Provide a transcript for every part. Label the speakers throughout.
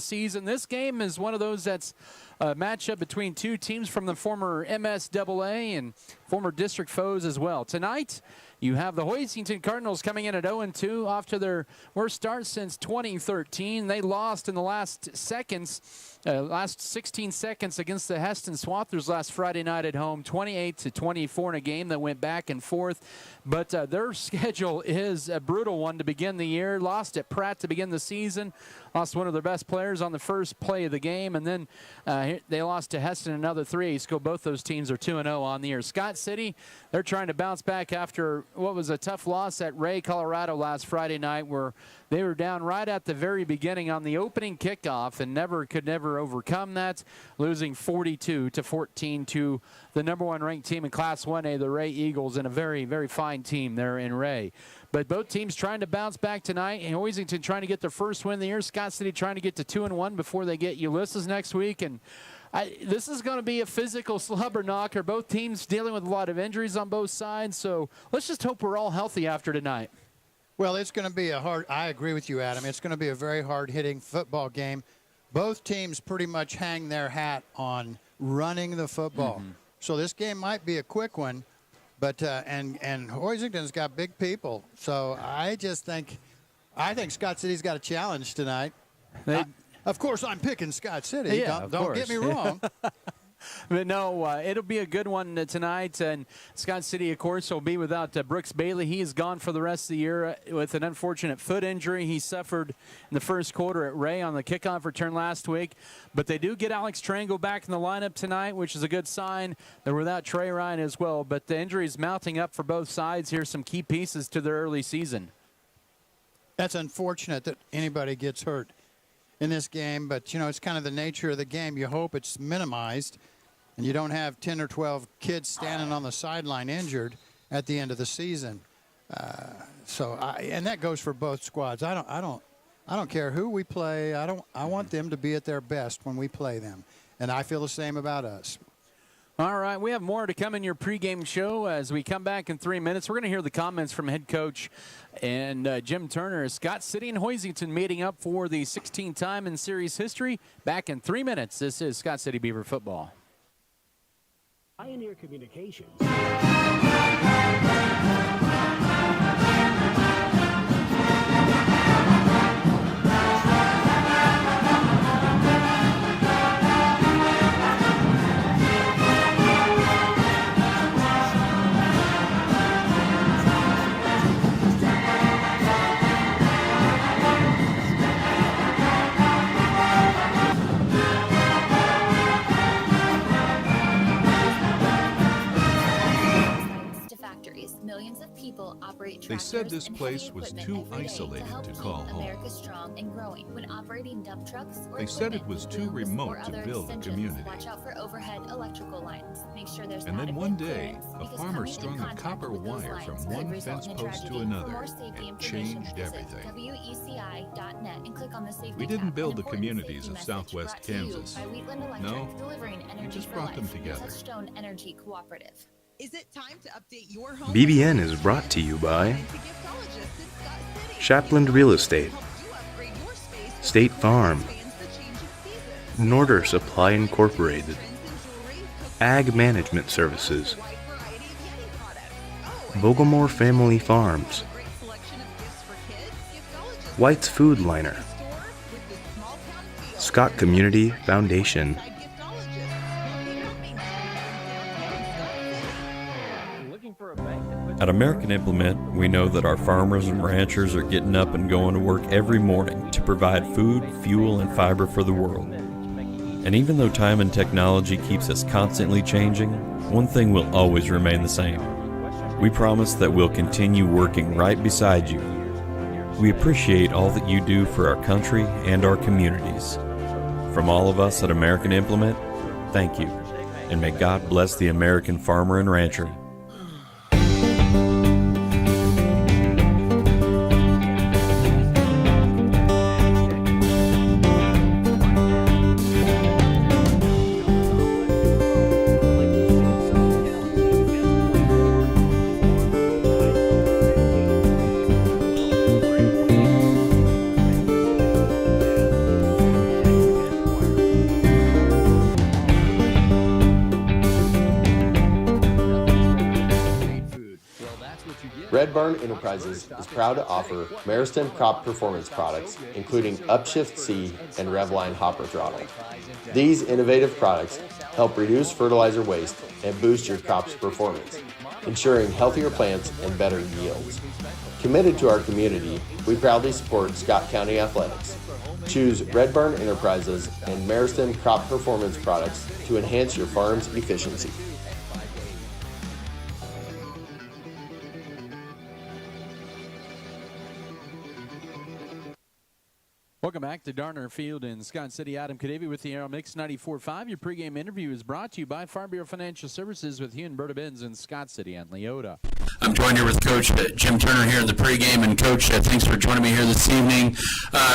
Speaker 1: season. This game is one of those that's a matchup between two teams from the former MSAA and former district foes as well. Tonight, you have the Hoisington Cardinals coming in at 0-2 off to their worst start since 2013. They lost in the last 16 seconds against the Heston Swathers last Friday night at home, 28-24 in a game that went back and forth. But their schedule is a brutal one to begin the year. Lost at Pratt to begin the season. Lost one of their best players on the first play of the game. And then they lost to Heston another 3. So both those teams are 2-0 on the year. Scott City, they're trying to bounce back after what was a tough loss at Ray, Colorado last Friday night, where they were down right at the very beginning on the opening kickoff and could never overcome that, losing 42-14 to the number 1 ranked team in Class 1A, the Ray Eagles, and a very, very fine team there in Ray. But both teams trying to bounce back tonight, and Hoisington trying to get their first win of the year. Scott City trying to get to 2-1 before they get Ulysses next week. And this is going to be a physical slobber knocker. Both teams dealing with a lot of injuries on both sides, so let's just hope we're all healthy after tonight.
Speaker 2: Well, it's going to be I agree with you, Adam. It's going to be a very hard-hitting football game. Both teams pretty much hang their hat on running the football. Mm-hmm. So this game might be a quick one, but and Hoisington's got big people. So I think Scott City's got a challenge tonight. Of course, I'm picking Scott City.
Speaker 1: Yeah,
Speaker 2: don't get me wrong.
Speaker 1: But no, it'll be a good one tonight. And Scott City, of course, will be without Brooks Bailey. He is gone for the rest of the year with an unfortunate foot injury he suffered in the first quarter at Ray on the kickoff return last week. But they do get Alex Trango back in the lineup tonight, which is a good sign. They're without Trey Ryan as well. But the injuries mounting up for both sides. Here's some key pieces to their early season.
Speaker 2: That's unfortunate that anybody gets hurt in this game, but it's kind of the nature of the game. You hope it's minimized and you don't have 10 or 12 kids standing on the sideline injured at the end of the season. And that goes for both squads. I don't care who we play. I want them to be at their best when we play them, and I feel the same about us.
Speaker 1: All right, we have more to come in your pregame show as we come back in 3 minutes. We're going to hear the comments from head coach and Jim Turner. Scott City and Hoisington meeting up for the 16th time in series history. Back in 3 minutes. This is Scott City Beaver football.
Speaker 3: Pioneer Communications.
Speaker 4: Millions of people operate
Speaker 5: They said this place was too isolated to call home.
Speaker 4: America's strong and growing. When operating dump trucks or
Speaker 5: They said it was too remote to build a community.
Speaker 4: Watch out for overhead electrical lines. Make sure there's
Speaker 5: And then one day, a farmer strung a copper wire from one fence post to another and changed everything.
Speaker 4: WECI.net and click on the safety
Speaker 5: We didn't
Speaker 4: tab.
Speaker 5: build
Speaker 4: An
Speaker 5: the
Speaker 4: important
Speaker 5: communities
Speaker 4: safety
Speaker 5: of
Speaker 4: message
Speaker 5: Southwest
Speaker 4: brought to you
Speaker 5: Kansas.
Speaker 4: by Wheatland Electric,
Speaker 5: No,
Speaker 4: delivering energy
Speaker 5: just
Speaker 4: for
Speaker 5: brought them
Speaker 4: life.
Speaker 5: together.
Speaker 4: Touchstone Energy Cooperative.
Speaker 6: Is it time to update your home?
Speaker 7: BBN is brought to you by Shapland Real Estate, State Farm, Norder Supply Incorporated, Ag Management Services, Vogelmore Family Farms, White's Food Liner, Scott Community Foundation.
Speaker 8: At American Implement, we know that our farmers and ranchers are getting up and going to work every morning to provide food, fuel, and fiber for the world. And even though time and technology keeps us constantly changing, one thing will always remain the same. We promise that we'll continue working right beside you. We appreciate all that you do for our country and our communities. From all of us at American Implement, thank you, and may God bless the American farmer and rancher.
Speaker 9: Red Barn Enterprises is proud to offer Mariston crop performance products, including Upshift C and Revline hopper throttle. These innovative products help reduce fertilizer waste and boost your crop's performance, ensuring healthier plants and better yields. Committed to our community, we proudly support Scott County Athletics. Choose Red Barn Enterprises and Mariston crop performance products to enhance your farm's efficiency.
Speaker 1: Welcome back to Darner Field in Scott City. Adam Kadavy with the Aero Mix 94.5. Your pregame interview is brought to you by Farm Bureau Financial Services with Hugh and Berta Benz in Scott City and Leota.
Speaker 10: I'm joined here with Coach Jim Turner here in the pregame. And, Coach, thanks for joining me here this evening.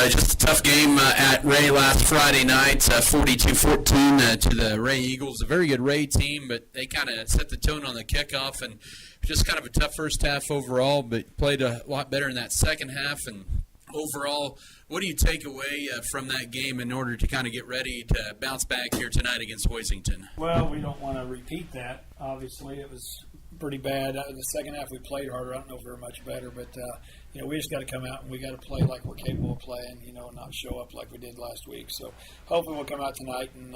Speaker 10: Just a tough game at Ray last Friday night, 42-14 to the Ray Eagles. A very good Ray team, but they kind of set the tone on the kickoff. And just kind of a tough first half overall, but played a lot better in that second half. And overall, what do you take away from that game in order to kind of get ready to bounce back here tonight against Hoisington?
Speaker 11: Well, we don't want to repeat that. Obviously, it was pretty bad. In the second half, we played harder. I don't know if we were much better, but we just got to come out and we got to play like we're capable of playing, and not show up like we did last week. So hopefully we'll come out tonight and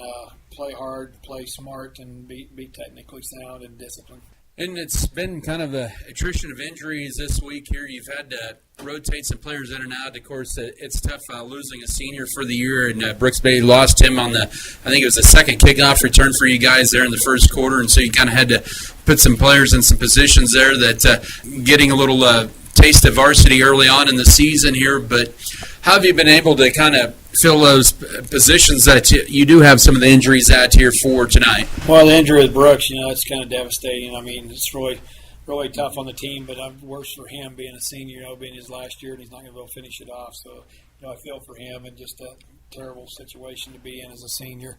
Speaker 11: play hard, play smart, and be technically sound and disciplined.
Speaker 10: And it's been kind of the attrition of injuries this week here. You've had to rotate some players in and out. Of course, it's tough losing a senior for the year, and Brooks Bay lost him on I think it was the second kickoff return for you guys there in the first quarter, and so you kind of had to put some players in some positions there that getting a little taste of varsity early on in the season here. But how have you been able to kind of fill those positions that you do have some of the injuries at here for tonight?
Speaker 11: Well, the injury with Brooks, it's kind of devastating. I mean, it's really tough on the team, but worse for him being a senior, being his last year, and he's not going to be able to finish it off. So, I feel for him and just a terrible situation to be in as a senior.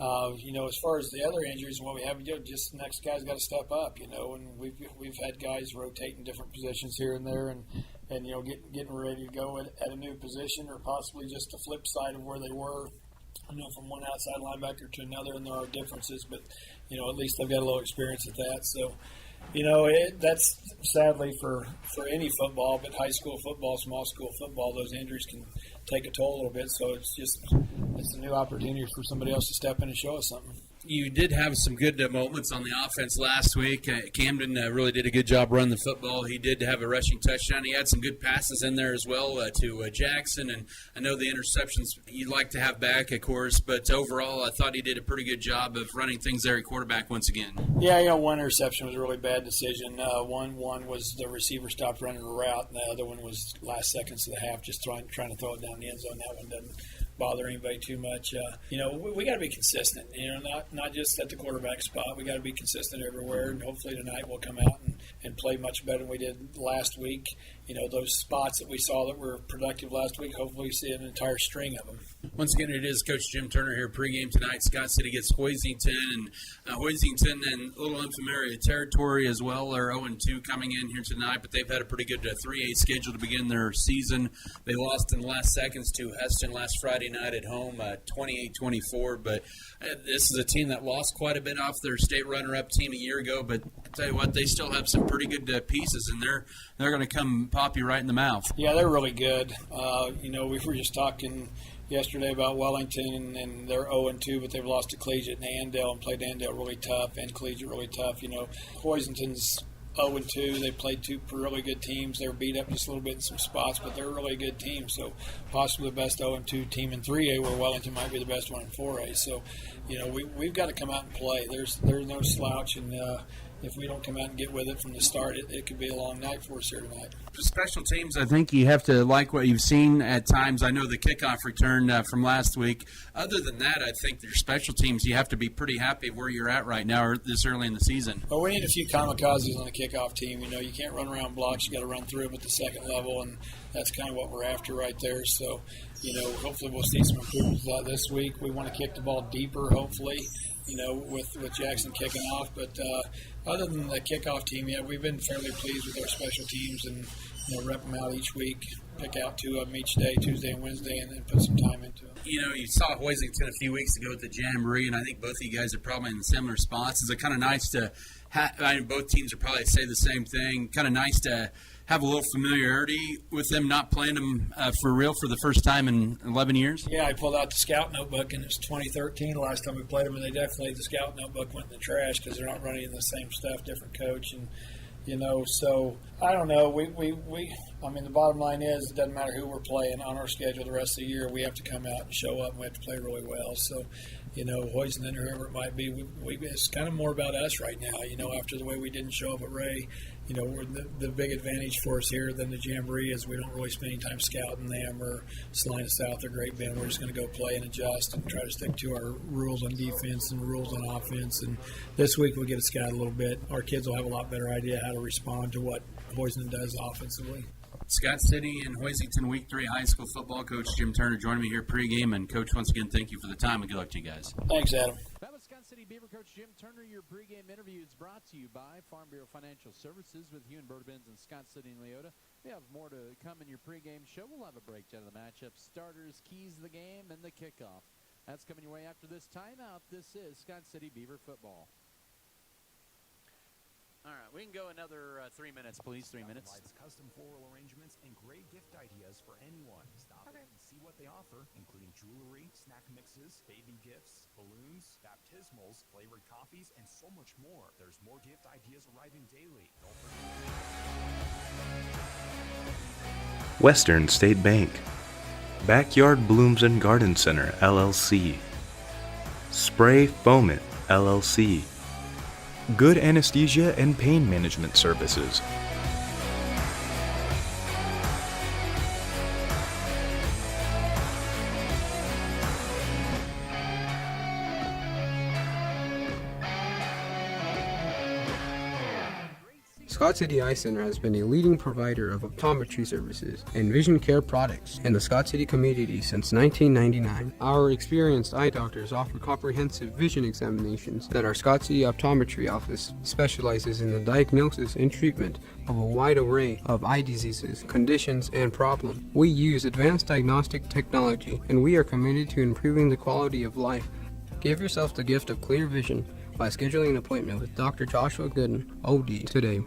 Speaker 11: As far as the other injuries and what we have to do, just the next guy's got to step up, and we've had guys rotating different positions here and there, and getting ready to go at a new position or possibly just the flip side of where they were, from one outside linebacker to another, and there are differences, but, at least they've got a little experience at that. So, that's sadly for any football, but high school football, small school football, those injuries can take a toll a little bit. So it's a new opportunity for somebody else to step in and show us something.
Speaker 10: You did have some good moments on the offense last week. Camden really did a good job running the football. He did have a rushing touchdown. He had some good passes in there as well to Jackson, and I know the interceptions you'd like to have back, of course, but overall I thought he did a pretty good job of running things there at quarterback once again.
Speaker 11: Yeah, one interception was a really bad decision. One was the receiver stopped running a route, and the other one was last seconds of the half, just trying to throw it down the end zone. That one doesn't bother anybody too much. We got to be consistent. Not just at the quarterback spot. We got to be consistent everywhere, and hopefully tonight we'll come out and play much better than we did last week. Those spots that we saw that were productive last week, hopefully we see an entire string of them.
Speaker 10: Once again, it is Coach Jim Turner here pregame tonight. Scott City gets Hoisington, and Hoisington in a little unfamiliar territory as well. They're 0-2 coming in here tonight, but they've had a pretty good 3A schedule to begin their season. They lost in the last seconds to Heston last Friday night at home, 28-24. But this is a team that lost quite a bit off their state runner-up team a year ago. But I'll tell you what, they still have some pretty good pieces, and they're going to come pop you right in the mouth.
Speaker 11: Yeah, they're really good. We were just talking yesterday about Wellington, and they're 0-2, but they've lost to Collegiate and Andale and played Andale really tough and Collegiate really tough. Hoisington's 0-2. They played two really good teams. They were beat up just a little bit in some spots, but they're a really good team. So possibly the best 0-2 team in 3A, where Wellington might be the best one in 4A. So, we've got to come out and play. There's no slouch, and if we don't come out and get with it from the start, it could be a long night for us here tonight.
Speaker 10: For special teams, I think you have to like what you've seen at times. I know the kickoff return from last week. Other than that, I think your special teams, you have to be pretty happy where you're at right now or this early in the season.
Speaker 11: Well, we need a few kamikazes on the kickoff team. You can't run around blocks. You got to run through them at the second level, and that's kind of what we're after right there. So, hopefully we'll see some improvements this week. We want to kick the ball deeper, hopefully, with Jackson kicking off. But other than the kickoff team, we've been fairly pleased with our special teams and, rep them out each week, pick out two of them each day, Tuesday and Wednesday, and then put some time into it.
Speaker 10: You saw Hoisington a few weeks ago at the Jamboree, and I think both of you guys are probably in similar spots. Is it kind of nice to both teams are probably say the same thing, kind of nice to have a little familiarity with them, not playing them for real for the first time in 11 years?
Speaker 11: Yeah, I pulled out the scout notebook, and it's 2013 the last time we played them, and the scout notebook went in the trash because they're not running the same stuff, different coach, and so I don't know. I mean, the bottom line is it doesn't matter who we're playing on our schedule the rest of the year. We have to come out and show up, and we have to play really well. So, Hoisington or whoever it might be, it's kind of more about us right now. After the way we didn't show up at Ray, we're the big advantage for us here than the Jamboree is we don't really spend any time scouting them or Salina South or Great Bend. We're just going to go play and adjust and try to stick to our rules on defense and rules on offense. And this week we'll get a scout a little bit. Our kids will have a lot better idea how to respond to what Hoisington does offensively.
Speaker 10: Scott City and Hoisington Week 3 high school football coach Jim Turner joining me here pregame. And, Coach, once again, thank you for the time and good luck to you guys.
Speaker 11: Thanks, Adam.
Speaker 1: That was Scott City Beaver coach Jim Turner. Your pregame interview is brought to you by Farm Bureau Financial Services with Hugh and Burtobins and Scott City and Leota. We have more to come in your pregame show. We'll have a breakdown of the matchup, starters, keys of the game, and the kickoff. That's coming your way after this timeout. This is Scott City Beaver football. All right, we can go another 3 minutes, please. 3 minutes.
Speaker 12: Provides custom floral arrangements and great gift ideas for anyone. Stop in and see what they offer, including jewelry, snack mixes, baby gifts, balloons, baptismals, flavored coffees, and so much more. There's more gift ideas arriving daily. Don't forget.
Speaker 7: Western State Bank, Backyard Blooms and Garden Center, LLC, Spray Foamit, LLC, Good Anesthesia and Pain Management Services,
Speaker 13: Scott City Eye Center has been a leading provider of optometry services and vision care products in the Scott City community since 1999. Our experienced eye doctors offer comprehensive vision examinations that our Scott City Optometry Office specializes in the diagnosis and treatment of a wide array of eye diseases, conditions, and problems. We use advanced diagnostic technology, and we are committed to improving the quality of life. Give yourself the gift of clear vision by scheduling an appointment with Dr. Joshua Gooden, OD, today.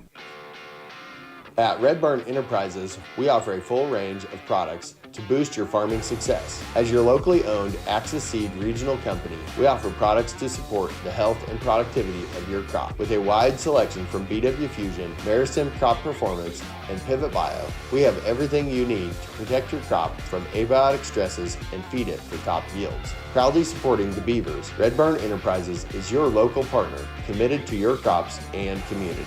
Speaker 9: At Red Barn Enterprises, we offer a full range of products to boost your farming success. As your locally owned Axis Seed regional company, we offer products to support the health and productivity of your crop. With a wide selection from BW Fusion, Meristem Crop Performance, and Pivot Bio, we have everything you need to protect your crop from abiotic stresses and feed it for top yields. Proudly supporting the Beavers, Red Barn Enterprises is your local partner committed to your crops and community.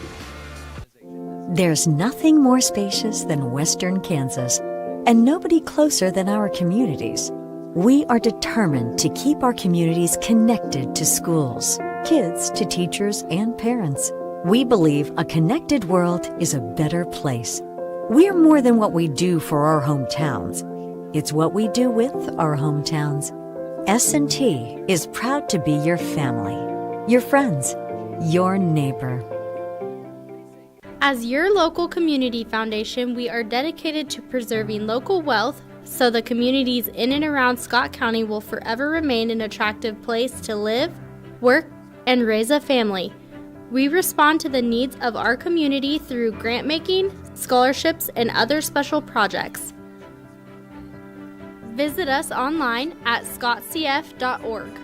Speaker 14: There's nothing more spacious than Western Kansas, and nobody closer than our communities. We are determined to keep our communities connected to schools, kids to teachers and parents. We believe a connected world is a better place. We're more than what we do for our hometowns. It's what we do with our hometowns. S&T is proud to be your family, your friends, your neighbor.
Speaker 15: As your local community foundation, we are dedicated to preserving local wealth so the communities in and around Scott County will forever remain an attractive place to live, work, and raise a family. We respond to the needs of our community through grant making, scholarships, and other special projects. Visit us online at scottcf.org.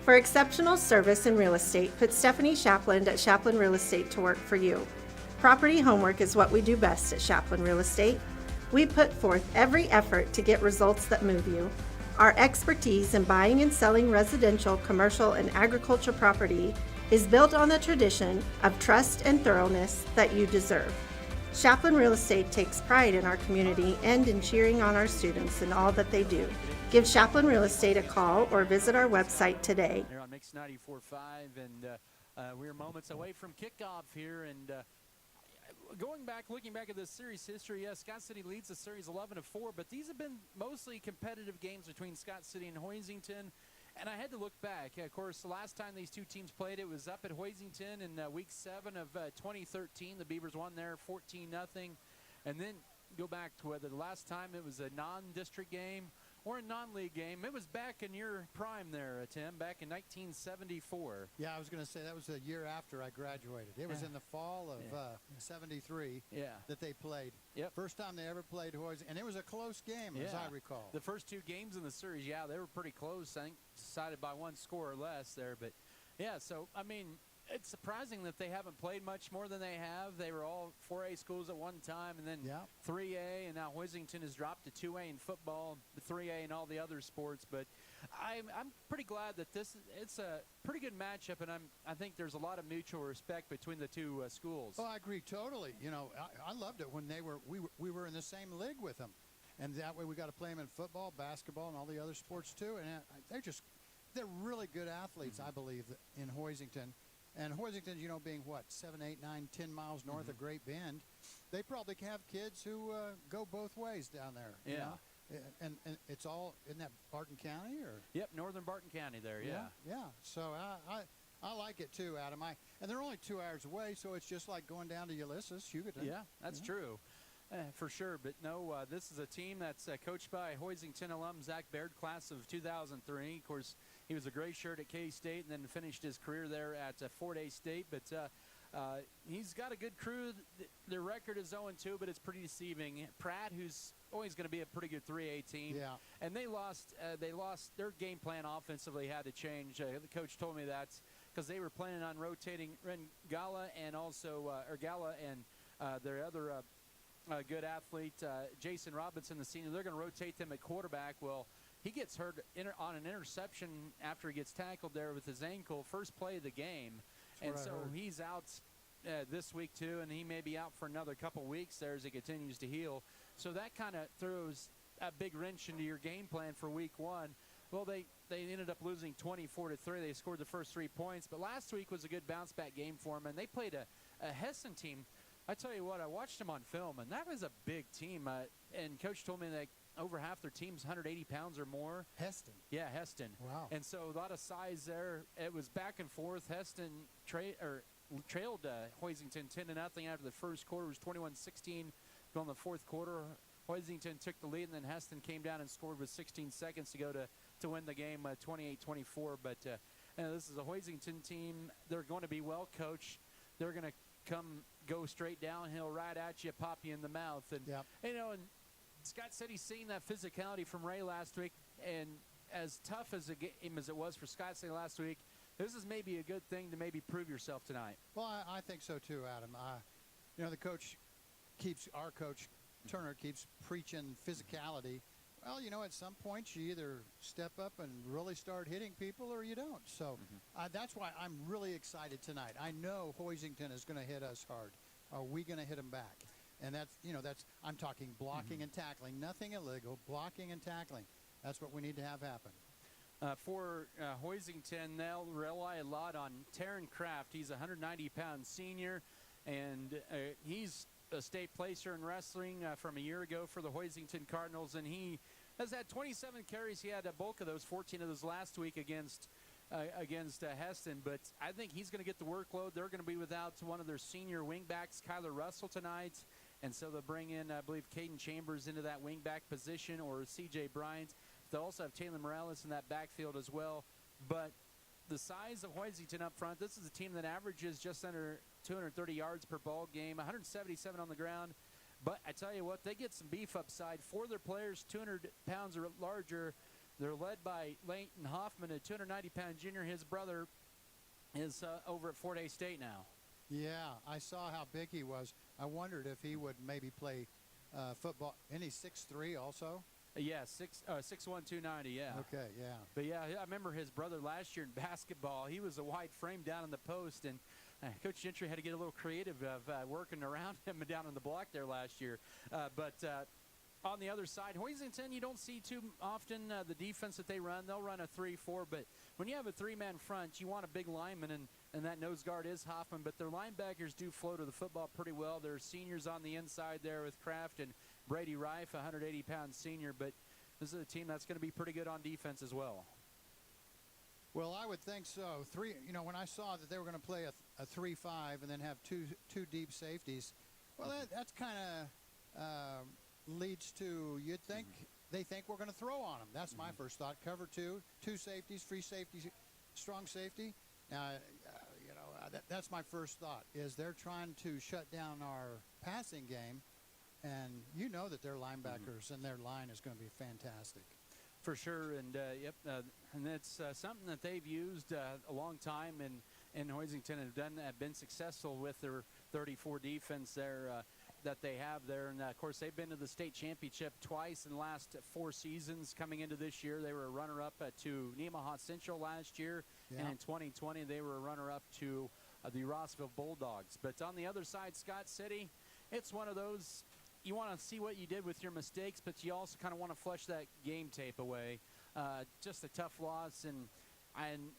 Speaker 16: For exceptional service in real estate, put Stephanie Shapland at Shapland Real Estate to work for you. Property homework is what we do best at Shapland Real Estate. We put forth every effort to get results that move you. Our expertise in buying and selling residential, commercial, and agriculture property is built on the tradition of trust and thoroughness that you deserve. Shapland Real Estate takes pride in our community and in cheering on our students in all that they do. Give Shapland Real Estate a call or visit our website today.
Speaker 1: They're on Mix 94.5, and we're moments away from kickoff here. And looking back at this series history, yes, Scott City leads the series 11-4, but these have been mostly competitive games between Scott City and Hoisington. And I had to look back. Of course, the last time these two teams played, it was up at Hoisington in Week 7 of 2013. The Beavers won there 14-0. And then go back to whether the last time it was a non-district game or a non-league game. It was back in your prime there, Tim, back in 1974.
Speaker 2: Yeah, I was going to say that was the year after I graduated. It was in the fall of 73 that they played.
Speaker 1: Yep.
Speaker 2: First time they ever played Hoisington, and it was a close game, as I recall.
Speaker 1: The first 2 games in the series, they were pretty close. I think decided by 1 score or less there. But, so, I mean, it's surprising that they haven't played much more than they have. They were all 4A schools at one time, and then 3A, and now Hoisington has dropped to 2A in football, 3A in all the other sports. But I'm pretty glad that it's a pretty good matchup, and I think there's a lot of mutual respect between the 2 schools.
Speaker 2: Oh, I agree totally. You know, I loved it when we were in the same league with them, and that way we got to play them in football, basketball, and all the other sports too. And they're really good athletes, I believe, in Hoisington. And Hoisington, being 7, 8, 9, 10 miles north of Great Bend, they probably have kids who go both ways down there.
Speaker 1: Yeah.
Speaker 2: You know? And it's all in that Barton County, or?
Speaker 1: Yep, northern Barton County there. Yeah.
Speaker 2: Yeah. So I like it too, Adam. And they're only 2 hours away, so it's just like going down to Ulysses, Hugoton.
Speaker 1: Yeah, that's true. For sure, but no, this is a team that's coached by Hoisington alum Zach Baird, class of 2003. Of course, he was a gray shirt at K-State and then finished his career there at Fort Hays State. But he's got a good crew. Their record is 0-2, but it's pretty deceiving. Pratt, who's always going to be a pretty good 3A team.
Speaker 2: Yeah.
Speaker 1: And they lost their game plan offensively had to change. The coach told me that because they were planning on rotating Ren Gala and also Gala and their other good athlete, Jason Robinson, the senior. They're going to rotate them at quarterback. Well, he gets hurt on an interception after he gets tackled there with his ankle, first play of the game. And so he's out this week too, and he may be out for another couple weeks there as he continues to heal. So that kind of throws a big wrench into your game plan for week 1. Well, they ended up losing 24-3. They scored the first 3 points. But last week was a good bounce-back game for them, and they played a Heston team. I tell you what, I watched them on film, and that was a big team. And Coach told me that over half their team's 180 pounds or more.
Speaker 2: Heston?
Speaker 1: Yeah, Heston.
Speaker 2: Wow.
Speaker 1: And so a lot of size there. It was back and forth. Heston trailed Hoisington 10-0 after the first quarter. It was 21-16 going the fourth quarter. Hoisington took the lead, and then Heston came down and scored with 16 seconds to go to win the game 28-24. But this is a Hoisington team. They're going to be well coached. They're going to go straight downhill right at you, pop you in the mouth. And, and Scott City's seen that physicality from Ray last week, and as tough as a game as it was for Scott City last week, this is maybe a good thing to maybe prove yourself tonight.
Speaker 2: Well, I think so too, Adam. Our coach, Turner, keeps preaching physicality. Well, at some point you either step up and really start hitting people or you don't. So that's why I'm really excited tonight. I know Hoisington is going to hit us hard. Are we going to hit them back? And I'm talking blocking and tackling. Nothing illegal, blocking and tackling. That's what we need to have happen.
Speaker 1: For Hoisington, they'll rely a lot on Taryn Kraft. He's a 190-pound senior, and he's a state placer in wrestling from a year ago for the Hoisington Cardinals, and he has had 27 carries. He had a bulk of those, 14 of those last week against Heston, but I think he's going to get the workload. They're going to be without one of their senior wingbacks, Kyler Russell, tonight, and so they'll bring in, I believe, Caden Chambers into that wingback position, or C.J. Bryant. They'll also have Taylor Morales in that backfield as well, but the size of Hoisington up front, this is a team that averages just under 230 yards per ball game, 177 on the ground. But I tell you what, they get some beef upside. 4 of their players, 200 pounds or larger. They're led by Leighton Hoffman, a 290-pound junior. His brother is over at Fort Hays State now.
Speaker 2: Yeah, I saw how big he was. I wondered if he would maybe play football. And he's 6'3" also?
Speaker 1: Yeah, 6'1", 290, yeah.
Speaker 2: Okay, yeah.
Speaker 1: But, yeah, I remember his brother last year in basketball. He was a wide frame down in the post, and Coach Gentry had to get a little creative of working around him down in the block there last year. But on the other side, Hoisington, you don't see too often the defense that they run. They'll run a 3-4, but when you have a 3-man front, you want a big lineman, and that nose guard is Hoffman. But their linebackers do flow to the football pretty well. There are seniors on the inside there with Kraft and Brady Reif, a 180-pound senior. But this is a team that's going to be pretty good on defense as well.
Speaker 2: Well, I would think so. When I saw that they were going to play a 3-5 and then have two deep safeties, well, that's kind of leads to, you'd think they think we're going to throw on them. That's my first thought. Cover two safeties, free safety, strong safety. That's my first thought, is they're trying to shut down our passing game, and you know that their linebackers and their line is going to be fantastic.
Speaker 1: For sure, and and it's something that they've used a long time in Hoisington and have been successful with their 34 defense there that they have there. And, of course, they've been to the state championship twice in the last 4 seasons. Coming into this year, they were a runner-up to Nemaha Central last year, and in 2020 they were a runner-up to the Rossville Bulldogs. But on the other side, Scott City, it's one of those, you want to see what you did with your mistakes, but you also kind of want to flush that game tape away. Just a tough loss, and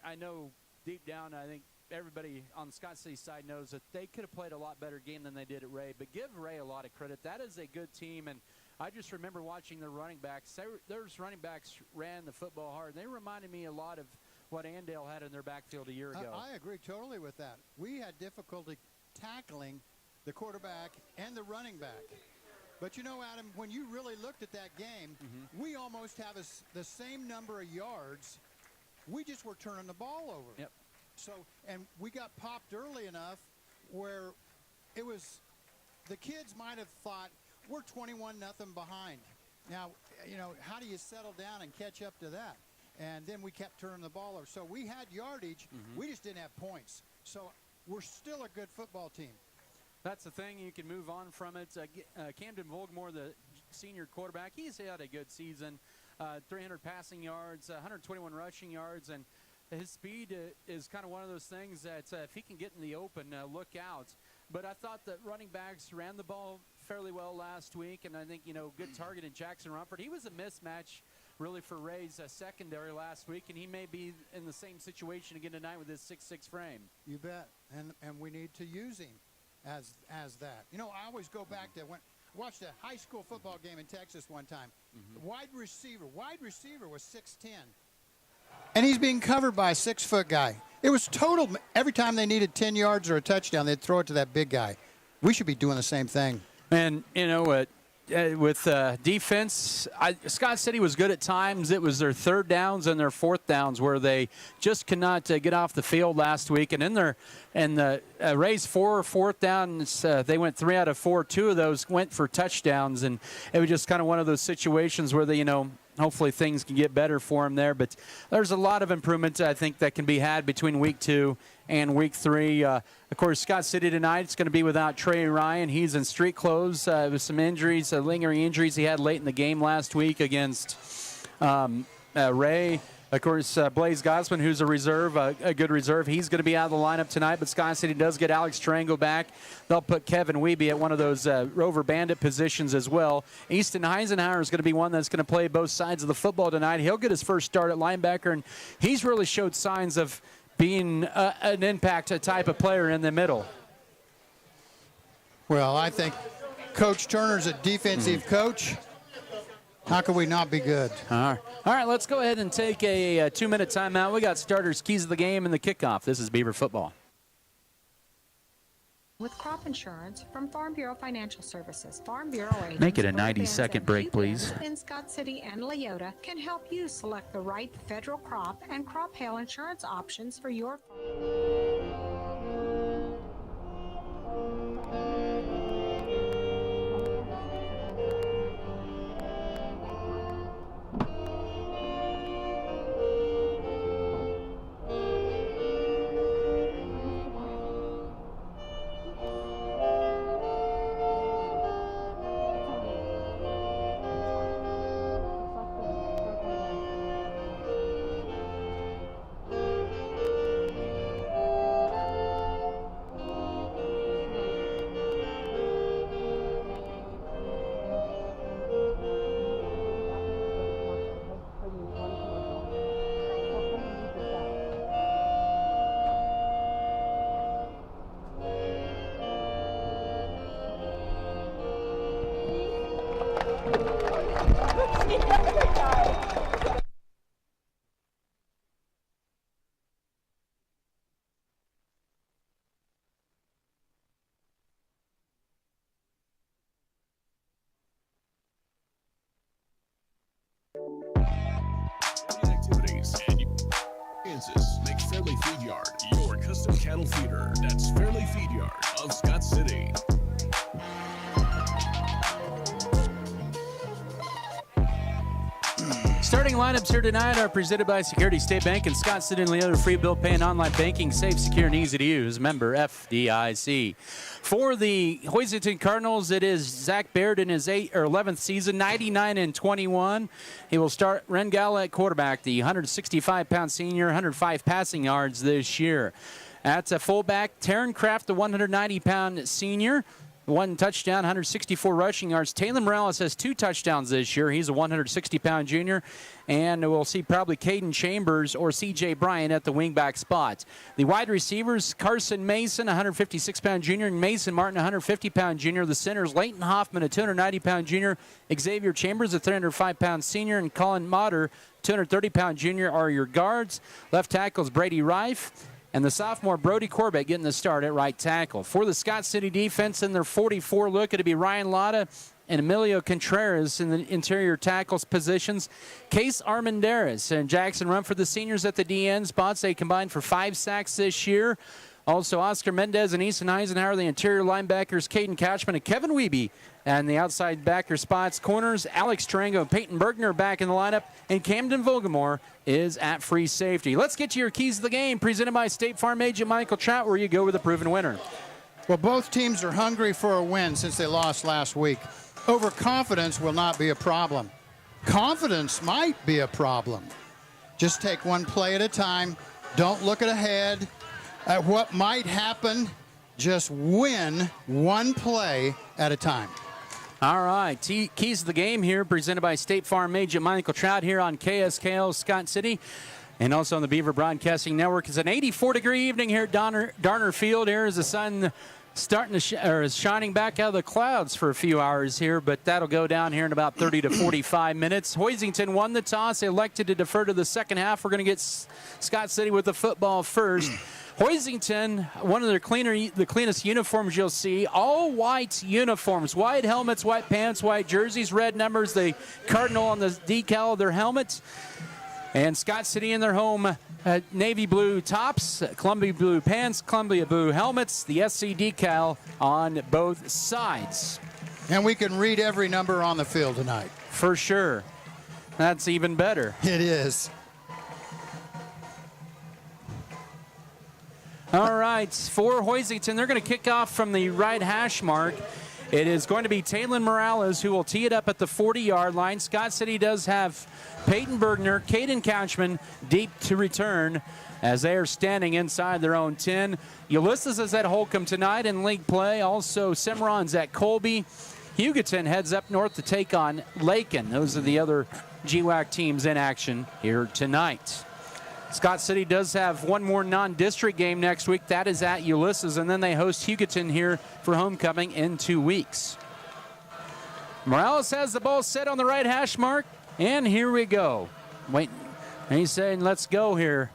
Speaker 1: I know deep down, I think everybody on the Scott City side knows that they could have played a lot better game than they did at Ray, but give Ray a lot of credit. That is a good team, and I just remember watching their running backs. Their running backs ran the football hard. They reminded me a lot of what Andale had in their backfield a year ago.
Speaker 2: I agree totally with that. We had difficulty tackling the quarterback and the running back. But, you know, Adam, when you really looked at that game, we almost have the same number of yards. We just were turning the ball over.
Speaker 1: Yep.
Speaker 2: So, and we got popped early enough where it was, the kids might have thought, we're 21-0 behind. Now, you know, how do you settle down and catch up to that? And then we kept turning the ball over. So we had yardage. We just didn't have points. So we're still a good football team.
Speaker 1: That's the thing. You can move on from it. Camden Volgmore, the senior quarterback, he's had a good season. 300 passing yards, 121 rushing yards, and his speed is kind of one of those things that if he can get in the open, look out. But I thought that running backs ran the ball fairly well last week, and I think, you know, good target in Jackson Rumford. He was a mismatch really for Ray's secondary last week, and he may be in the same situation again tonight with his 6'6" frame.
Speaker 2: You bet, and we need to use him as that. You know, I always go back to when I watched a high school football game in Texas one time. The wide receiver was 6'10", and he's being covered by a 6-foot guy. It was total. Every time they needed 10 yards or a touchdown, they'd throw it to that big guy. We should be doing the same thing.
Speaker 1: And, you know, with defense, Scott City was good at times. It was their third downs and their fourth downs where they just cannot get off the field last week. And in the Ray's fourth downs, they went 3 out of 4. 2 of those went for touchdowns, and it was just kind of one of those situations where they, you know, hopefully things can get better for him there. But there's a lot of improvement, I think, that can be had between week 2 and week 3. Of course, Scott City tonight is going to be without Trey Ryan. He's in street clothes with some injuries, lingering injuries he had late in the game last week against Ray. Of course, Blaze Gosman, who's a reserve, a good reserve, he's going to be out of the lineup tonight. But Scott City does get Alex Tarango back. They'll put Kevin Wiebe at one of those Rover Bandit positions as well. Easton Heisenhauer is going to be one that's going to play both sides of the football tonight. He'll get his first start at linebacker, and he's really showed signs of being an impact type of player in the middle.
Speaker 2: Well, I think Coach Turner's a defensive coach. How can we not be good?
Speaker 1: All right, let's go ahead and take a 2-minute timeout. We got starters, keys of the game, and the kickoff. This is Beaver football.
Speaker 17: With crop insurance from Farm Bureau Financial Services, Farm Bureau agents,
Speaker 1: make it a 90-second break, please.
Speaker 17: In Scott City and Leota can help you select the right federal crop and crop hail insurance options for your
Speaker 12: Fairley Feed Yard, your custom cattle feeder. That's Fairley Feed Yard of Scott City.
Speaker 1: Starting lineups here tonight are presented by Security State Bank and Scott City and Leander. Free bill pay and online banking, safe, secure, and easy to use. Member FDIC. For the Hoisington Cardinals, it is Zach Baird in his 11th season, 99-21. He will start Ren Gala at quarterback, the 165-pound senior, 105 passing yards this year. At fullback, Taryn Kraft, the 190-pound senior. 1 touchdown, 164 rushing yards. Taylor Morales has 2 touchdowns this year. He's a 160-pound junior. And we'll see probably Caden Chambers or C.J. Bryant at the wingback spot. The wide receivers, Carson Mason, 156-pound junior, and Mason Martin, 150-pound junior. The centers, Leighton Hoffman, a 290-pound junior. Xavier Chambers, a 305-pound senior. And Colin Motter, 230-pound junior, are your guards. Left tackles, Brady Rife. And the sophomore Brody Corbett getting the start at right tackle. For the Scott City defense in their 44 look, it'll be Ryan Lotta and Emilio Contreras in the interior tackles positions. Case Armendariz and Jackson Rumford, the seniors at the DN spots. They combined for 5 sacks this year. Also, Oscar Mendez and Easton Eisenhower, the interior linebackers, Caden Couchman and Kevin Wiebe. And the outside backer spots, corners, Alex Tarango and Peyton Bergner back in the lineup. And Camden Vogelmore is at free safety. Let's get to your keys to the game, presented by State Farm agent Michael Trout, where you go with a proven winner.
Speaker 2: Well, both teams are hungry for a win since they lost last week. Overconfidence will not be a problem. Confidence might be a problem. Just take one play at a time. Don't look ahead at what might happen. Just win one play at a time.
Speaker 1: All right, keys to the game here, presented by State Farm agent Michael Trout here on KSKL Scott City, and also on the Beaver Broadcasting Network. It's an 84-degree evening here at Darner Field. Here is the sun starting to is shining back out of the clouds for a few hours here, but that'll go down here in about 30 to 45 minutes. Hoisington won the toss. They elected to defer to the second half. We're going to get Scott City with the football first. Hoisington, one of the cleanest uniforms you'll see. All white uniforms, white helmets, white pants, white jerseys, red numbers, the cardinal on the decal of their helmets. And Scott City in their home, navy blue tops, Columbia blue pants, Columbia blue helmets, the SC decal on both sides.
Speaker 2: And we can read every number on the field tonight.
Speaker 1: For sure. That's even better.
Speaker 2: It is.
Speaker 1: All right, for Hoisington, they're going to kick off from the right hash mark. It is going to be Taylor Morales who will tee it up at the 40-yard line. Scott City does have Peyton Bergner, Caden Couchman deep to return as they are standing inside their own 10. Ulysses is at Holcomb tonight in league play. Also, Cimarron's at Colby. Hugoton heads up north to take on Lakin. Those are the other GWAC teams in action here tonight. Scott City does have one more non-district game next week. That is at Ulysses, and then they host Hugoton here for homecoming in 2 weeks. Morales has the ball set on the right hash mark, and here we go. Wait, and he's saying, let's go here.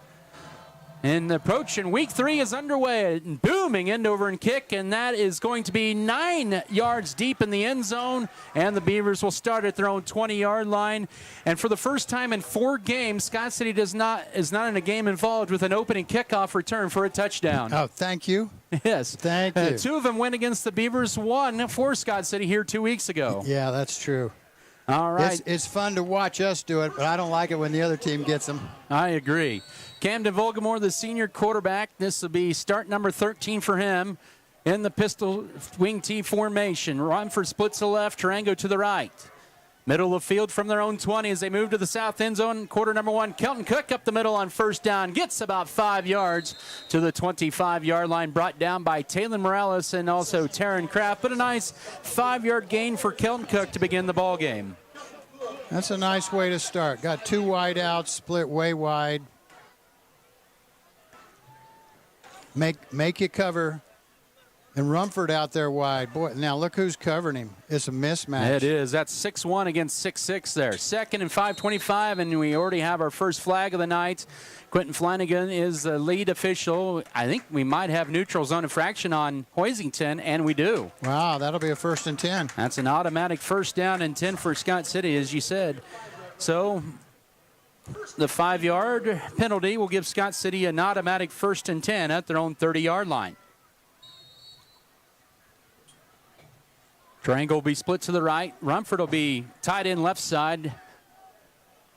Speaker 1: And the approach in week 3 is underway. Booming end over and kick, and that is going to be 9 yards deep in the end zone. And the Beavers will start at their own 20-yard line. And for the first time in 4 games, Scott City is not in a game involved with an opening kickoff return for a touchdown.
Speaker 2: Oh, thank you.
Speaker 1: Yes.
Speaker 2: Thank you.
Speaker 1: 2 of them went against the Beavers, 1 for Scott City here 2 weeks ago.
Speaker 2: Yeah, that's true.
Speaker 1: All right.
Speaker 2: It's fun to watch us do it, but I don't like it when the other team gets them.
Speaker 1: I agree. Camden Vogelmore, the senior quarterback. This will be start number 13 for him in the pistol wing T formation. Rumford splits to the left, Tarango to the right. Middle of the field from their own 20 as they move to the south end zone. Quarter number 1, Kelton Cook up the middle on first down. Gets about 5 yards to the 25-yard line. Brought down by Taylor Morales and also Taryn Kraft. But a nice 5-yard gain for Kelton Cook to begin the ball game.
Speaker 2: That's a nice way to start. Got 2 wide outs, split way wide. Make you cover. And Rumford out there wide. Boy, now look who's covering him. It's a mismatch.
Speaker 1: It is. That's 6-1 against 6-6 there. 2nd and 5:25, and we already have our first flag of the night. Quentin Flanagan is the lead official. I think we might have neutral zone infraction on Hoisington, and we do.
Speaker 2: Wow, that'll be a 1st and 10.
Speaker 1: That's an automatic first down and 10 for Scott City, as you said. So The 5-yard penalty will give Scott City an automatic 1st and 10 at their own 30-yard line. Triangle will be split to the right. Rumford will be tied in left side.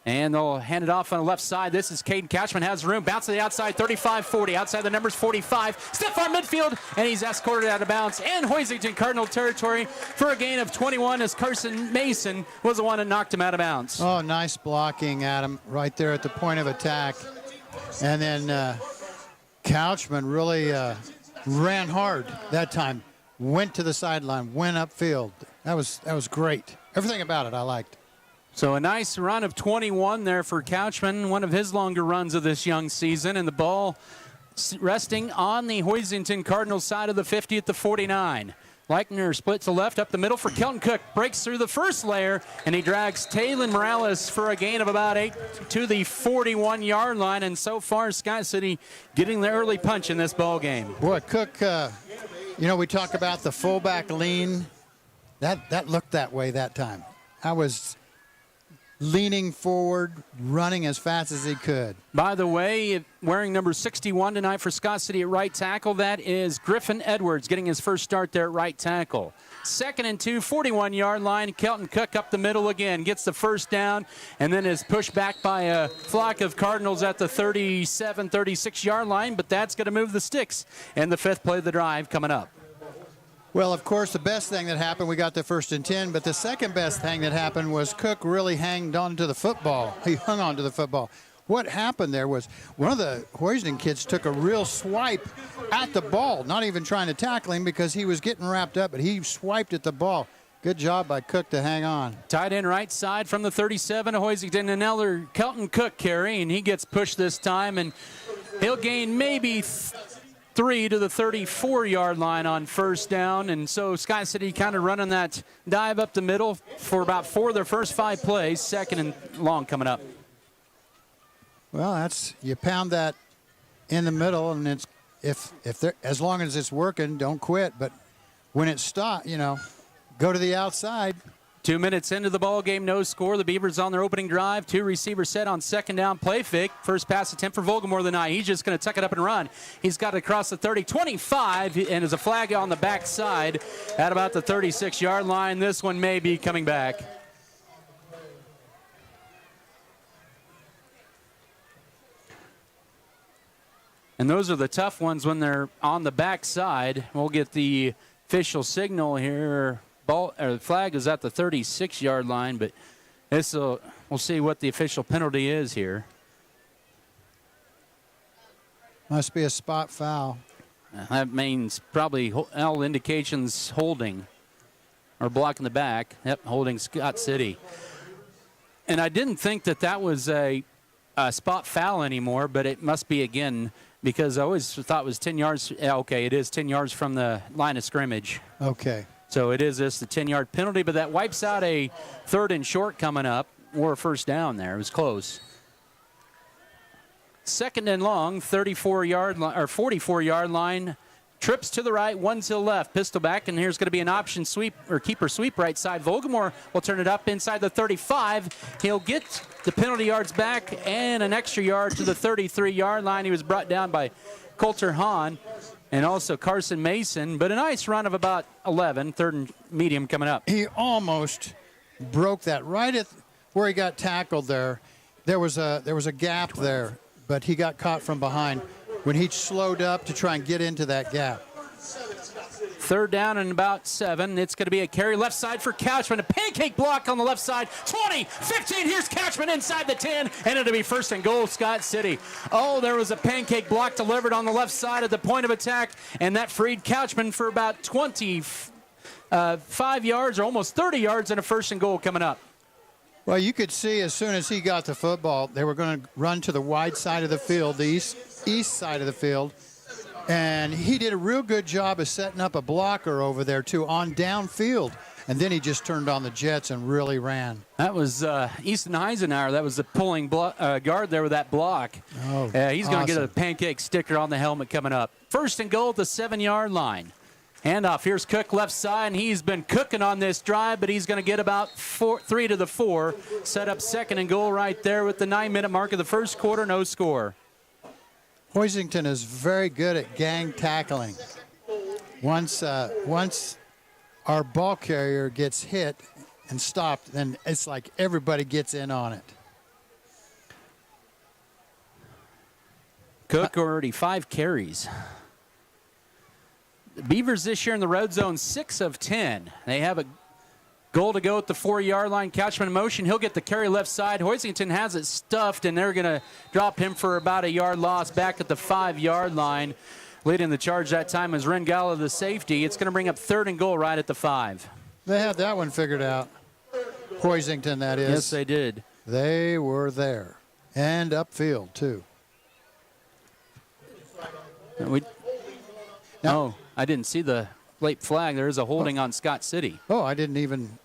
Speaker 1: And they'll hand it off on the left side. This is Caden Couchman, has room. Bounce to the outside, 35-40. Outside the numbers, 45. Stiff arm midfield, and he's escorted out of bounds. And Hoisington Cardinal territory for a gain of 21 as Carson Mason was the one that knocked him out of bounds.
Speaker 2: Oh, nice blocking, Adam, right there at the point of attack. And then Couchman really ran hard that time. Went to the sideline, went upfield. That was great. Everything about it I liked.
Speaker 1: So a nice run of 21 there for Couchman, one of his longer runs of this young season, and the ball resting on the Hoisington Cardinals side of the 50 at the 49. Leichner splits to left up the middle for Kelton Cook, breaks through the first layer, and he drags Taylon Morales for a gain of about 8 to the 41-yard line, and so far Scott City getting the early punch in this ball game.
Speaker 2: Boy, Cook, we talk about the fullback lean. That looked that way that time. I was leaning forward, running as fast as he could.
Speaker 1: By the way, wearing number 61 tonight for Scott City at right tackle, that is Griffin Edwards getting his first start there at right tackle. 2nd and 2, 41-yard line. Kelton Cook up the middle again, gets the first down, and then is pushed back by a flock of Cardinals at the 37, 36-yard line, but that's going to move the sticks. And the 5th play of the drive coming up.
Speaker 2: Well, of course, the best thing that happened, we got the 1st and 10, but the second best thing that happened was Cook really hanged on to the football. He hung on to the football. What happened there was one of the Hoisington kids took a real swipe at the ball, not even trying to tackle him because he was getting wrapped up, but he swiped at the ball. Good job by Cook to hang on.
Speaker 1: Tight end right side from the 37 of Hoisington, another Kelton Cook carry, and he gets pushed this time, and he'll gain maybe 3 to the 34-yard line on first down, and so Scott City kind of running that dive up the middle for about 4 of their first 5 plays, 2nd and long coming up.
Speaker 2: Well, you pound that in the middle, and it's as long as it's working, don't quit. But when it stops, go to the outside.
Speaker 1: 2 minutes into the ball game, no score. The Beavers on their opening drive. 2 receivers set on 2nd down, play fake. First pass attempt for Volgamore tonight. He's just going to tuck it up and run. He's got it across the 30, 25, and there's a flag on the backside at about the 36-yard line. This one may be coming back. And those are the tough ones when they're on the backside. We'll get the official signal here. The flag is at the 36-yard line, but we'll see what the official penalty is here.
Speaker 2: Must be a spot foul.
Speaker 1: That means probably all indications holding or blocking the back. Yep, holding Scott City. And I didn't think that was a spot foul anymore, but it must be again because I always thought it was 10 yards. Okay, it is 10 yards from the line of scrimmage.
Speaker 2: Okay.
Speaker 1: So it is the 10-yard penalty, but that wipes out a 3rd and short coming up, or a first down there. It was close. 2nd and long, 34-yard line or 44-yard line. Trips to the right, 1 to the left. Pistol back, and here's going to be an option sweep or keeper sweep right side. Volgamore will turn it up inside the 35. He'll get the penalty yards back and an extra yard to the 33-yard line. He was brought down by Coulter Hahn and also Carson Mason, but a nice run of about 11, 3rd and medium coming up.
Speaker 2: He almost broke that right at where he got tackled there. There was a gap there, but he got caught from behind when he slowed up to try and get into that gap.
Speaker 1: 3rd down and about 7. It's going to be a carry left side for Couchman. A pancake block on the left side. 20, 15. Here's Couchman inside the 10. And it'll be 1st and goal, Scott City. Oh, there was a pancake block delivered on the left side at the point of attack. And that freed Couchman for about 25 yards or almost 30 yards and a 1st and goal coming up.
Speaker 2: Well, you could see as soon as he got the football, they were going to run to the wide side of the field, the east side of the field. And he did a real good job of setting up a blocker over there, too, on downfield. And then he just turned on the jets and really ran.
Speaker 1: That was Easton Eisenhower. That was the pulling guard there with that block.
Speaker 2: Oh,
Speaker 1: he's going to get a pancake sticker on the helmet coming up. 1st and goal at the 7-yard line. Handoff. Here's Cook left side, and he's been cooking on this drive, but he's going to get about 3 to the 4. Set up 2nd and goal right there with the 9-minute mark of the first quarter. No score.
Speaker 2: Hoisington is very good at gang tackling. Once our ball carrier gets hit and stopped, then it's like everybody gets in on it.
Speaker 1: Cook already 5 carries. The Beavers this year in the red zone, 6 of 10. They have a goal to go at the 4-yard line. Couchman in motion. He'll get the carry left side. Hoisington has it stuffed, and they're going to drop him for about a yard loss back at the 5-yard line. Leading the charge that time is Rengala, the safety. It's going to bring up 3rd and goal right at the 5.
Speaker 2: They had that one figured out. Hoisington, that is.
Speaker 1: Yes, they did.
Speaker 2: They were there. And upfield, too.
Speaker 1: No, I didn't see the late flag. There is a holding on Scott City.
Speaker 2: Oh, I didn't even.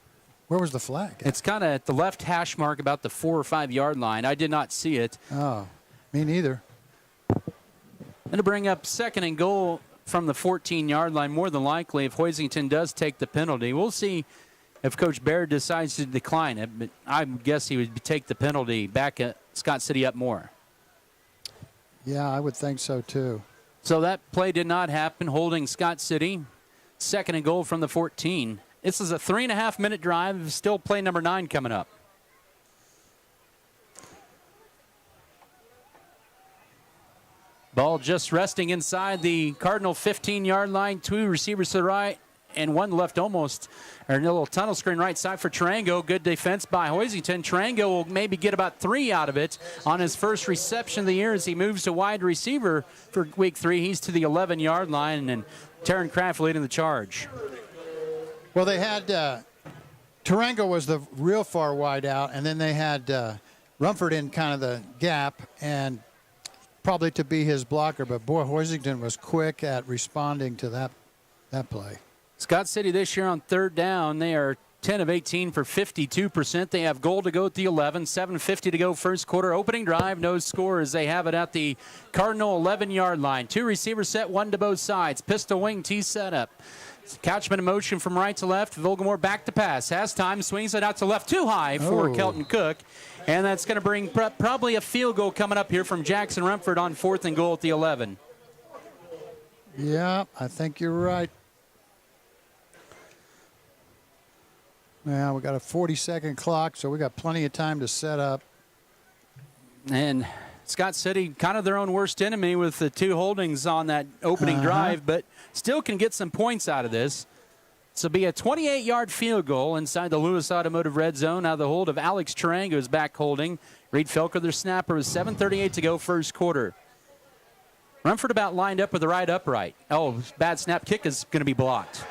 Speaker 2: Where was the flag?
Speaker 1: It's kind of at the left hash mark about the 4 or 5 yard line. I did not see it.
Speaker 2: Oh, me neither.
Speaker 1: And to bring up 2nd and goal from the 14-yard line, more than likely, if Hoisington does take the penalty. We'll see if Coach Baird decides to decline it, but I guess he would take the penalty back at Scott City up more.
Speaker 2: Yeah, I would think so, too.
Speaker 1: So that play did not happen, holding Scott City. 2nd and goal from the 14. This is a 3.5-minute drive. Still play number 9 coming up. Ball just resting inside the Cardinal 15-yard line. 2 receivers to the right and 1 left almost. Or a little tunnel screen right side for Tarango. Good defense by Hoisington. Tarango will maybe get about 3 out of it on his first reception of the year as he moves to wide receiver for week 3. He's to the 11-yard line, and Taryn Kraft leading the charge.
Speaker 2: Well, they had Tarango was the real far wide out, and then they had Rumford in kind of the gap, and probably to be his blocker. But, boy, Hoisington was quick at responding to that play.
Speaker 1: Scott City this year on 3rd down, they are 10 of 18 for 52%. They have goal to go at the 11, 7:50 to go first quarter. Opening drive, no score as they have it at the Cardinal 11-yard line. 2 receivers set, 1 to both sides. Pistol wing T setup. Couchman in motion from right to left. Volgamore back to pass. Has time, swings it out to left too high for Kelton Cook. And that's going to bring probably a field goal coming up here from Jackson Rumford on 4th and goal at the 11.
Speaker 2: Yeah, I think you're right. Well, we got a 40-second clock, so we got plenty of time to set up.
Speaker 1: And Scott City, kind of their own worst enemy with the 2 holdings on that opening drive, but still can get some points out of this. This will be a 28-yard field goal inside the Lewis Automotive red zone. Now the hold of Alex Tarango's back holding. Reed Felker, their snapper, with 7:38 to go first quarter. Rumford about lined up with the right upright. Oh, bad snap kick is going to be blocked.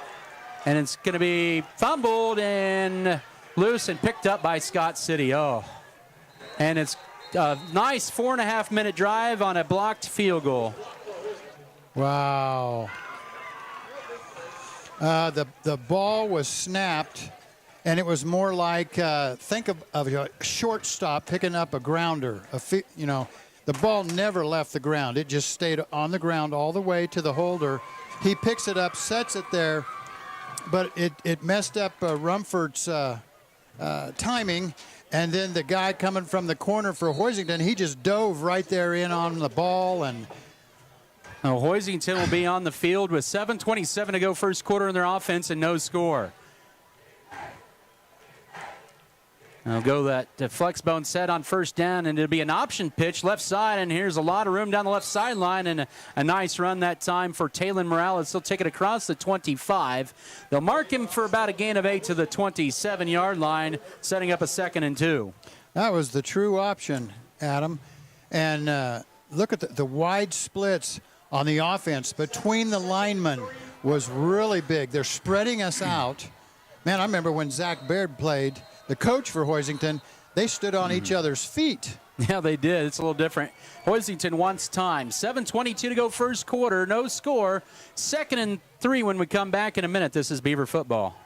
Speaker 1: And it's going to be fumbled and loose and picked up by Scott City. Oh, and it's a nice 4.5-minute drive on a blocked field goal.
Speaker 2: Wow. The ball was snapped, and it was more like think of a shortstop picking up a grounder. The ball never left the ground. It just stayed on the ground all the way to the holder. He picks it up, sets it there. But it messed up Rumford's timing, and then the guy coming from the corner for Hoisington, he just dove right there in on the ball. And
Speaker 1: Hoisington will be on the field with 7:27 to go first quarter in their offense and no score. They'll go that flex bone set on 1st down, and it'll be an option pitch left side, and here's a lot of room down the left sideline, and a nice run that time for Taylor Morales. He'll take it across the 25. They'll mark him for about a gain of 8 to the 27-yard line, setting up a 2nd and 2.
Speaker 2: That was the true option, Adam. And look at the wide splits on the offense between the linemen was really big. They're spreading us out. Man, I remember when Zach Baird played, the coach for Hoisington, they stood on each other's feet.
Speaker 1: Yeah, they did. It's a little different. Hoisington wants time. 7:22 to go first quarter. No score. 2nd and 3 when we come back in a minute. This is Beaver football.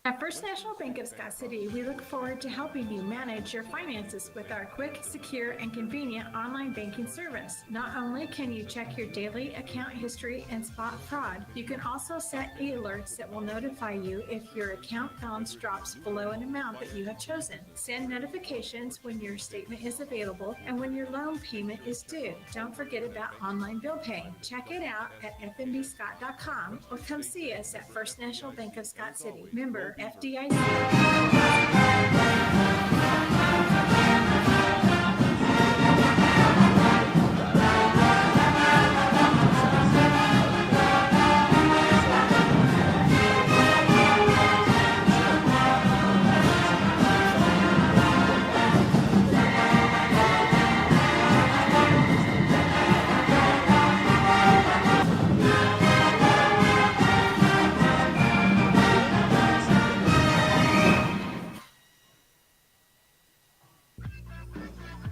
Speaker 18: At First National Bank of Scott City, we look forward to helping you manage your finances with our quick, secure, and convenient online banking service. Not only can you check your daily account history and spot fraud, you can also set alerts that will notify you if your account balance drops below an amount that you have chosen. Send notifications when your statement is available and when your loan payment is due. Don't forget about online bill pay. Check it out at fnbscott.com or come see us at First National Bank of Scott City. Member FDIC.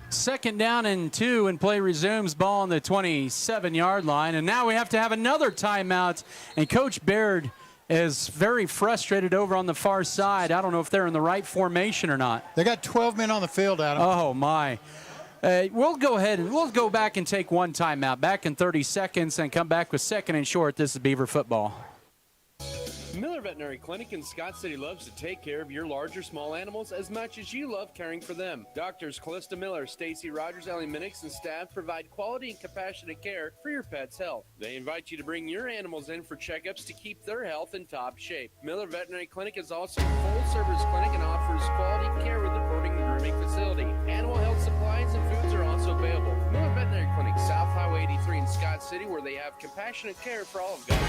Speaker 1: Second down and 2, and play resumes. Ball on the 27-yard line. And now we have to have another timeout. And Coach Baird is very frustrated over on the far side. I don't know if they're in the right formation or not.
Speaker 2: They got 12 men on the field, Adam.
Speaker 1: Oh, my. We'll go ahead and we'll go back and take one timeout. Back in 30 seconds and come back with second and short. This is Beaver football.
Speaker 19: Miller Veterinary Clinic in Scott City loves to take care of your large or small animals as much as you love caring for them. Doctors Callista Miller, Stacy Rogers, Ellie Minix, and staff provide quality and compassionate care for your pet's health. They invite you to bring your animals in for checkups to keep their health in top shape. Miller Veterinary Clinic is also a full-service clinic and offers quality care with a boarding and grooming facility. Animal health supplies and foods are also available. Miller Veterinary Clinic, South Highway 83 in Scott City, where they have compassionate care for all of God's.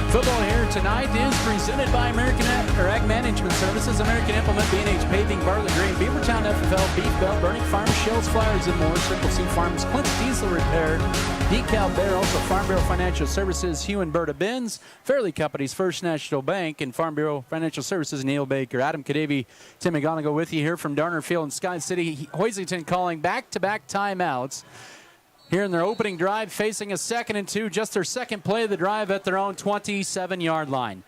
Speaker 1: Football here tonight is presented by Ag Management Services, American Implement, B&H Paving, Bartlett Green, Beavertown FFL, Beef Belt, Burning Farms, Shells, Flowers, and more. Circle C Farms, Clint's Diesel Repair, Decal Bear, also Farm Bureau Financial Services, Hugh and Berta Benz, Fairleigh Companies, First National Bank, and Farm Bureau Financial Services, Neil Baker. Adam Kadavy, Tim McGonigal with you here from Darner Field in Scott City. Hoisington calling back-to-back timeouts here in their opening drive, facing a 2nd and 2, just their second play of the drive at their own 27-yard line.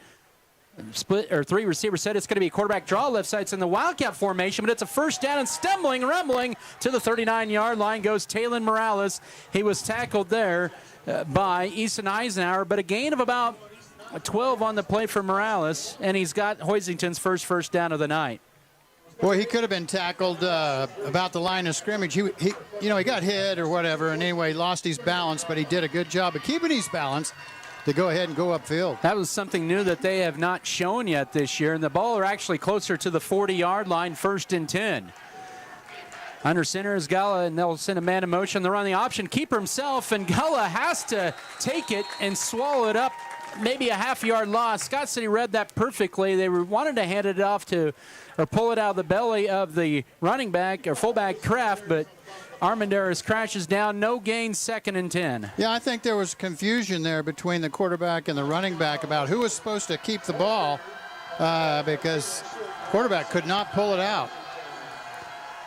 Speaker 1: Split or 3 receiver set. It's going to be a quarterback draw. Left side's in the Wildcat formation, but it's a first down, and stumbling, rumbling to the 39-yard line goes Taylon Morales. He was tackled there by Easton Eisenhower, but a gain of about 12 on the play for Morales, and he's got Hoisington's first down of the night.
Speaker 2: Boy, he could have been tackled about the line of scrimmage. He got hit or whatever, and anyway, lost his balance, but he did a good job of keeping his balance to go ahead and go upfield.
Speaker 1: That was something new that they have not shown yet this year, and the ball are actually closer to the 40-yard line, 1st and 10. Under center is Gala, and they'll send a man in motion. They're on the option, keeper himself, and Gala has to take it and swallow it up. Maybe a half-yard loss. Scott City read that perfectly. They wanted to hand it off to, or pull it out of the belly of the running back or fullback Kraft, but Armendariz crashes down. No gain, 2nd and 10.
Speaker 2: Yeah, I think there was confusion there between the quarterback and the running back about who was supposed to keep the ball because quarterback could not pull it out.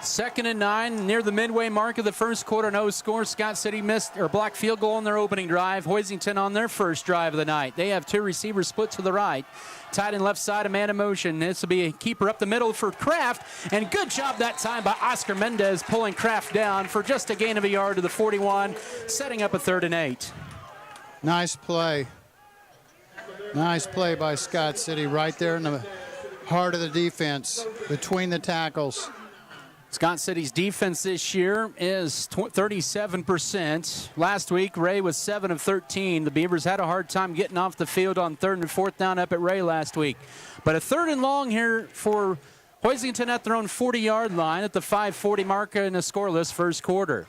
Speaker 1: 2nd and 9, near the midway mark of the first quarter. No score. Scott City missed or blocked field goal on their opening drive. Hoisington on their first drive of the night. They have 2 receivers split to the right. Tight end left side, a man in motion. This will be a keeper up the middle for Kraft. And good job that time by Oscar Mendez pulling Kraft down for just a gain of a yard to the 41, setting up a 3rd and 8.
Speaker 2: Nice play. Nice play by Scott City right there in the heart of the defense between the tackles.
Speaker 1: Scott City's defense this year is 37%. Last week, Ray was 7 of 13. The Beavers had a hard time getting off the field on 3rd and 4th down up at Ray last week. But a 3rd and long here for Hoisington at their own 40-yard line at the 5:40 mark in a scoreless first quarter.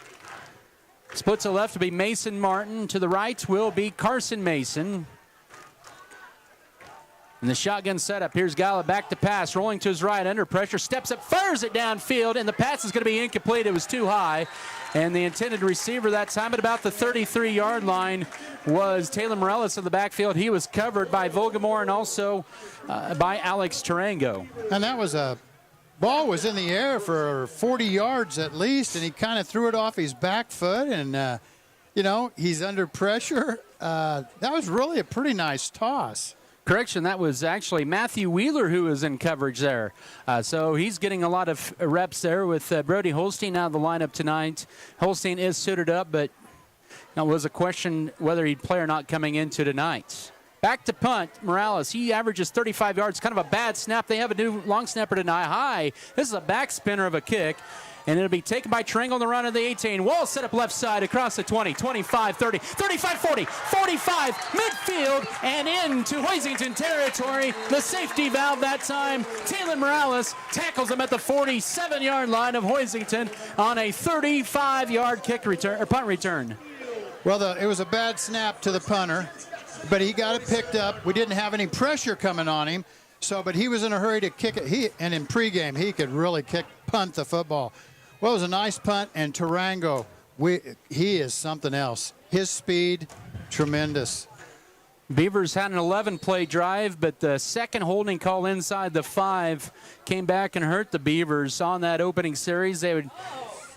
Speaker 1: Split to the left will be Mason Martin. To the right will be Carson Mason. And the shotgun setup. Here's Gala back to pass, rolling to his right, under pressure, steps up, fires it downfield, and the pass is going to be incomplete. It was too high. And the intended receiver that time at about the 33-yard line was Taylor Morales of the backfield. He was covered by Vogamore and also by Alex Tarango.
Speaker 2: And that was a ball was in the air for 40 yards at least, and he kind of threw it off his back foot. And, he's under pressure. that was really a pretty nice toss.
Speaker 1: Correction, that was actually Matthew Wheeler who was in coverage there. So he's getting a lot of reps there with Brody Holstein out of the lineup tonight. Holstein is suited up, but it was a question whether he'd play or not coming into tonight. Back to punt, Morales. He averages 35 yards, kind of a bad snap. They have a new long snapper tonight. High. This is a back spinner of a kick. And it'll be taken by Triangle on the run of the 18. Wall set up left side across the 20, 25, 30, 35, 40, 45, midfield, and into Hoisington territory. The safety valve that time. Taylor Morales tackles him at the 47-yard line of Hoisington on a 35-yard kick return or punt return.
Speaker 2: Well, it was a bad snap to the punter, but he got it picked up. We didn't have any pressure coming on him, but he was in a hurry to kick it. And in pregame, he could really punt the football. Well, it was a nice punt, and Tarango, he is something else. His speed, tremendous.
Speaker 1: Beavers had an 11-play drive, but the second holding call inside the 5 came back and hurt the Beavers on that opening series. They would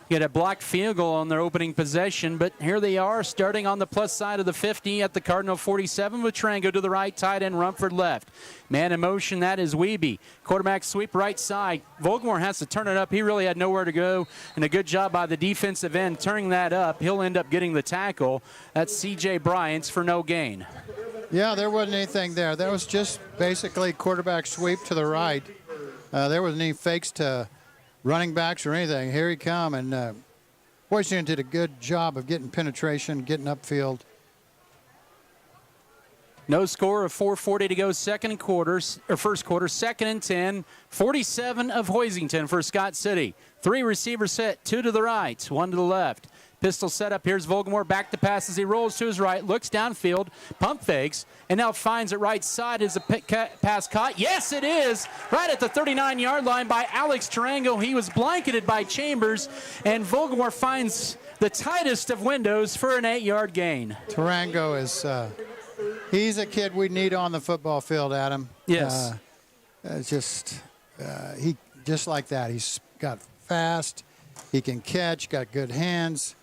Speaker 1: get a blocked field goal on their opening possession, but here they are starting on the plus side of the 50 at the Cardinal 47 with Trango to the right, tight end Rumford left. Man in motion, that is Wiebe. Quarterback sweep right side. Vogelmore has to turn it up. He really had nowhere to go, and a good job by the defensive end turning that up. He'll end up getting the tackle. That's C.J. Bryant's for no gain.
Speaker 2: Yeah, there wasn't anything there. That was just basically quarterback sweep to the right. There wasn't any fakes to running backs or anything. Here he come, and Hoisington did a good job of getting penetration, getting upfield.
Speaker 1: No score of 4:40 to go, first quarter, 2nd and 10, 47 of Hoisington for Scott City. 3 receivers set, 2 to the right, 1 to the left. Pistol set up. Here's Vogelmore back to pass as he rolls to his right, looks downfield, pump fakes, and now finds it right side. Is a pass caught? Yes, it is. Right at the 39-yard line by Alex Tarango. He was blanketed by Chambers, and Vogelmore finds the tightest of windows for an 8-yard gain.
Speaker 2: Tarango is he's a kid we need on the football field, Adam.
Speaker 1: Yes.
Speaker 2: He just like that. He's got fast. He can catch, got good hands.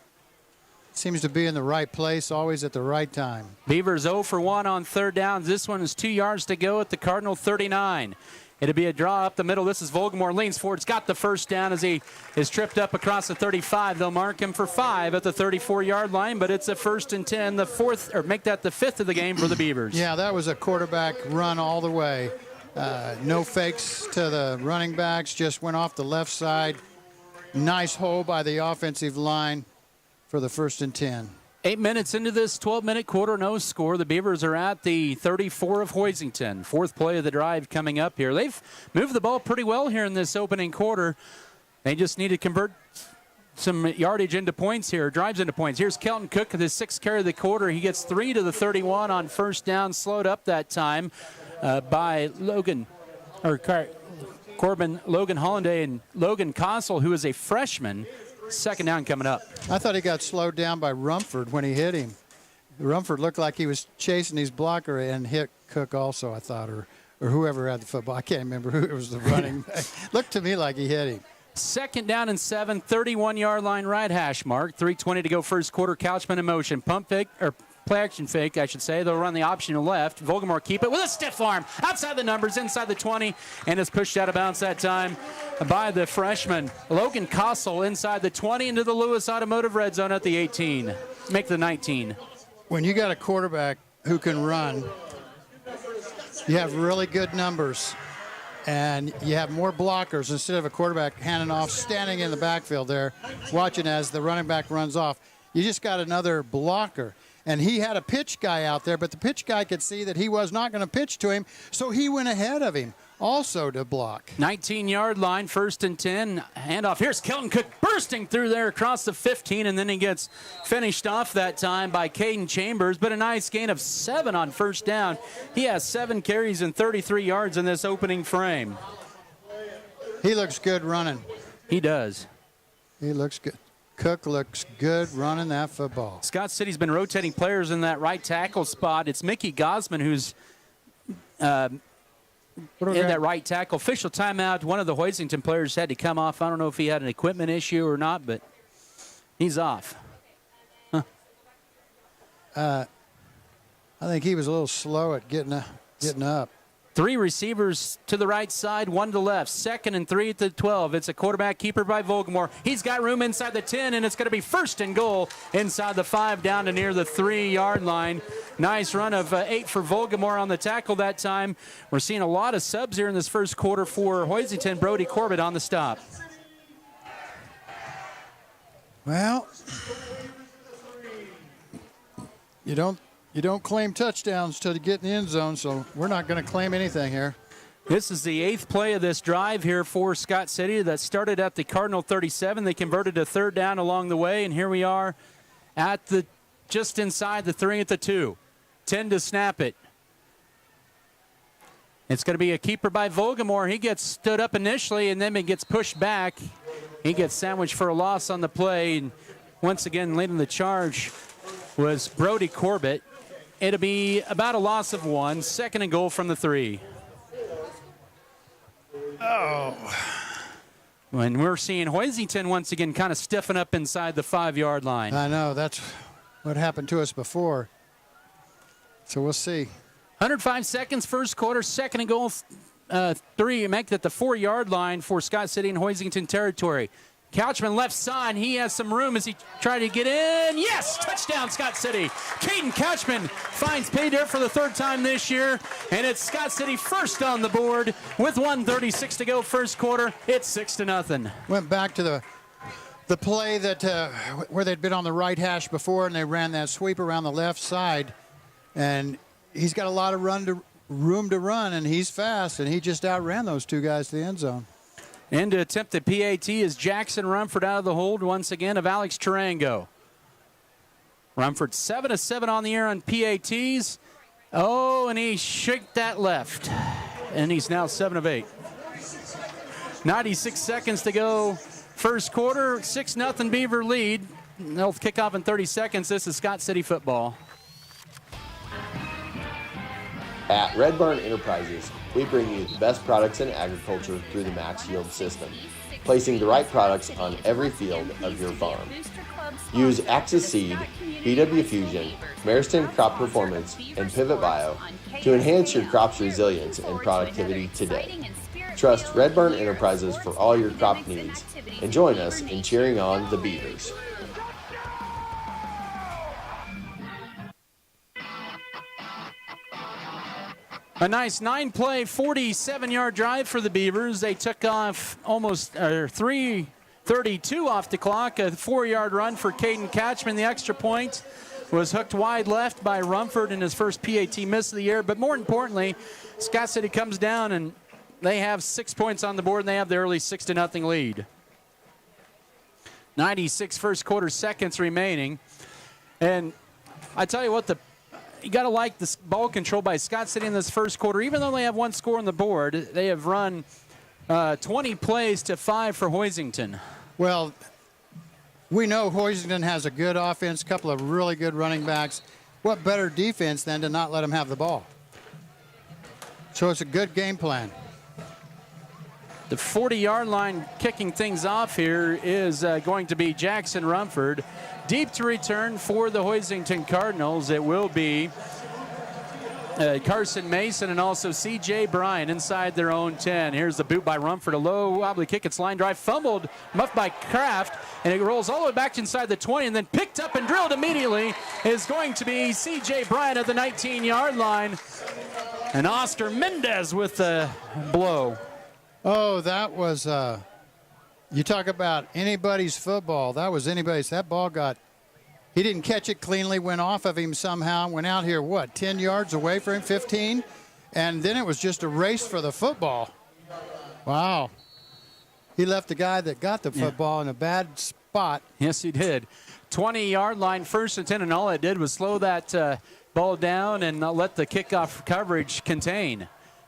Speaker 2: Seems to be in the right place, always at the right time.
Speaker 1: Beavers 0 for 1 on third downs. This one is 2 yards to go at the Cardinal 39. It'll be a draw up the middle. This is Vogelmore, leans forward. It's got the first down as he is tripped up across the 35. They'll mark him for 5 at the 34-yard line, but it's a 1st and 10, the 4th, or make that the 5th of the game for the Beavers.
Speaker 2: Yeah, that was a quarterback run all the way. No fakes to the running backs, just went off the left side. Nice hole by the offensive line for the 1st and 10.
Speaker 1: 8 minutes into this 12-minute quarter, no score. The Beavers are at the 34 of Hoisington. 4th play of the drive coming up here. They've moved the ball pretty well here in this opening quarter. They just need to convert some yardage into points here, drives into points. Here's Kelton Cook with his 6th carry of the quarter. He gets 3 to the 31 on first down, slowed up that time by Corbin Logan Hollanday and Logan Consul, who is a freshman. 2nd down coming up.
Speaker 2: I thought he got slowed down by Rumford when he hit him. Rumford looked like he was chasing his blocker and hit Cook also, I thought, or whoever had the football. I can't remember who it was, the running back. Looked to me like he hit him.
Speaker 1: 2nd down and 7, 31-yard line right hash mark. 3:20 to go first quarter. Couchman in motion. Pump fake, or play action fake, I should say. They'll run the option left. Vogelmore keep it with a stiff arm. Outside the numbers, inside the 20, and it's pushed out of bounds that time by the freshman. Logan Kossel inside the 20 into the Lewis Automotive red zone at the 18. Make the 19.
Speaker 2: When you got a quarterback who can run, you have really good numbers, and you have more blockers instead of a quarterback handing off, standing in the backfield there, watching as the running back runs off. You just got another blocker. And he had a pitch guy out there, but the pitch guy could see that he was not going to pitch to him, so he went ahead of him also to block.
Speaker 1: 19-yard line, 1st and 10. Handoff. Here's Kelton Cook bursting through there across the 15, and then he gets finished off that time by Caden Chambers, but a nice gain of 7 on first down. He has 7 carries and 33 yards in this opening frame.
Speaker 2: He looks good running.
Speaker 1: He does.
Speaker 2: He looks good. Cook looks good running that football.
Speaker 1: Scott City's been rotating players in that right tackle spot. It's Mickey Gosman who's in that right tackle. Official timeout. One of the Hoisington players had to come off. I don't know if he had an equipment issue or not, but he's off.
Speaker 2: I think he was a little slow at getting up.
Speaker 1: 3 receivers to the right side, 1 to the left. 2nd and 3 at the 12. It's a quarterback keeper by Vogelmoor. He's got room inside the 10, and it's going to be 1st and goal inside the 5 down to near the 3-yard line. Nice run of 8 for Vogelmoor on the tackle that time. We're seeing a lot of subs here in this first quarter for Hoisington. Brody Corbett on the stop.
Speaker 2: Well, you don't claim touchdowns till you get in the end zone, so we're not going to claim anything here.
Speaker 1: This is the 8th play of this drive here for Scott City that started at the Cardinal 37. They converted to 3rd down along the way, and here we are at just inside the 3 at the 2. 10 to snap it. It's going to be a keeper by Vogelmoor. He gets stood up initially, and then it gets pushed back. He gets sandwiched for a loss on the play, and once again leading the charge was Brody Corbett. It'll be about a loss of 1. 2nd and goal from the 3.
Speaker 2: Oh.
Speaker 1: When we're seeing Hoisington once again kind of stiffen up inside the 5-yard line.
Speaker 2: I know. That's what happened to us before. So we'll see.
Speaker 1: 105 seconds, first quarter, 2nd and goal, 3. Make that the 4-yard line for Scott City and Hoisington territory. Couchman left side. He has some room as he tried to get in. Yes! Touchdown, Scott City. Caden Couchman finds pay dirt for the 3rd time this year. And it's Scott City first on the board with 1:36 to go first quarter. It's 6-0.
Speaker 2: Went back to the play that where they'd been on the right hash before, and they ran that sweep around the left side. And he's got a lot of room to run, and he's fast, and he just outran those 2 guys to the end zone.
Speaker 1: And to attempt the PAT is Jackson Rumford out of the hold once again of Alex Tarango. Rumford 7-7 on the year on PATs. Oh, and he shook that left. And he's now 7 of 8. 96 seconds to go. First quarter, 6-0 Beaver lead. They'll kick off in 30 seconds. This is Scott City football.
Speaker 9: At Red Barn Enterprises, we bring you the best products in agriculture through the Max Yield system, placing the right products on every field of your farm. Use Axis Seed, BW Fusion, Mariston Crop Performance, and Pivot Bio to enhance your crop's resilience and productivity today. Trust Red Barn Enterprises for all your crop needs, and join us in cheering on the Beavers.
Speaker 1: A nice 9-play, 47-yard drive for the Beavers. They took off almost 3:32 off the clock. A 4-yard run for Caden Catchman. The extra point was hooked wide left by Rumford in his first PAT miss of the year. But more importantly, Scott City comes down and they have 6 points on the board, and they have the early 6-0 lead. 96 first quarter seconds remaining. And I tell you what, you got to like this ball control by Scott City in this first quarter. Even though they have 1 score on the board, they have run 20 plays to 5 for Hoisington.
Speaker 2: Well, we know Hoisington has a good offense, a couple of really good running backs. What better defense than to not let them have the ball? So it's a good game plan.
Speaker 1: The 40-yard line kicking things off here is going to be Jackson Rumford. Deep to return for the Hoisington Cardinals. It will be Carson Mason and also C.J. Bryan inside their own 10. Here's the boot by Rumford. A low wobbly kick. It's line drive. Fumbled, muffed by Kraft, and it rolls all the way back inside the 20 and then picked up and drilled immediately is going to be C.J. Bryan at the 19-yard line. And Oscar Mendez with the blow.
Speaker 2: Oh, that was, you talk about anybody's football. That was anybody's. That ball he didn't catch it cleanly, went off of him somehow, went out here, 10 yards away from him, 15? And then it was just a race for the football. Wow. He left the guy that got the football in a bad spot.
Speaker 1: Yes, he did. 20-yard line, 1st and 10, and all it did was slow that ball down and let the kickoff coverage contain.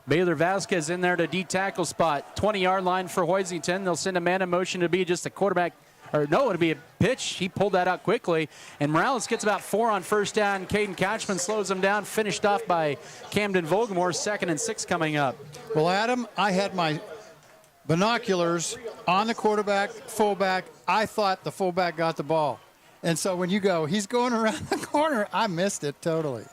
Speaker 1: Baylor Vasquez in there to D-tackle spot. 20-yard line for Hoisington. They'll send a man in motion to be just a quarterback. Or no, it'll be a pitch. He pulled that out quickly. And Morales gets about 4 on first down. Caden Catchman slows him down. Finished off by Camden Vogelmoor. 2nd and 6 coming up.
Speaker 2: Well, Adam, I had my binoculars on the quarterback, fullback. I thought the fullback got the ball. And so when you go, he's going around the corner, I missed it totally.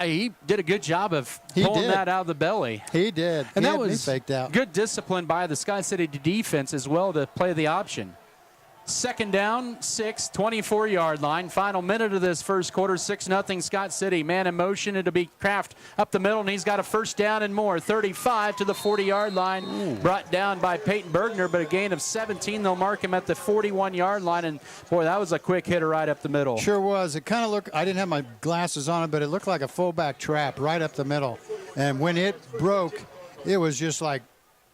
Speaker 1: He did a good job of pulling that out of the belly.
Speaker 2: He did.
Speaker 1: And
Speaker 2: he
Speaker 1: that
Speaker 2: had me
Speaker 1: was
Speaker 2: faked out.
Speaker 1: Good discipline by the Scott City defense as well to play the option. Second down, 6, 24-yard line. Final minute of this first quarter, 6-0 Scott City. Man in motion. It'll be Kraft up the middle, and he's got a first down and more. 35 to the 40-yard line. Ooh. Brought down by Peyton Bergner, but a gain of 17. They'll mark him at the 41-yard line, and, boy, that was a quick hitter right up the middle.
Speaker 2: Sure was. It kind of looked – I didn't have my glasses on it, but it looked like a fullback trap right up the middle. And when it broke, it was just like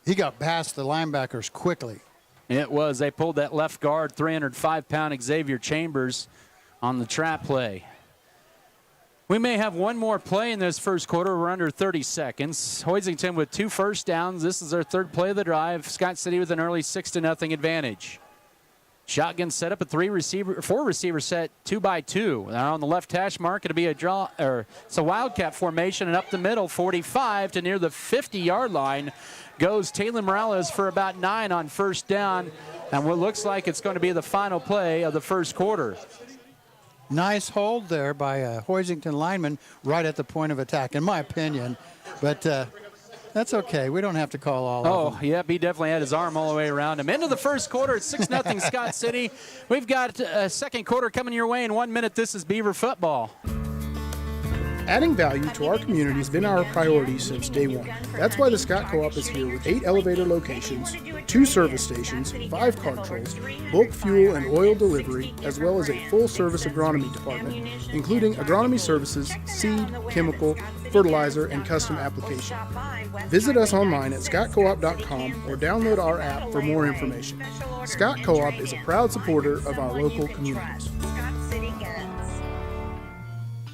Speaker 2: he got past the linebackers quickly.
Speaker 1: It was. They pulled that left guard, 305-pound Xavier Chambers on the trap play. We may have one more play in this first quarter. We're under 30 seconds. Hoisington with 2 first downs. This is their third play of the drive. Scott City with an early 6-0 advantage. Shotgun set up a 4-receiver set, 2-by-2. Now on the left hash mark, it'll be a draw, or it's a wildcat formation, and up the middle, 45 to near the 50-yard line goes Taylor Morales for about 9 on first down, and what looks like it's going to be the final play of the first quarter.
Speaker 2: Nice hold there by a Hoisington lineman right at the point of attack, in my opinion. But that's okay. We don't have to call all of them.
Speaker 1: Oh, yep, he definitely had his arm all the way around him. Into the first quarter, it's 6-0 Scott City. We've got a second quarter coming your way in 1 minute. This is Beaver football.
Speaker 20: Adding value to our community has been our priority since day one. That's why the Scott Co-op is here with 8 elevator locations, 2 service stations, 5 cart trolls, bulk fuel and oil delivery, as well as a full-service agronomy department, including agronomy services, seed, chemical, fertilizer, and custom application. Visit us online at scottcoop.com or download our app for more information. Scott Co-op is a proud supporter of our local communities.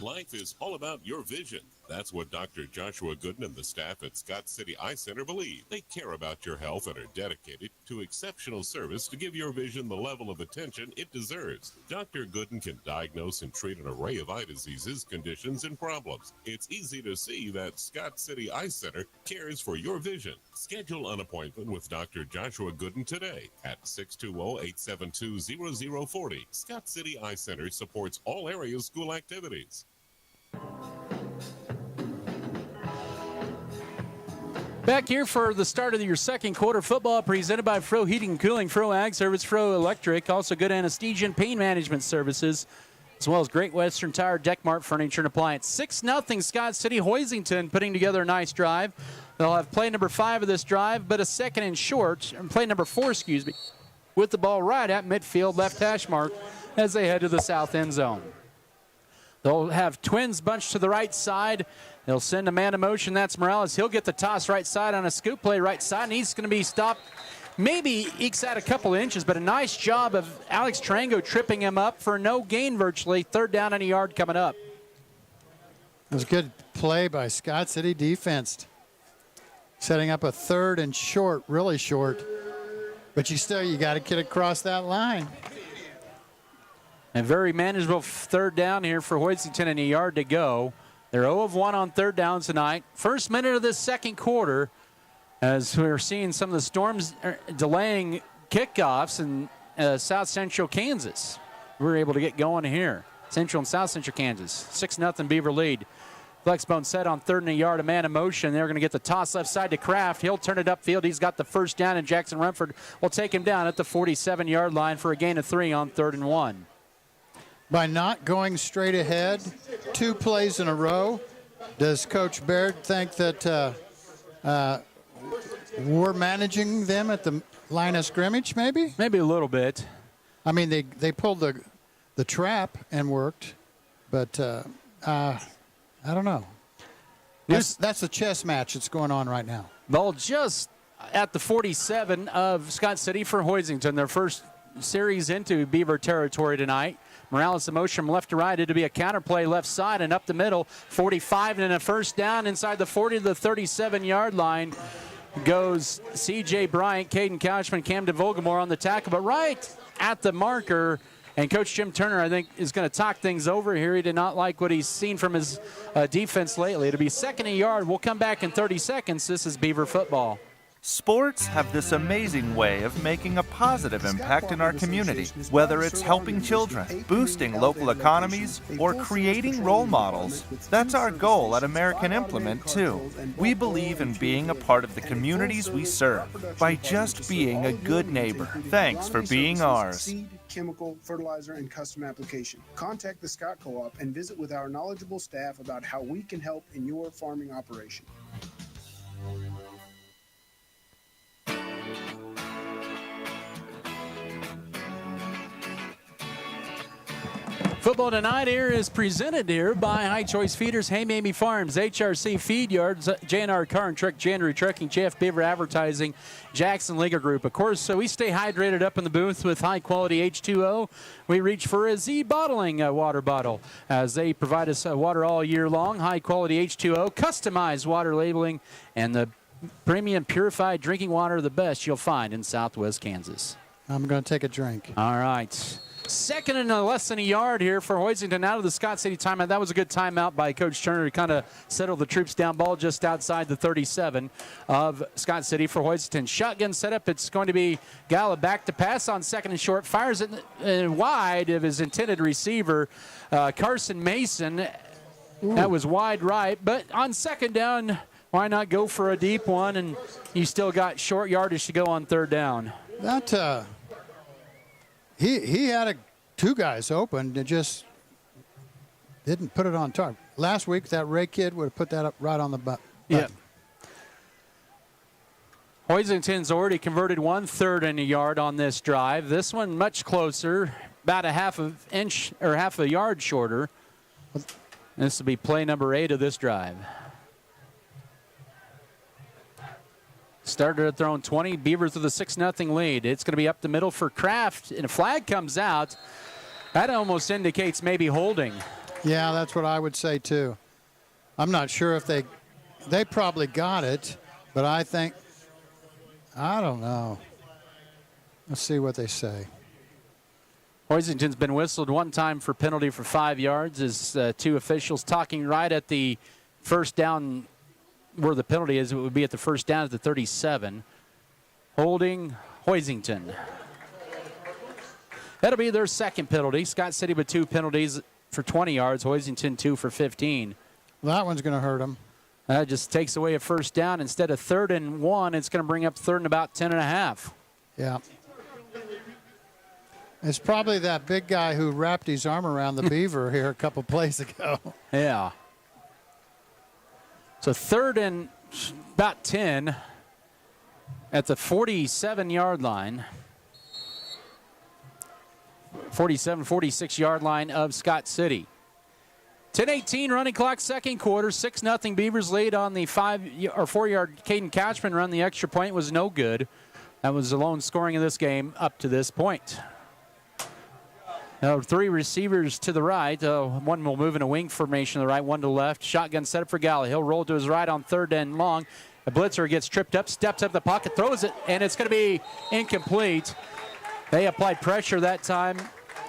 Speaker 21: Life is all about your vision. That's what Dr. Joshua Gooden and the staff at Scott City Eye Center believe. They care about your health and are dedicated to exceptional service to give your vision the level of attention it deserves. Dr. Gooden can diagnose and treat an array of eye diseases, conditions, and problems. It's easy to see that Scott City Eye Center cares for your vision. Schedule an appointment with Dr. Joshua Gooden today at 620-872-0040. Scott City Eye Center supports all area school activities.
Speaker 1: Back here for the start of your second quarter football presented by Fro Heating and Cooling, Fro Ag Service, Fro Electric, also good anesthesia and pain management services, as well as Great Western Tire, Deckmart Furniture and Appliance. 6-0 Scott City. Hoisington putting together a nice drive. They'll have play number 5 of this drive, but a second and short, play number 4, excuse me, with the ball right at midfield, left hash mark as they head to the south end zone. They'll have twins bunched to the right side. They'll send a man in motion. That's Morales. He'll get the toss right side on a scoop play right side, and he's going to be stopped. Maybe ekes out a couple inches, but a nice job of Alex Trango tripping him up for no gain virtually. Third down and a yard coming up.
Speaker 2: It was a good play by Scott City defense. Setting up a third and short, really short. But you got to get across that line.
Speaker 1: A very manageable third down here for Hoisington and a yard to go. They're 0 of 1 on third downs tonight. First minute of this second quarter, as we're seeing some of the storms delaying kickoffs in South Central Kansas. We're able to get going here. Central and South Central Kansas. 6-0 Beaver lead. Flexbone set on third and a yard, a man in motion. They're going to get the toss left side to Kraft. He'll turn it upfield. He's got the first down, and Jackson Rumford will take him down at the 47-yard line for a gain of 3 on 3rd and 1.
Speaker 2: By not going straight ahead 2 plays in a row, does Coach Baird think that we're managing them at the line of scrimmage, maybe?
Speaker 1: Maybe a little bit.
Speaker 2: I mean, they pulled the trap and worked, but I don't know. That's a chess match that's going on right now.
Speaker 1: Ball just at the 47 of Scott City for Hoisington, their first series into Beaver territory tonight. Morales in motion from left to right. It'll be a counterplay left side and up the middle. 45 and a first down inside the 40 to the 37-yard line goes C.J. Bryant, Caden Couchman, Cam DeVolgamore on the tackle, but right at the marker. And Coach Jim Turner, I think, is going to talk things over here. He did not like what he's seen from his defense lately. It'll be second and a yard. We'll come back in 30 seconds. This is Beaver football.
Speaker 3: Sports have this amazing way of making a positive impact in our community, whether it's helping children, boosting local economies, or creating role models. That's our goal at American Implement, too. We believe in being a part of the communities we serve by just being a good neighbor. Thanks for being ours.
Speaker 20: Seed, chemical, fertilizer, and custom application. Contact the Scott Co-op and visit with our knowledgeable staff about how we can help in your farming operation.
Speaker 1: Football Tonight here is presented here by High Choice Feeders, Hey Mamie Farms, HRC Feed Yards, JNR Car and Truck, January Trucking, JF Beaver Advertising, Jackson Legal Group. Of course, so we stay hydrated up in the booth with high-quality H2O. We reach for a Z Bottling water bottle as they provide us water all year long. High-quality H2O, customized water labeling, and the premium purified drinking water, the best you'll find in Southwest Kansas.
Speaker 2: I'm going to take a drink.
Speaker 1: All right. Second and less than a yard here for Hoisington out of the Scott City timeout. That was a good timeout by Coach Turner to kind of settle the troops down. Ball just outside the 37 of Scott City for Hoisington. Shotgun setup. It's going to be Gala back to pass on second and short. Fires it wide of his intended receiver, Carson Mason. Ooh. That was wide right. But on second down, why not go for a deep one? And you still got short yardage to go on third down.
Speaker 2: That He had two guys open and just didn't put it on target. Last week, that Ray kid would have put that up right on the button.
Speaker 1: Yeah. Hoisington's already converted 1/3 and a yard on this drive. This one much closer, about a half a yard shorter. This will be play number 8 of this drive. Started at their own 20. Beavers with a 6-0 lead. It's going to be up the middle for Kraft, and a flag comes out. That almost indicates maybe holding.
Speaker 2: Yeah, that's what I would say, too. I'm not sure if they probably got it, but I don't know. Let's see what they say.
Speaker 1: Hoisington's been whistled one time for penalty for 5 yards as two officials talking right at the first down where the penalty is. It would be at the first down at the 37. Holding Hoisington. That'll be their second penalty. Scott City with 2 penalties for 20 yards. Hoisington 2 for 15.
Speaker 2: Well, that one's going to hurt them.
Speaker 1: That just takes away a first down. Instead of 3rd and 1, it's going to bring up 3rd and about 10.5.
Speaker 2: Yeah. It's probably that big guy who wrapped his arm around the Beaver here a couple plays ago.
Speaker 1: Yeah. So 3rd and about 10 at the 47-yard line. 46-yard line of Scott City. 10:18 running clock, second quarter. 6-0 Beavers lead on the 4-yard Caden Couchman run. The extra point was no good. That was the lone scoring of this game up to this point. Now 3 receivers to the right. One will move in a wing formation to the right, one to the left. Shotgun set up for Gala. He'll roll to his right on 3rd and long. The blitzer gets tripped up, steps up the pocket, throws it, and it's going to be incomplete. They applied pressure that time.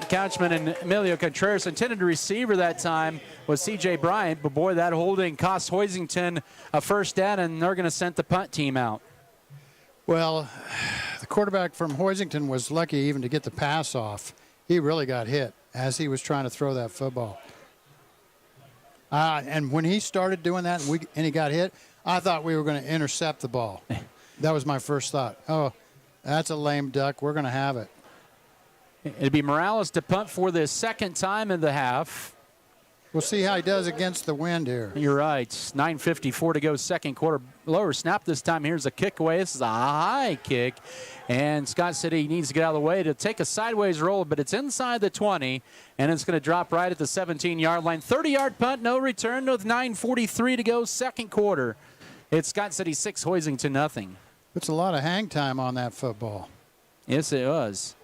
Speaker 1: Couchman and Emilio Contreras. Intended receiver that time was C.J. Bryant, but boy, that holding cost Hoisington a first down, and they're going to send the punt team out.
Speaker 2: Well, the quarterback from Hoisington was lucky even to get the pass off. He really got hit as he was trying to throw that football. And when he started doing that and he got hit, I thought we were going to intercept the ball. That was my first thought. Oh, that's a lame duck. We're going to have it.
Speaker 1: It'd be Morales to punt for the second time in the half.
Speaker 2: We'll see how he does against the wind here.
Speaker 1: You're right. 9:54 to go, second quarter. Lower snap this time. Here's a kick away. This is a high kick. And Scott City needs to get out of the way to take a sideways roll, but it's inside the 20, and it's going to drop right at the 17-yard line. 30-yard punt, no return with 9:43 to go, second quarter. It's Scott City 6, Hoisington nothing.
Speaker 2: It's a lot of hang time on that football.
Speaker 1: Yes, it was.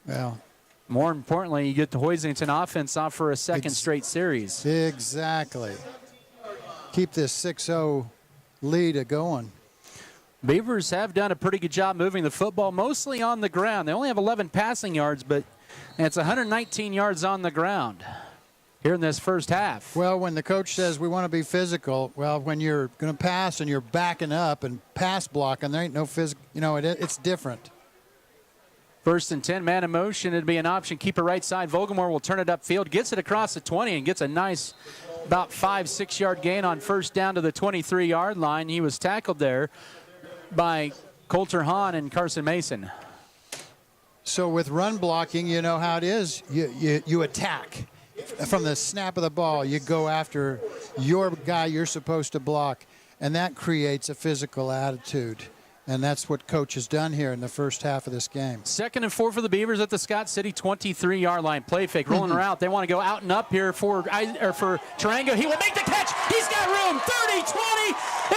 Speaker 2: Well,
Speaker 1: more importantly, you get the Hoisington offense off for a second straight series.
Speaker 2: Exactly. Keep this 6-0 lead going.
Speaker 1: Beavers have done a pretty good job moving the football, mostly on the ground. They only have 11 passing yards, but it's 119 yards on the ground. here in this first half.
Speaker 2: Well, when the coach says we want to be physical, well, when you're going to pass and you're backing up and pass blocking, there ain't no physical. It's different.
Speaker 1: 1st and 10, man in motion. It'd be an option. Keeper right side. Vogelmoor will turn it upfield, gets it across the 20, and gets a nice about 5-6 yard gain on first down to the 23-yard line. He was tackled there by Coulter Hahn and Carson Mason.
Speaker 2: So with run blocking, you know how it is. You attack. From the snap of the ball, you go after your guy you're supposed to block, and that creates a physical attitude. And that's what Coach has done here in the first half of this game.
Speaker 1: 2nd and 4 for the Beavers at the Scott City 23-yard line. Play fake, rolling her out. They want to go out and up here for Tarango. He will make the catch. He's got room. 30, 20.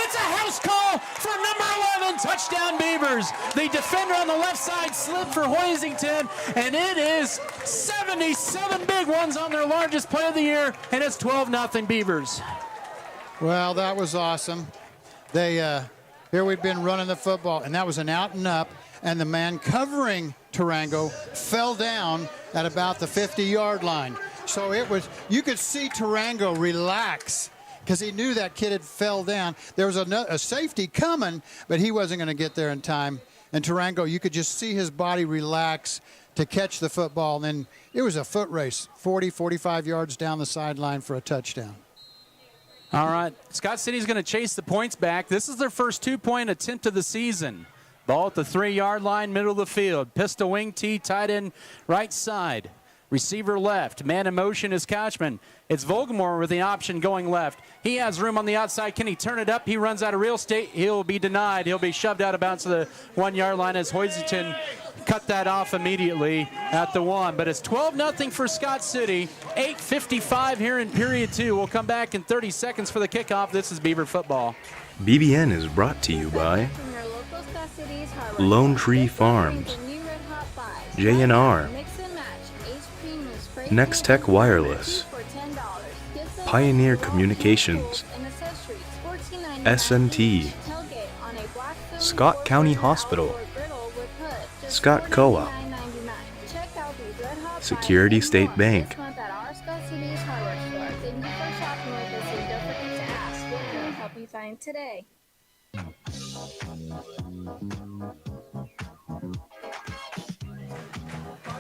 Speaker 1: It's a house call for number 11. Touchdown Beavers. The defender on the left side slipped for Hoisington, and it is 77 big ones on their largest play of the year, and it's 12-0 Beavers.
Speaker 2: Well, that was awesome. Here we've been running the football, and that was an out and up, and the man covering Tarango fell down at about the 50-yard line. So you could see Tarango relax because he knew that kid had fell down. There was a safety coming, but he wasn't going to get there in time. And Tarango, you could just see his body relax to catch the football. And then it was a foot race, 40, 45 yards down the sideline for a touchdown.
Speaker 1: All right, Scott City's going to chase the points back. This is their first 2-point attempt of the season. Ball at the 3-yard line, middle of the field. Pistol wing T, tight end right side. Receiver left. Man in motion is Couchman. It's Vogelmoor with the option going left. He has room on the outside. Can he turn it up? He runs out of real estate. He'll be denied. He'll be shoved out of bounds to the 1-yard line as Hoisington cut that off immediately at the 1. But it's 12-0 for Scott City. 8:55 here in period 2. We'll come back in 30 seconds for the kickoff. This is Beaver football.
Speaker 7: BBN is brought to you by Lone Tree Farms, J&R, Next Tech Wireless, Pioneer Communications, SNT, Scott County Hospital, Scott Co-op, Security State Bank,
Speaker 5: today.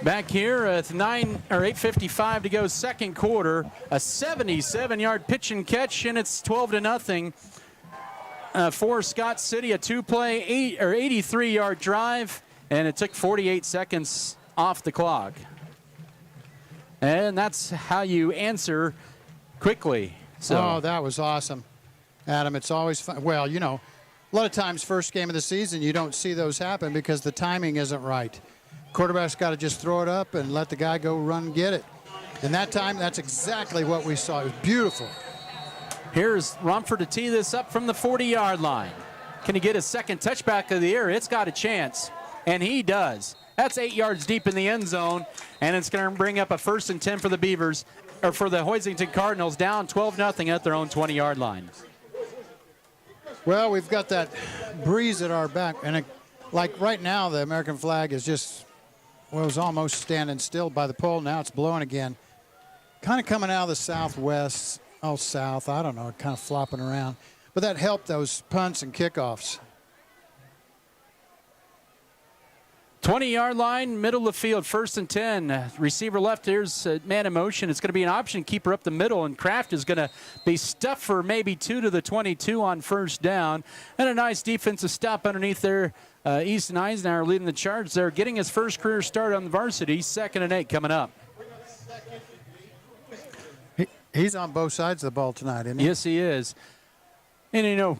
Speaker 1: Back here at 8:55 to go, second quarter, a 77-yard pitch and catch, and it's 12-0 for Scott City. A 2-play, 83-yard drive, and it took 48 seconds off the clock. And that's how you answer quickly.
Speaker 2: Oh, that was awesome, Adam. It's always fun. Well, a lot of times first game of the season you don't see those happen because the timing isn't right. Quarterback's got to just throw it up and let the guy go run and get it. And that time, that's exactly what we saw. It was beautiful.
Speaker 1: Here's Rumford to tee this up from the 40-yard line. Can he get his second touchback of the year? It's got a chance, and he does. That's 8 yards deep in the end zone, and it's going to bring up a 1st and 10 for the Beavers, or for the Hoisington Cardinals, down 12-0 at their own 20-yard line.
Speaker 2: Well, we've got that breeze at our back, and like right now, the American flag is just, it was almost standing still by the pole. Now it's blowing again. Kind of coming out of the southwest, south, I don't know, kind of flopping around. But that helped those punts and kickoffs.
Speaker 1: 20-yard line, middle of the field, 1st and 10. Receiver left, here's man in motion. It's going to be an option keeper up the middle, and Kraft is going to be stuffed for maybe 2 to the 22 on first down. And a nice defensive stop underneath there. Easton Eisenhower leading the charge there, getting his first career start on the varsity. 2nd and 8 coming up.
Speaker 2: He's on both sides of the ball tonight, isn't he?
Speaker 1: Yes, he is. And,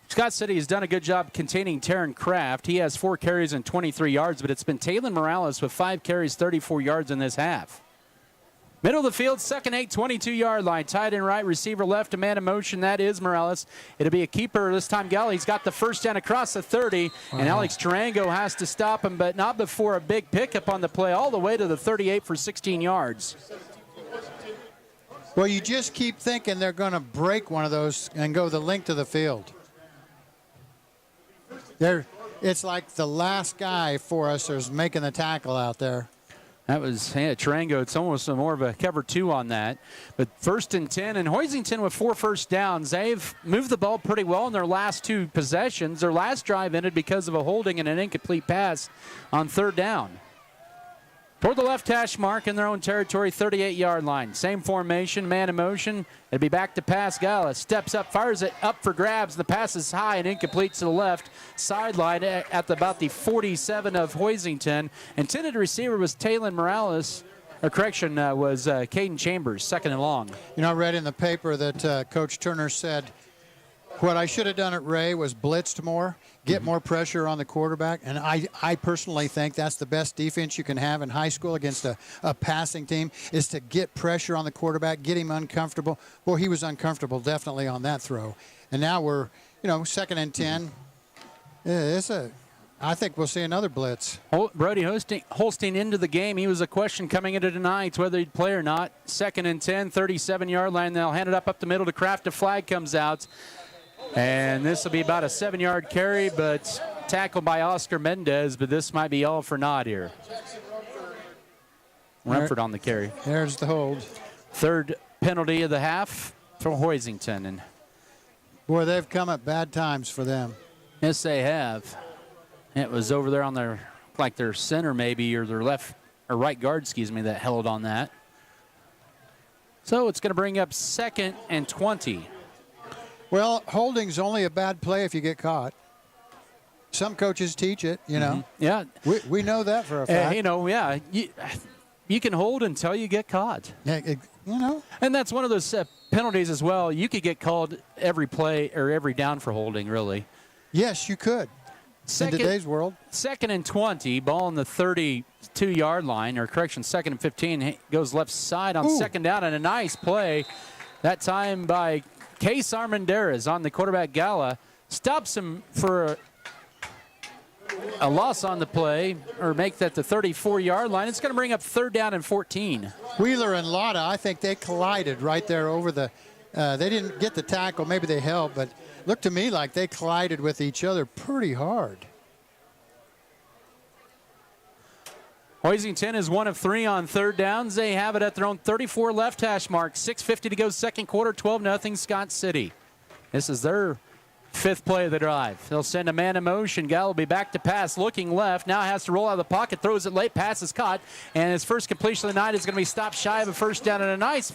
Speaker 1: Scott City has done a good job containing Taryn Kraft. He has 4 carries and 23 yards, but it's been Taylor Morales with 5 carries, 34 yards in this half. Middle of the field, 2nd 8, 22-yard line. Tight end right, receiver left, a man in motion. That is Morales. It'll be a keeper this time. Galley's got the first down across the 30, and Alex Tarango has to stop him, but not before a big pickup on the play, all the way to the 38 for 16 yards.
Speaker 2: Well, you just keep thinking they're going to break one of those and go the length of the field. It's like the last guy for us is making the tackle out there.
Speaker 1: That was Tarango. It's almost more of a cover 2 on that. But 1st and 10, and Hoisington with 4 first downs. They've moved the ball pretty well in their last 2 possessions. Their last drive ended because of a holding and an incomplete pass on 3rd down. Toward the left hash mark in their own territory, 38-yard line. Same formation, man in motion. It'll be back to pass. Gala steps up, fires it up for grabs. The pass is high and incomplete to the left sideline at about the 47 of Hoisington. Intended receiver was Talon Morales. Was Caden Chambers, 2nd and long.
Speaker 2: You know, I read in the paper that Coach Turner said, what I should have done at Ray was blitzed more, get more pressure on the quarterback, and I personally think that's the best defense you can have in high school against a passing team, is to get pressure on the quarterback, get him uncomfortable. Well, he was uncomfortable definitely on that throw. And now we're, 2nd and 10. I think we'll see another blitz.
Speaker 1: Brody Holstein into the game. He was a question coming into tonight whether he'd play or not. 2nd and 10, 37-yard line. They'll hand it up the middle to Kraft. A flag comes out. And this will be about a 7-yard carry, but tackled by Oscar Mendez, but this might be all for naught here. Rumford on the carry.
Speaker 2: There's the hold.
Speaker 1: 3rd penalty of the half for Hoisington. And
Speaker 2: boy, they've come at bad times for them.
Speaker 1: Yes, they have. It was over there on their center maybe, or their left or right guard, that held on that. So it's going to bring up 2nd and 20.
Speaker 2: Well, holding's only a bad play if you get caught. Some coaches teach it,
Speaker 1: Mm-hmm. Yeah.
Speaker 2: We know that for a fact.
Speaker 1: You can hold until you get caught.
Speaker 2: Yeah,
Speaker 1: And that's one of those penalties as well. You could get called every play or every down for holding, really.
Speaker 2: Yes, you could. In today's world.
Speaker 1: 2nd and 20, ball on the 32-yard line, 2nd and 15, goes left side on 2nd down, and a nice play. That time by Case Armendariz on the quarterback Gala. Stops him for a loss on the play, or make that the 34-yard line. It's going to bring up 3rd down and 14.
Speaker 2: Wheeler and Lotta, I think they collided right there over the they didn't get the tackle. Maybe they held, but looked to me like they collided with each other pretty hard.
Speaker 1: Hoisington is 1 of 3 on 3rd downs. They have it at their own 34 left hash mark. 6:50 to go, 2nd quarter, 12-0 Scott City. This is their 5th play of the drive. They'll send a man in motion. Gall will be back to pass, looking left. Now has to roll out of the pocket, throws it late, pass is caught, and his first completion of the night is going to be stopped shy of a 1st down, and a nice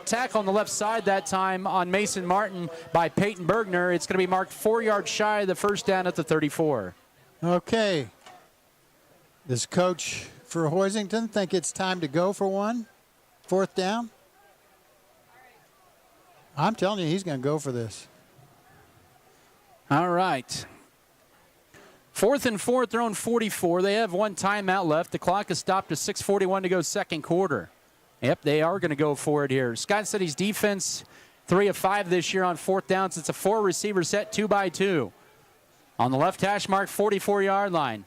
Speaker 1: tackle on the left side that time on Mason Martin by Peyton Bergner. It's going to be marked 4 yards shy of the 1st down at the 34.
Speaker 2: Okay. Does Coach for Hoisington think it's time to go for one? 4th down? I'm telling you, he's going to go for this.
Speaker 1: All right. 4th and 4 at their own 44. They have 1 timeout left. The clock is stopped at 6:41 to go, 2nd quarter. Yep, they are going to go for it here. Scott City's defense, 3 of 5 this year on 4th downs. It's a 4-receiver set, 2-by-2. On the left hash mark, 44-yard line.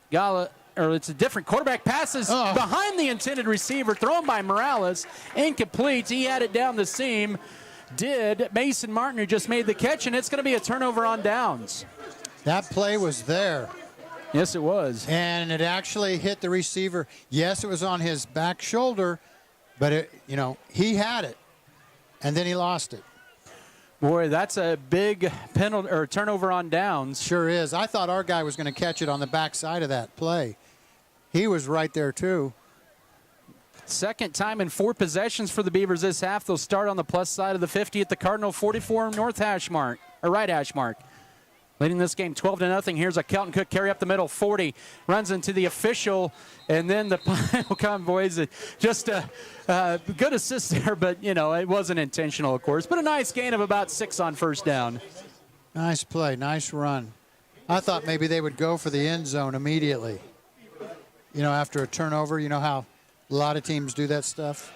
Speaker 1: It's a different quarterback. Passes behind the intended receiver, thrown by Morales. Incomplete. He had it down the seam. Did Mason Martin, who just made the catch, and it's going to be a turnover on downs.
Speaker 2: That play was there.
Speaker 1: Yes, it was.
Speaker 2: And it actually hit the receiver. Yes, it was on his back shoulder, but he had it, and then he lost it.
Speaker 1: Boy, that's a big penalty or turnover on downs.
Speaker 2: Sure is. I thought our guy was going to catch it on the backside of that play. He was right there, too.
Speaker 1: 2nd time in 4 possessions for the Beavers this half. They'll start on the plus side of the 50 at the Cardinal 44 north hash mark, or right hash mark. Leading this game 12-0. Here's a Kelton Cook carry up the middle. 40 runs into the official, and then the final convoys. Just a good assist there, but it wasn't intentional, of course. But a nice gain of about 6 on 1st down.
Speaker 2: Nice play, nice run. I thought maybe they would go for the end zone immediately. After a turnover, how a lot of teams do that stuff.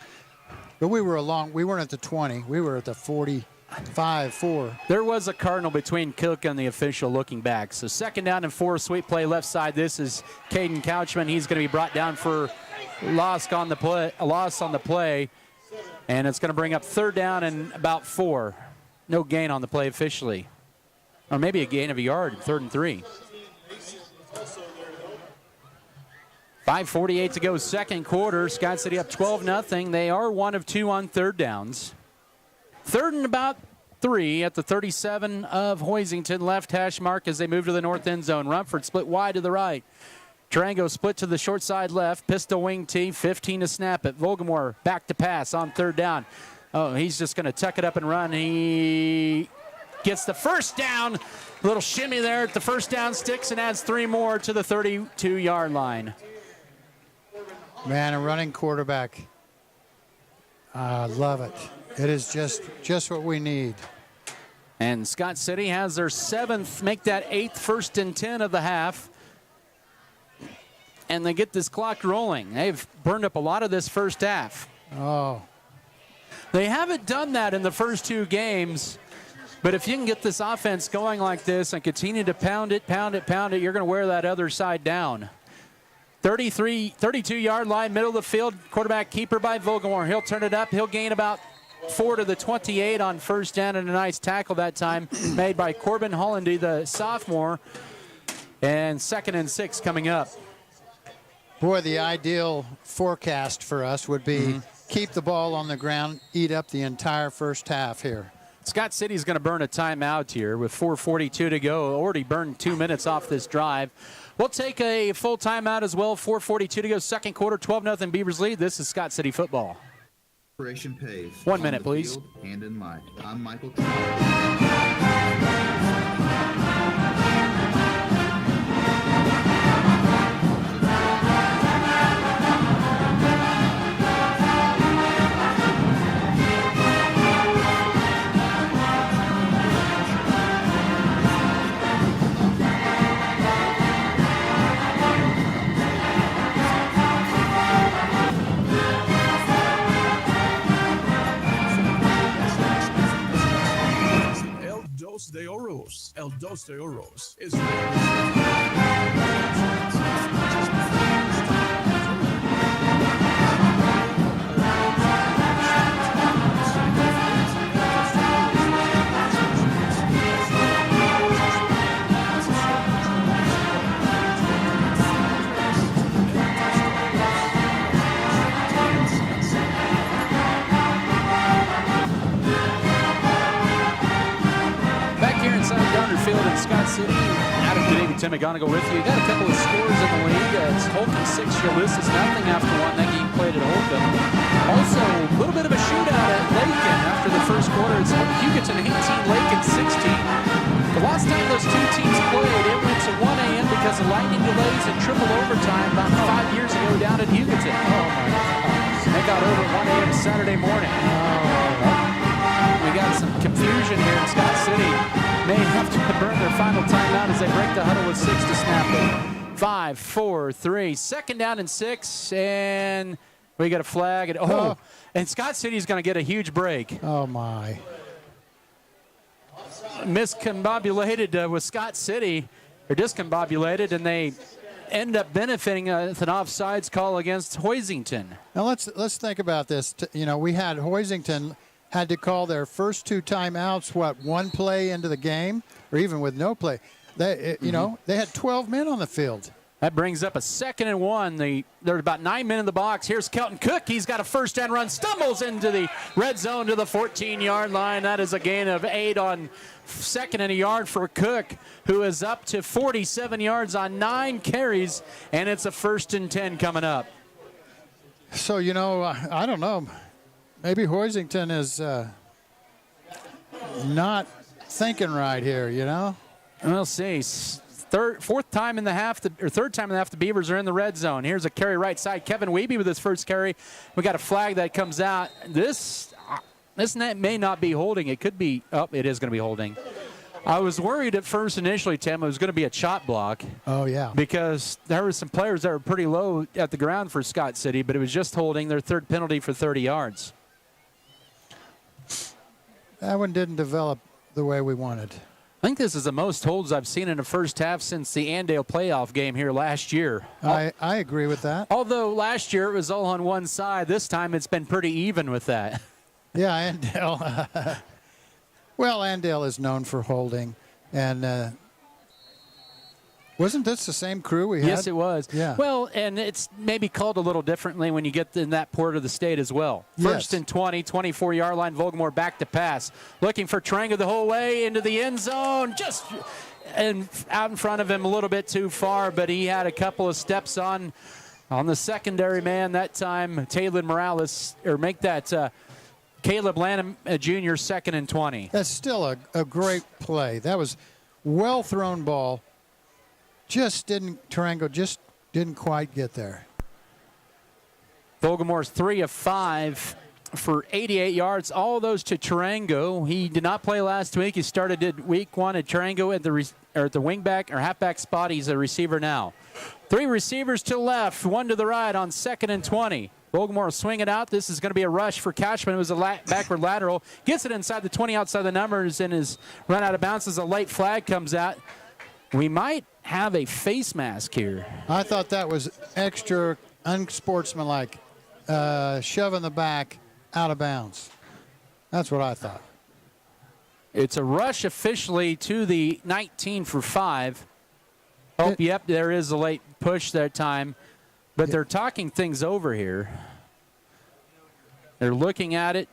Speaker 2: But we weren't at the 20. We were at the 45-4.
Speaker 1: There was a Cardinal between Cook and the official looking back. So 2nd down and 4, sweep play left side. This is Caden Couchman. He's going to be brought down for a loss on the play. And it's going to bring up 3rd down and about 4. No gain on the play officially. Or maybe a gain of a yard, 3rd and 3. 5:48 to go, second quarter. Scott City up 12-0. They are 1 of 2 on third downs. Third and about 3 at the 37 of Hoisington. Left hash mark as they move to the north end zone. Rumford split wide to the right. Durango split to the short side left. Pistol wing T, 15 to snap it. Vogelmoor back to pass on third down. Oh, he's just going to tuck it up and run. He gets the first down. A little shimmy there at the first down sticks and adds 3 more to the 32-yard line.
Speaker 2: Man, a running quarterback. I love it. It is just what we need.
Speaker 1: And Scott City has their 7th, make that 8th first and 10 of the half. And they get this clock rolling. They've burned up a lot of this first half.
Speaker 2: Oh.
Speaker 1: They haven't done that in the first 2 games. But if you can get this offense going like this and continue to pound it, you're going to wear that other side down. 32-yard line, middle of the field, quarterback keeper by Vogelmoor. He'll turn it up. He'll gain about 4 to the 28 on first down, and a nice tackle that time made by Corbin Hollandy, the sophomore. And 2nd and 6 coming up.
Speaker 2: Boy, the ideal forecast for us would be keep the ball on the ground, eat up the entire first half here.
Speaker 1: Scott City's going to burn a timeout here with 4:42 to go. Already burned 2 minutes off this drive. We'll take a full timeout as well. 4:42 to go, second quarter, 12-0 Beavers lead. This is Scott City football.
Speaker 5: Operation Pave.
Speaker 1: 1 minute, please.
Speaker 5: Field, hand in light. I'm Michael.
Speaker 22: El Dos de Oros is
Speaker 1: Field in Scott City. Adam Kadavy, Tim McGonigal with you. Got a couple of scores in the league. It's Holcomb 6, Ulysses nothing after 1. That game played at Holcomb. Also, a little bit of a shootout at Lakin after the first quarter. It's Hugoton 18, Lakin 16. The last time those 2 teams played, it went to 1 a.m. because of lightning delays and triple overtime about 5 years ago down at Hugoton. Oh, my gosh. They got over at 1 a.m. Saturday morning. We got some confusion here in Scott City. May have to burn their final timeout as they break the huddle with 6 to snap it. 5, 4, 3. Second down and 6, and we got a flag. And Scott City's going to get a huge break.
Speaker 2: Oh, my.
Speaker 1: Miscombobulated with Scott City, or discombobulated, and they end up benefiting with an offsides call against Hoisington.
Speaker 2: Now, let's think about this. We had Hoisington had to call their first 2 timeouts, 1 play into the game, or even with no play. They had 12 men on the field.
Speaker 1: That brings up a 2nd and 1. There's about 9 men in the box. Here's Kelton Cook. He's got a first down run, stumbles into the red zone to the 14-yard line. That is a gain of 8 on 2nd and a yard for Cook, who is up to 47 yards on 9 carries, and it's a 1st and 10 coming up.
Speaker 2: So, I don't know. Maybe Hoisington is not thinking right here,
Speaker 1: We'll see. Third time in the half, the Beavers are in the red zone. Here's a carry right side. Kevin Wiebe with his first carry. We got a flag that comes out. This may not be holding. It could be. Oh, it is going to be holding. I was worried at first initially, Tim, it was going to be a chop block.
Speaker 2: Oh, yeah.
Speaker 1: Because there were some players that were pretty low at the ground for Scott City, but it was just holding. Their 3rd penalty for 30 yards.
Speaker 2: That one didn't develop the way we wanted.
Speaker 1: I think this is the most holds I've seen in the first half since the Andale playoff game here last year.
Speaker 2: I agree with that.
Speaker 1: Although last year it was all on one side, this time it's been pretty even with that.
Speaker 2: Yeah, Andale. Well, Andale is known for holding, and Wasn't this the same crew we had?
Speaker 1: Yes, it was.
Speaker 2: Yeah.
Speaker 1: Well, and it's maybe called a little differently when you get in that part of the state as well. First and 20, 24-yard line. Vogelmoor back to pass. Looking for Tarango the whole way into the end zone. Just out in front of him a little bit too far, but he had a couple of steps on the secondary man that time. Taylor Morales, or make that Caleb Lanham Jr. 2nd and 20.
Speaker 2: That's still a great play. That was well-thrown ball. Tarango just didn't quite get there.
Speaker 1: Vogelmoor's 3 of 5 for 88 yards. All those to Tarango. He did not play last week. He started week 1 at Tarango at the wingback or halfback spot. He's a receiver now. 3 receivers to the left, 1 to the right on 2nd and 20. Vogelmoor will swing it out. This is going to be a rush for Cashman. It was a backward lateral. Gets it inside the 20, outside the numbers, and is run out of bounds as a late flag comes out. We might have a face mask here.
Speaker 2: I thought that was extra unsportsmanlike, shoving the back out of bounds. That's what I thought.
Speaker 1: It's a rush officially to the 19 for 5. Oh, yep, there is a late push that time. But they're talking things over here. They're looking at it.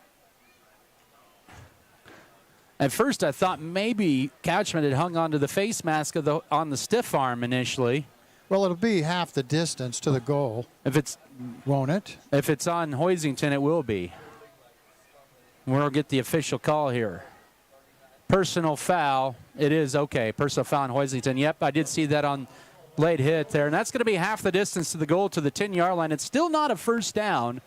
Speaker 1: At first, I thought maybe Couchman had hung onto the face mask on the stiff arm initially.
Speaker 2: Well, it'll be half the distance to the goal. Won't it?
Speaker 1: If it's on Hoisington, it will be. We'll get the official call here. Personal foul. It is okay. Personal foul on Hoisington. Yep, I did see that on late hit there. And that's going to be half the distance to the goal to the 10-yard line. It's still not a first down.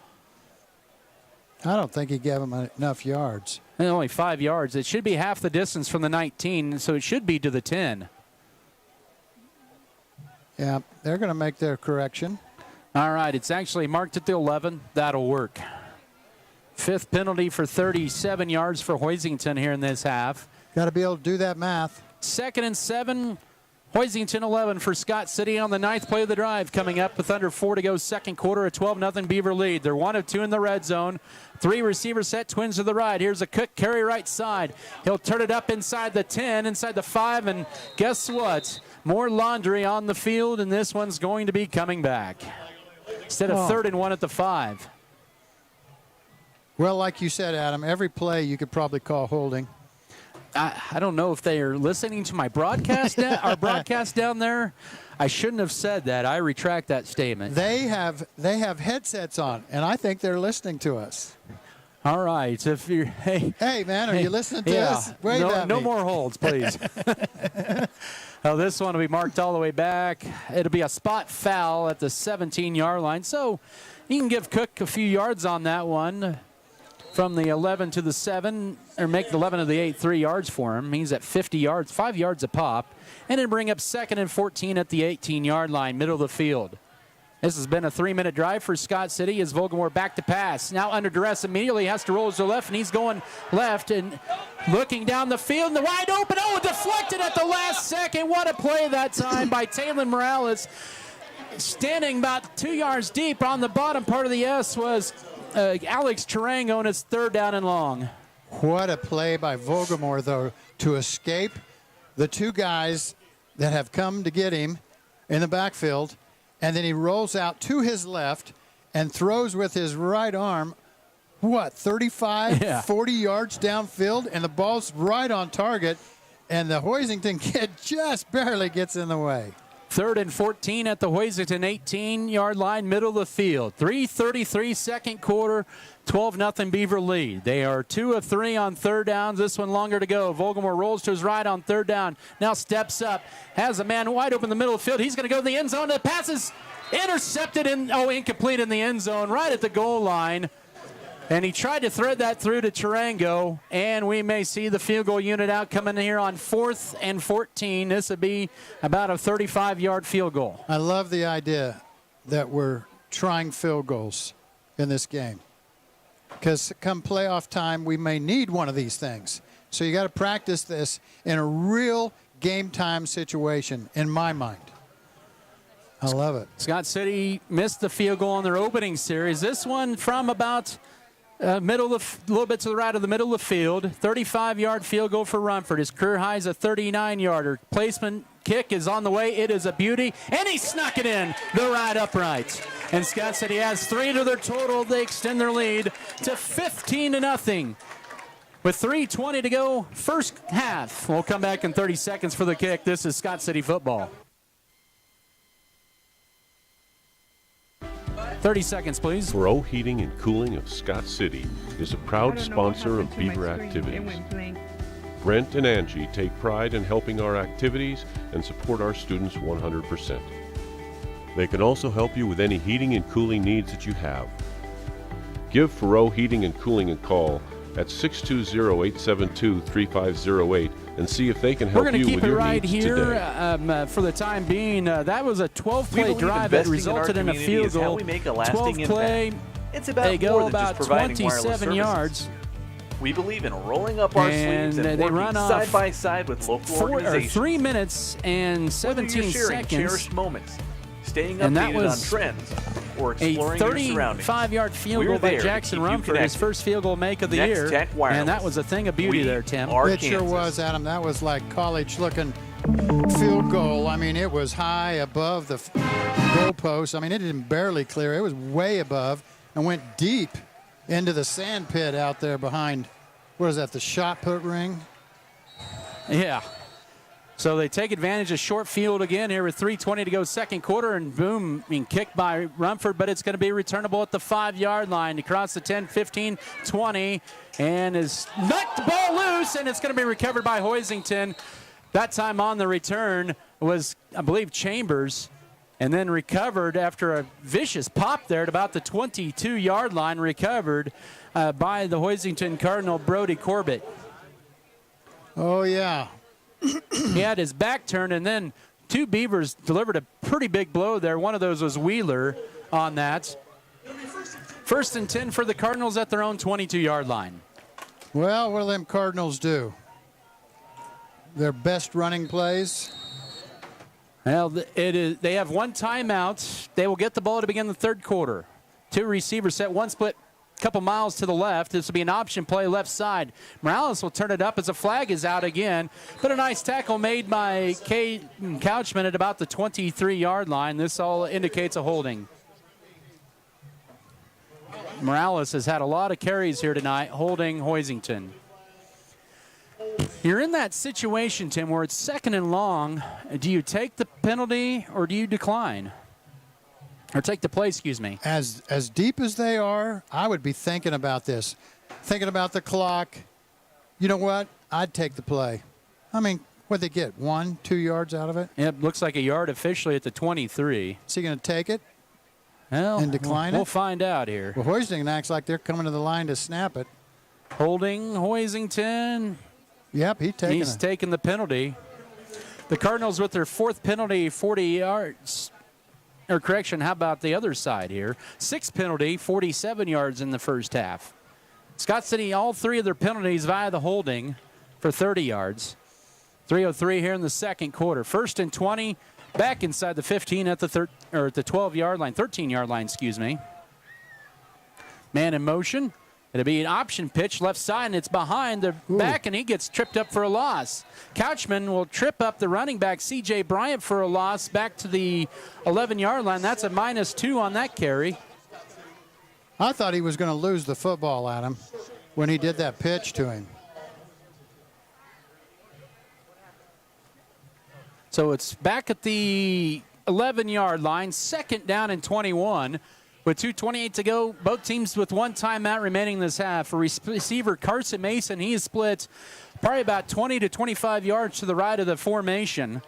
Speaker 2: I don't think he gave him enough yards.
Speaker 1: And only 5 yards. It should be half the distance from the 19, so it should be to the 10.
Speaker 2: Yeah, they're going to make their correction.
Speaker 1: All right, it's actually marked at the 11. That'll work. 5th penalty for 37 yards for Hoisington here in this half.
Speaker 2: Got to be able to do that math.
Speaker 1: 2nd and 7. Hoisington 11 for Scott City on the 9th play of the drive, coming up with under 4 to go, second quarter, a 12-0 Beaver lead. They're 1 of 2 in the red zone. 3 receiver set, twins to the right. Here's a Cook carry right side. He'll turn it up inside the 10, inside the 5, and guess what? More laundry on the field, and this one's going to be coming back. Instead of 3rd and 1 at the 5.
Speaker 2: Well, like you said, Adam, every play you could probably call holding.
Speaker 1: I don't know if they are listening to my broadcast, our broadcast down there. I shouldn't have said that. I retract that statement.
Speaker 2: They have headsets on, and I think they're listening to us.
Speaker 1: All right. If you're, hey
Speaker 2: man, are you listening to us? Wait
Speaker 1: no more holds, please. This one will be marked all the way back. It'll be a spot foul at the 17-yard line. So you can give Cook a few yards on that one. From the 11 to the 7, or make the 11 of the 8 3 yards for him. He's at 50 yards, 5 yards a pop. And then bring up 2nd and 14 at the 18-yard line, middle of the field. This has been a 3-minute drive for Scott City as Vogelmoor back to pass. Now under duress immediately, has to roll to the left, and he's going left and looking down the field. And the wide open, deflected at the last second. What a play that time by Taylor Morales. Standing about 2 yards deep on the bottom part of the S was Alex Tarango, and it's 3rd down and long.
Speaker 2: What a play by Vogelmoor, though, to escape the 2 guys that have come to get him in the backfield, and then he rolls out to his left and throws with his right arm, 35, 40 yards downfield, and the ball's right on target, and the Hoisington kid just barely gets in the way.
Speaker 1: 3rd and 14 at the Hoisington 18-yard line, middle of the field. 3:33 second quarter, 12-0 Beaver lead. They are 2 of 3 on 3rd downs. This one longer to go. Vogelmoor rolls to his right on 3rd down. Now steps up, has a man wide open in the middle of the field. He's going to go to the end zone. The pass is intercepted incomplete in the end zone, right at the goal line. And he tried to thread that through to Tarango, and we may see the field goal unit out coming in here on 4th and 14. This would be about a 35-yard field goal.
Speaker 2: I love the idea that we're trying field goals in this game, because come playoff time, we may need one of these things. So you got to practice this in a real game time situation, in my mind. I love it.
Speaker 1: Scott City missed the field goal in their opening series. This one from about a little bit to the right of the middle of the field. 35-yard field goal for Rumford. His career high is a 39-yarder. Placement kick is on the way. It is a beauty, and he snuck it in the right upright. And Scott City has 3 to their total. They extend their lead to 15-0. With 3:20 to go, first half. We'll come back in 30 seconds for the kick. This is Scott City football. 30 seconds, please.
Speaker 4: Fredy Heating and Cooling of Scott City is a proud sponsor of Beaver activities. Brent and Angie take pride in helping our activities and support our students 100%. They can also help you with any heating and cooling needs that you have. Give Fredy Heating and Cooling a call at 620-872-3508 and see if they can help you with your needs today.
Speaker 1: We're going to keep it right here for the time being. That was a 12-play drive that resulted in a field goal. 12 play,
Speaker 6: it's about
Speaker 1: they go about
Speaker 6: providing
Speaker 1: 27 yards.
Speaker 6: We believe in rolling up our sleeves and
Speaker 1: they
Speaker 6: working
Speaker 1: run off
Speaker 6: side by side with local organizations.
Speaker 1: 3 minutes and 17 seconds.
Speaker 6: Cherished moments, staying
Speaker 1: and that
Speaker 6: updated
Speaker 1: was
Speaker 6: on trends, or exploring your surroundings.
Speaker 1: A 35-yard field goal by Jackson Rumford, his first field goal make of the year. And that was a thing of beauty there, Tim.
Speaker 2: It sure was, Adam. That was like college-looking field goal. I mean, it was high above the goalpost. I mean, it didn't barely clear. It was way above and went deep into the sand pit out there behind, what is that, the shot put ring?
Speaker 1: Yeah. So they take advantage of short field again here with 3:20 to go second quarter, and boom, kicked by Rumford, but it's going to be returnable at the 5-yard line across the 10, 15, 20, and is knocked the ball loose, and it's going to be recovered by Hoisington. That time on the return was, I believe, Chambers, and then recovered after a vicious pop there at about the 22-yard line, recovered by the Hoisington Cardinal, Brody Corbett.
Speaker 2: Oh, yeah.
Speaker 1: He had his back turned, and then 2 Beavers delivered a pretty big blow there. One of those was Wheeler on that. 1st and 10 for the Cardinals at their own 22-yard line.
Speaker 2: Well, what do them Cardinals do? Their best running plays?
Speaker 1: Well, they have 1 timeout. They will get the ball to begin the third quarter. 2 receivers set, 1 split, couple miles to the left. This will be an option play left side. Morales will turn it up as a flag is out again. But a nice tackle made by Caden Couchman at about the 23-yard line. This all indicates a holding. Morales has had a lot of carries here tonight, holding Hoisington. You're in that situation, Tim, where it's 2nd and long. Do you take the penalty or do you decline? Or take the play, excuse me.
Speaker 2: As deep as they are, I would be thinking about this. Thinking about the clock. You know what? I'd take the play. I mean, what'd they get? 1, 2 yards out of it?
Speaker 1: Yep, looks like a yard officially at the 23.
Speaker 2: Is he going to take it?
Speaker 1: Well,
Speaker 2: and decline it?
Speaker 1: We'll find out here.
Speaker 2: Well, Hoisington acts like they're coming to the line to snap it.
Speaker 1: Holding Hoisington.
Speaker 2: Yep,
Speaker 1: he's taking the penalty. The Cardinals with their 4th penalty, 40 yards. Or correction, how about the other side here? 6th penalty, 47 yards in the first half. Scott City, all 3 of their penalties via the holding for 30 yards. 3:03 here in the second quarter. 1st and 20, back inside the 15 at the 12-yard line, 13-yard line, excuse me. Man in motion. It'll be an option pitch left side, and it's behind the back, and he gets tripped up for a loss. Couchman will trip up the running back, C.J. Bryant, for a loss back to the 11-yard line. That's a -2 on that carry.
Speaker 2: I thought he was going to lose the football, Adam, when he did that pitch to him.
Speaker 1: So it's back at the 11-yard line, 2nd down and 21. With 2:28 to go, both teams with 1 timeout remaining this half. For receiver Carson Mason, he is split probably about 20 to 25 yards to the right of the formation.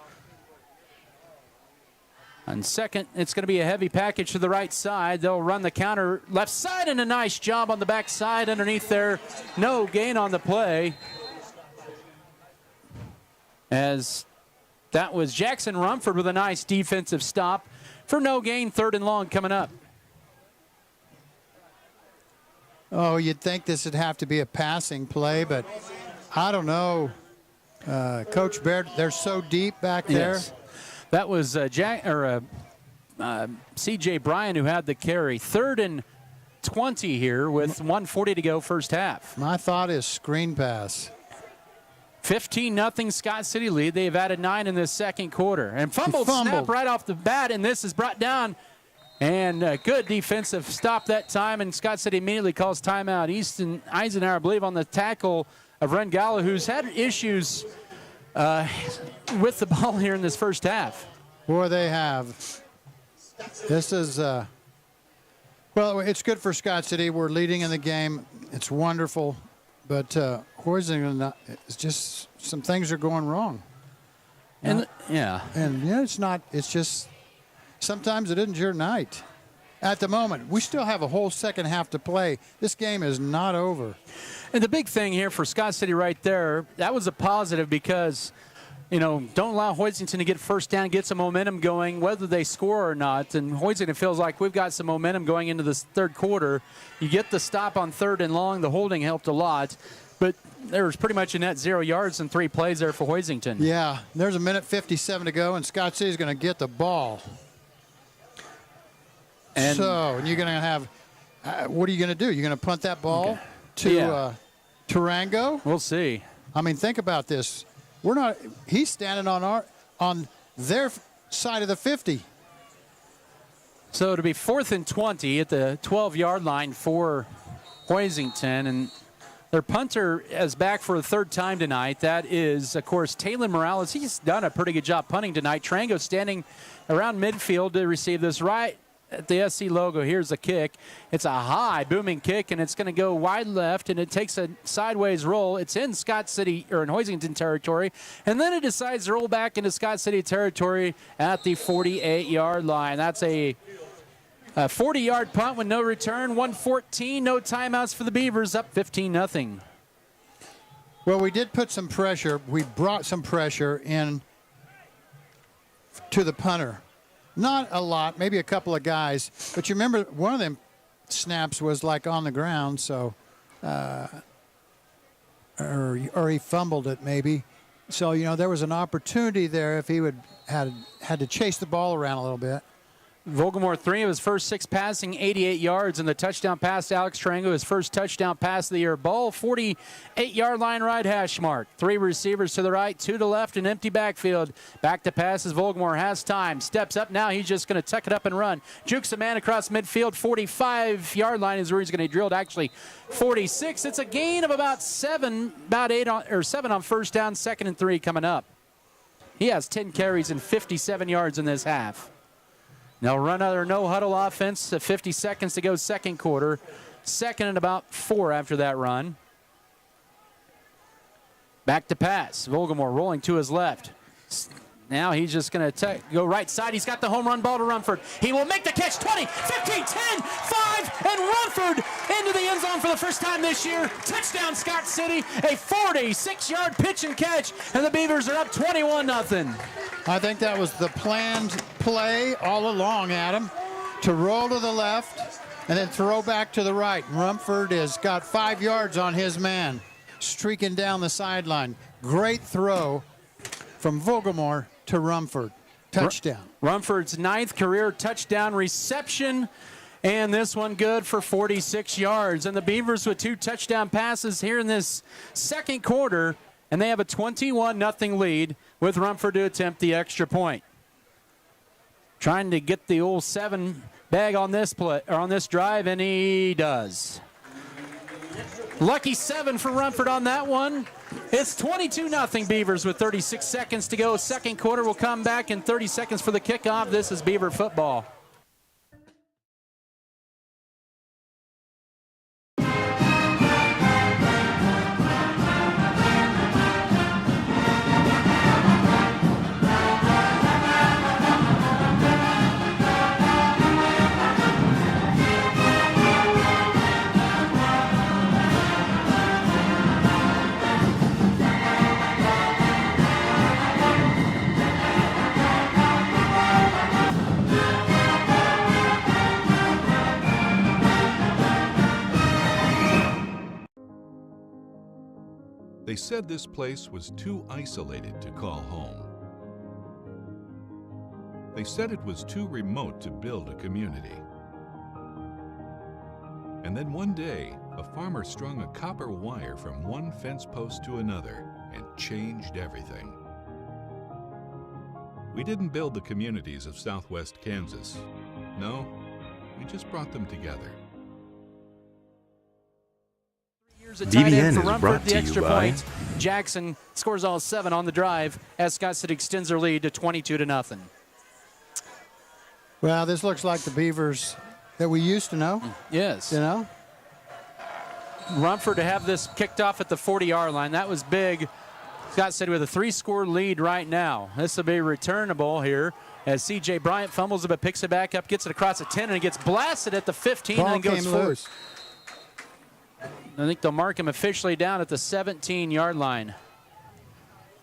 Speaker 1: On second, it's going to be a heavy package to the right side. They'll run the counter left side, and a nice job on the back side underneath there. No gain on the play. As that was Jackson Rumford with a nice defensive stop for no gain. 3rd and long coming up.
Speaker 2: Oh, you'd think this would have to be a passing play, but I don't know. Coach Baird, they're so deep back there.
Speaker 1: Yes. That was C.J. Bryan who had the carry. 3rd and 20 here with 1:40 to go first half.
Speaker 2: My thought is screen pass.
Speaker 1: 15-0 Scott City lead. They've added 9 in this second quarter. And fumbled snap right off the bat, and this is brought down. And a good defensive stop that time, and Scott City immediately calls timeout. Easton Eisenhower, I believe, on the tackle of Rengala, who's had issues with the ball here in this first half.
Speaker 2: Boy, they have. This is, well, it's good for Scott City. We're leading in the game. It's wonderful. But Hoisington, it's just some things are going wrong.
Speaker 1: And
Speaker 2: it's not, it's just, sometimes it isn't your night. At the moment, we still have a whole second half to play. This game is not over.
Speaker 1: And the big thing here for Scott City right there, that was a positive because, don't allow Hoisington to get first down, get some momentum going, whether they score or not. And Hoisington feels like we've got some momentum going into this third quarter. You get the stop on 3rd and long. The holding helped a lot. But there was pretty much a net 0 yards and 3 plays there for Hoisington.
Speaker 2: Yeah, there's a minute 57 to go, and Scott City's going to get the ball. And you're going to have, what are you going to do? You're going to punt that ball to Tarango?
Speaker 1: We'll see.
Speaker 2: I mean, think about this. He's standing on their side of the 50.
Speaker 1: So it'll be 4th and 20 at the 12-yard line for Hoisington, and their punter is back for a 3rd time tonight. That is, of course, Taylor Morales. He's done a pretty good job punting tonight. Tarango standing around midfield to receive this right at the SC logo. Here's the kick. It's a high, booming kick, and it's going to go wide left, and it takes a sideways roll. It's in Scott City, or in Hoisington territory, and then it decides to roll back into Scott City territory at the 48-yard line. That's a 40-yard punt with no return, 1:14, no timeouts for the Beavers, up 15-0.
Speaker 2: Well, we did put some pressure. We brought some pressure in to the punter. Not a lot, maybe a couple of guys. But you remember one of them snaps was like on the ground, so or he fumbled it maybe. So, there was an opportunity there if he had to chase the ball around a little bit.
Speaker 1: Vogelmore, 3 of his first 6 passing, 88 yards, and the touchdown pass to Alex Tarango, his first touchdown pass of the year. Ball, 48-yard line right hash mark. 3 receivers to the right, 2 to the left, an empty backfield. Back to passes. Vogelmore has time. Steps up now. He's just going to tuck it up and run. Jukes a man across midfield. 45-yard line is where he's going to be drilled. Actually, 46. It's a gain of about 7 on first down, 2nd and 3 coming up. He has 10 carries and 57 yards in this half. Now run other no-huddle offense, 50 seconds to go second quarter. 2nd and about 4 after that run. Back to pass. Vogelmore rolling to his left. Now he's just going to go right side. He's got the home run ball to Rumford. He will make the catch. 20, 15, 10, 5, and Rumford into the end zone for the first time this year. Touchdown, Scott City. A 46-yard pitch and catch, and the Beavers are up 21-0.
Speaker 2: I think that was the planned play all along, Adam, to roll to the left and then throw back to the right. Rumford has got 5 yards on his man, streaking down the sideline. Great throw from Vogelmore to Rumford. Touchdown.
Speaker 1: Rumford's 9th career touchdown reception, and this one good for 46 yards. And the Beavers with 2 touchdown passes here in this second quarter, and they have a 21-0 lead with Rumford to attempt the extra point. Trying to get the old 7 bag on this play or on this drive, and he does. Lucky 7 for Rumford on that one. It's 22-0 Beavers with 36 seconds to go. Second quarter will come back in 30 seconds for the kickoff. This is Beaver football.
Speaker 8: They said this place was too isolated to call home. They said it was too remote to build a community. And then one day, a farmer strung a copper wire from one fence post to another and changed everything. We didn't build the communities of Southwest Kansas. No, we just brought them together.
Speaker 7: BBN is brought to you by
Speaker 1: Jackson scores all 7 on the drive as Scott City extends their lead to 22-0.
Speaker 2: Well, this looks like the Beavers that we used to know.
Speaker 1: Yes.
Speaker 2: You know?
Speaker 1: Rumford to have this kicked off at the 40-yard line. That was big. Scott City with a 3-score lead right now. This will be returnable here as C.J. Bryant fumbles it but picks it back up, gets it across the 10, and it gets blasted at the 15
Speaker 2: Ball
Speaker 1: and then goes
Speaker 2: came
Speaker 1: forward.
Speaker 2: loose.
Speaker 1: I think they'll mark him officially down at the 17-yard line.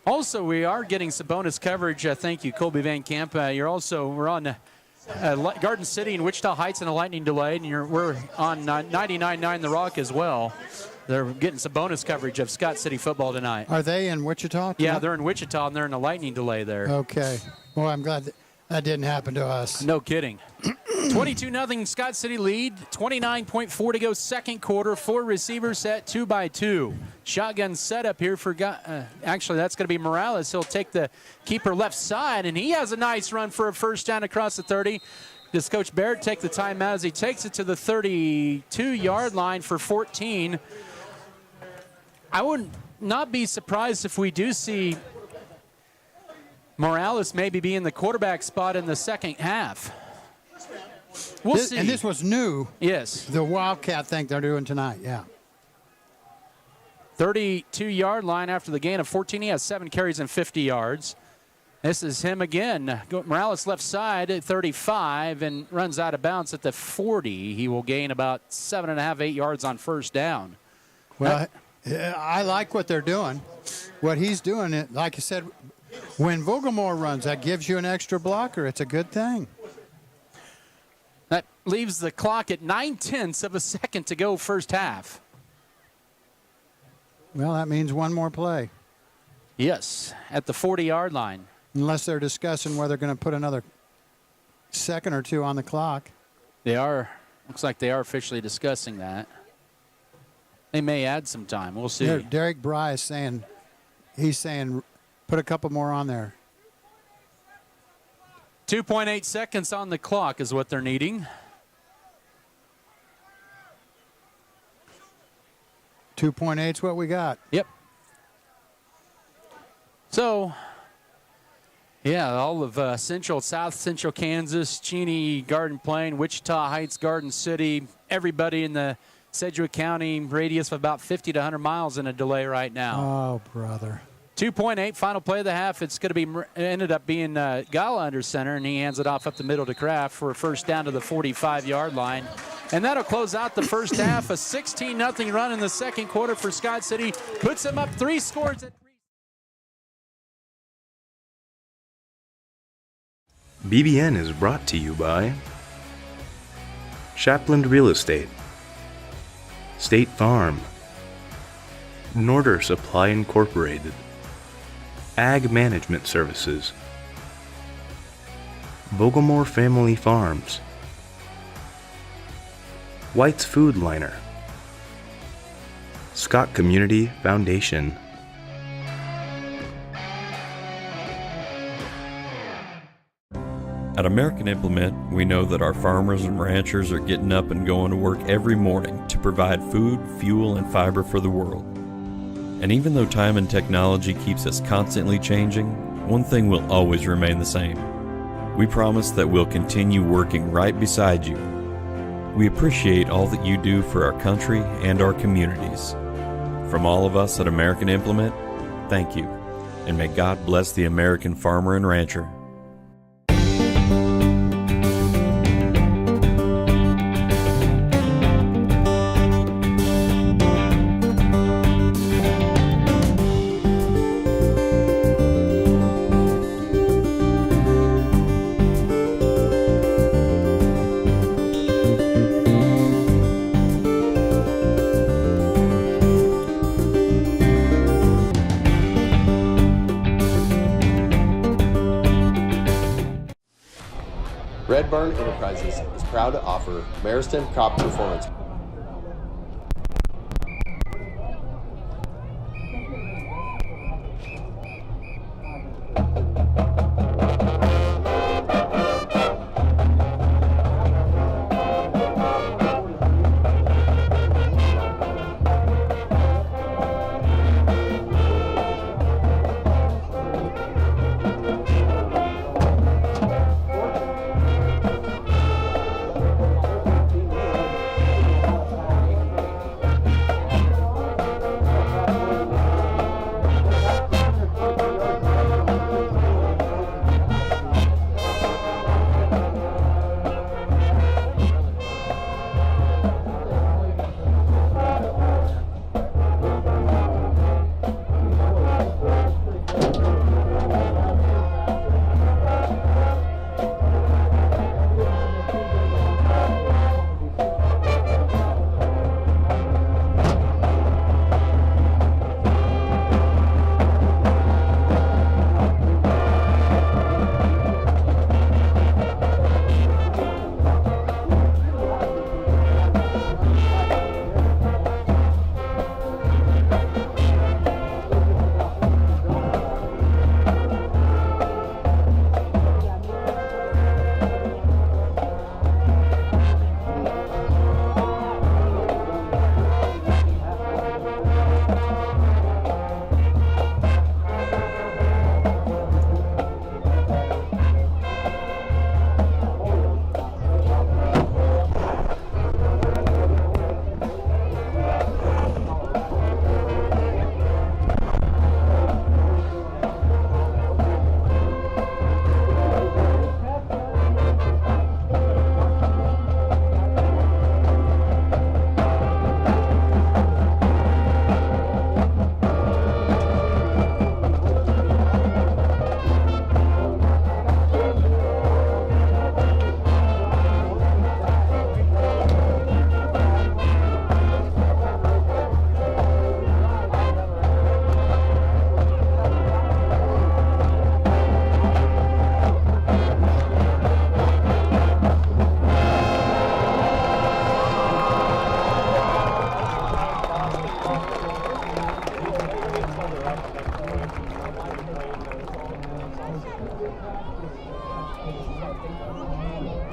Speaker 1: Also, we are getting some bonus coverage. Thank you, Colby Van Camp. We're on Garden City and Wichita Heights in a lightning delay, and we're on 99.9 The Rock as well. They're getting some bonus coverage of Scott City football tonight.
Speaker 2: Are they in Wichita tonight?
Speaker 1: Yeah, they're in Wichita, and they're in a lightning delay there.
Speaker 2: Okay. Well, I'm glad that didn't happen to us.
Speaker 1: No kidding. 22-0 Scott City lead. 29.4 to go second quarter. 4 receivers set 2-by-2. Shotgun setup here for actually that's going to be Morales. He'll take the keeper left side, and he has a nice run for a first down across the 30. Does Coach Barrett take the timeout as he takes it to the 32-yard line for 14? I would not be surprised if we do see Morales maybe be in the quarterback spot in the second half. We'll see.
Speaker 2: And this was new.
Speaker 1: Yes.
Speaker 2: The Wildcat thing they're doing tonight, yeah.
Speaker 1: 32-yard line after the gain of 14. He has 7 carries and 50 yards. This is him again. Morales left side at 35 and runs out of bounds at the 40. He will gain about 7.5, 8 yards on first down.
Speaker 2: Well, I like what they're doing. What he's doing, like I said, when Vogelmoor runs, that gives you an extra blocker. It's a good thing.
Speaker 1: That leaves the clock at 9/10 of a second to go first half.
Speaker 2: Well, that means one more play.
Speaker 1: Yes, at the 40-yard line.
Speaker 2: Unless they're discussing whether they're going to put another second or two on the clock.
Speaker 1: They are. Looks like they are officially discussing that. They may add some time. We'll see.
Speaker 2: Yeah, Derek Bry is saying, put a couple more on there.
Speaker 1: 2.8 seconds on the clock is what they're needing.
Speaker 2: 2.8 is what we got.
Speaker 1: Yep. So, yeah, all of South Central Kansas, Cheney, Garden Plain, Wichita Heights, Garden City, everybody in the Sedgwick County radius of about 50 to 100 miles in a delay right now.
Speaker 2: Oh, brother.
Speaker 1: 2.8, final play of the half. It's going to be ended up being Gala under center, and he hands it off up the middle to Kraft for a first down to the 45-yard line. And that'll close out the first half. A 16-0 run in the second quarter for Scott City. Puts them up 3 scores.
Speaker 7: BBN is brought to you by Shapland Real Estate, State Farm, Norder Supply Incorporated, Ag Management Services, Vogelmoor Family Farms, White's Food Liner, Scott Community Foundation.
Speaker 10: At American Implement, we know that our farmers and ranchers are getting up and going to work every morning to provide food, fuel, and fiber for the world. And even though time and technology keeps us constantly changing, one thing will always remain the same. We promise that we'll continue working right beside you. We appreciate all that you do for our country and our communities. From all of us at American Implement, thank you, and may God bless the American farmer and rancher.
Speaker 9: Red Barn Enterprises is proud to offer Mariston Crop Performance.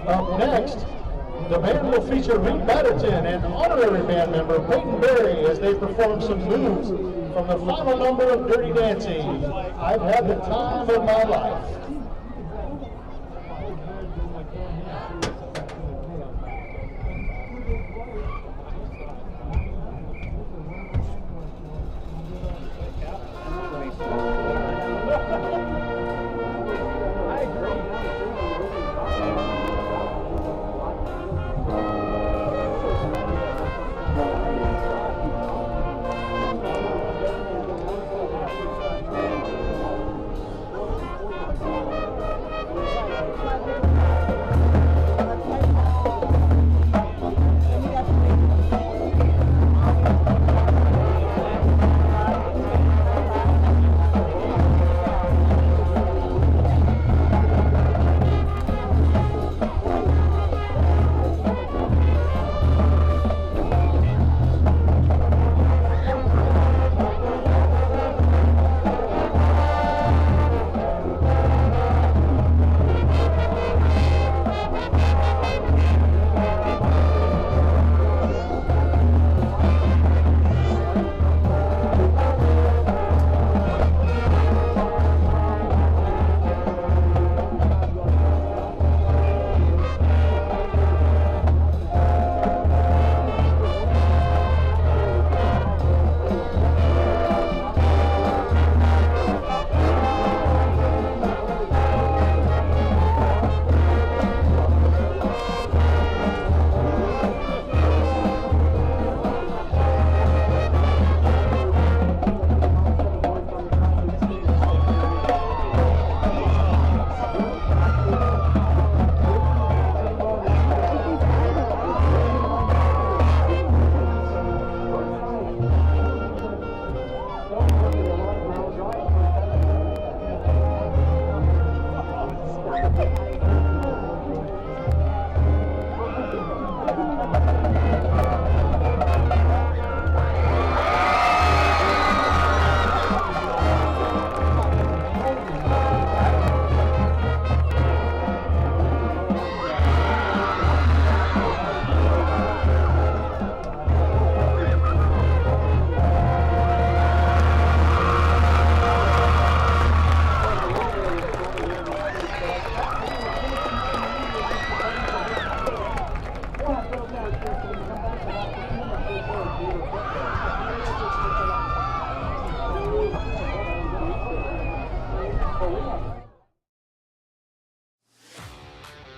Speaker 11: Up next, the band will feature Reed Batterton and honorary band member Peyton Berry as they perform some moves from the final number of Dirty Dancing, I've Had the Time of My Life.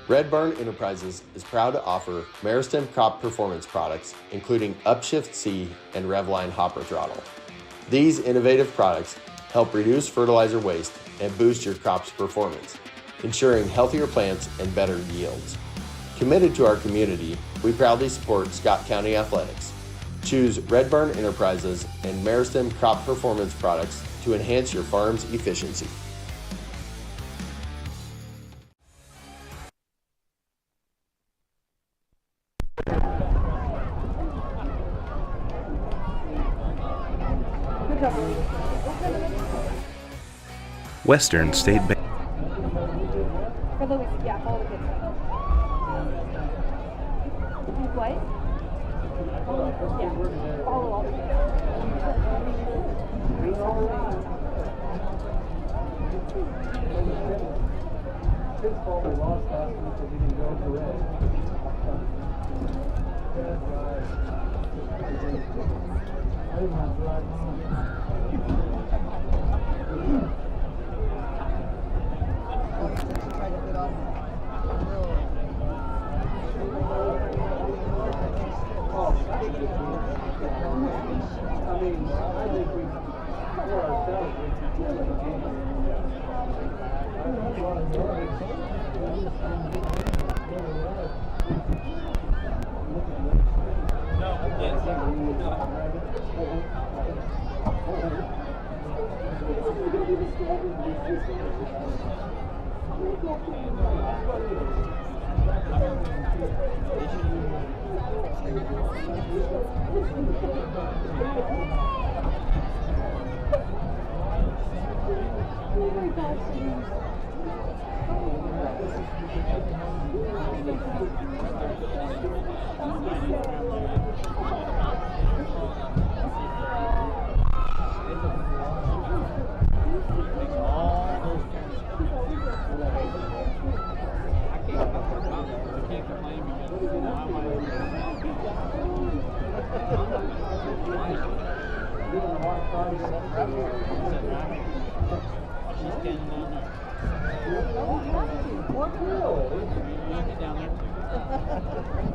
Speaker 9: Red Barn Enterprises is proud to offer Meristem crop performance products, including Upshift C and Revline hopper throttle. These innovative products help reduce fertilizer waste and boost your crop's performance, ensuring healthier plants and better yields. Committed to our community, we proudly support Scott County Athletics. Choose Red Barn Enterprises and Meristem crop performance products to enhance your farm's efficiency.
Speaker 7: Western State Bank.
Speaker 13: For Louis, yeah, follow the kids. What? Yeah, follow all the kids.
Speaker 11: Kids probably lost last week because he didn't go for red. I didn't have to drive home.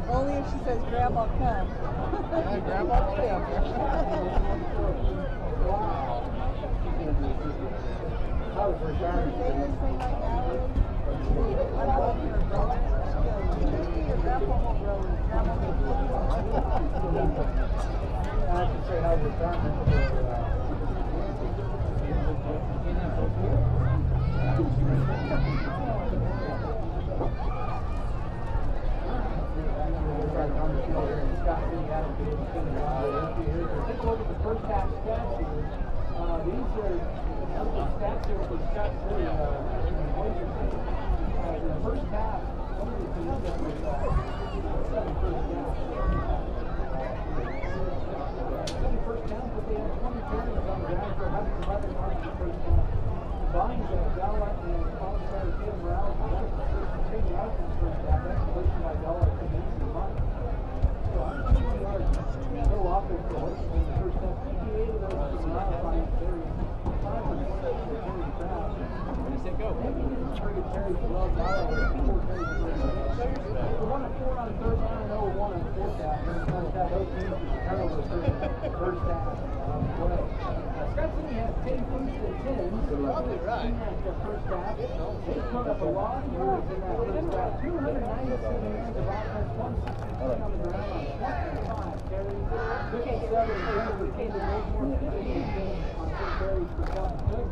Speaker 14: Only if she says, Grandma, come. Grandma, come.
Speaker 11: I was retired. I have to say how retirement Take a look at the first half stats here. These are the stats here for Scott City in Hoisington. In the first half, some of the teams that were 7 first downs. 7 first downs, but they had 20 carries on the ground for 111 yards in the first half. Combined Aguilar and Aguilar Caden Morales for 10 yards in the first half. That's completion by Aguilar to Mason Martin. So 120 yards. No offense for Hoisington in the first half. 58 of those were Morales on his carries. 5 for 20 for Terry Brown. When he said go. Pretty carries as well. Aguilar with 4 carries for They won at 4 on third down and 0-1 on fourth half. In the first half, those teams were terrible the first half play. Scott City had 10 points to 10. So probably right. The first half. They put up a lot of yards in that first half. 297 yards of offense, 163 on the ground on 25 carries. 57 carries for Caden More 15 on 10 carries for Scott City.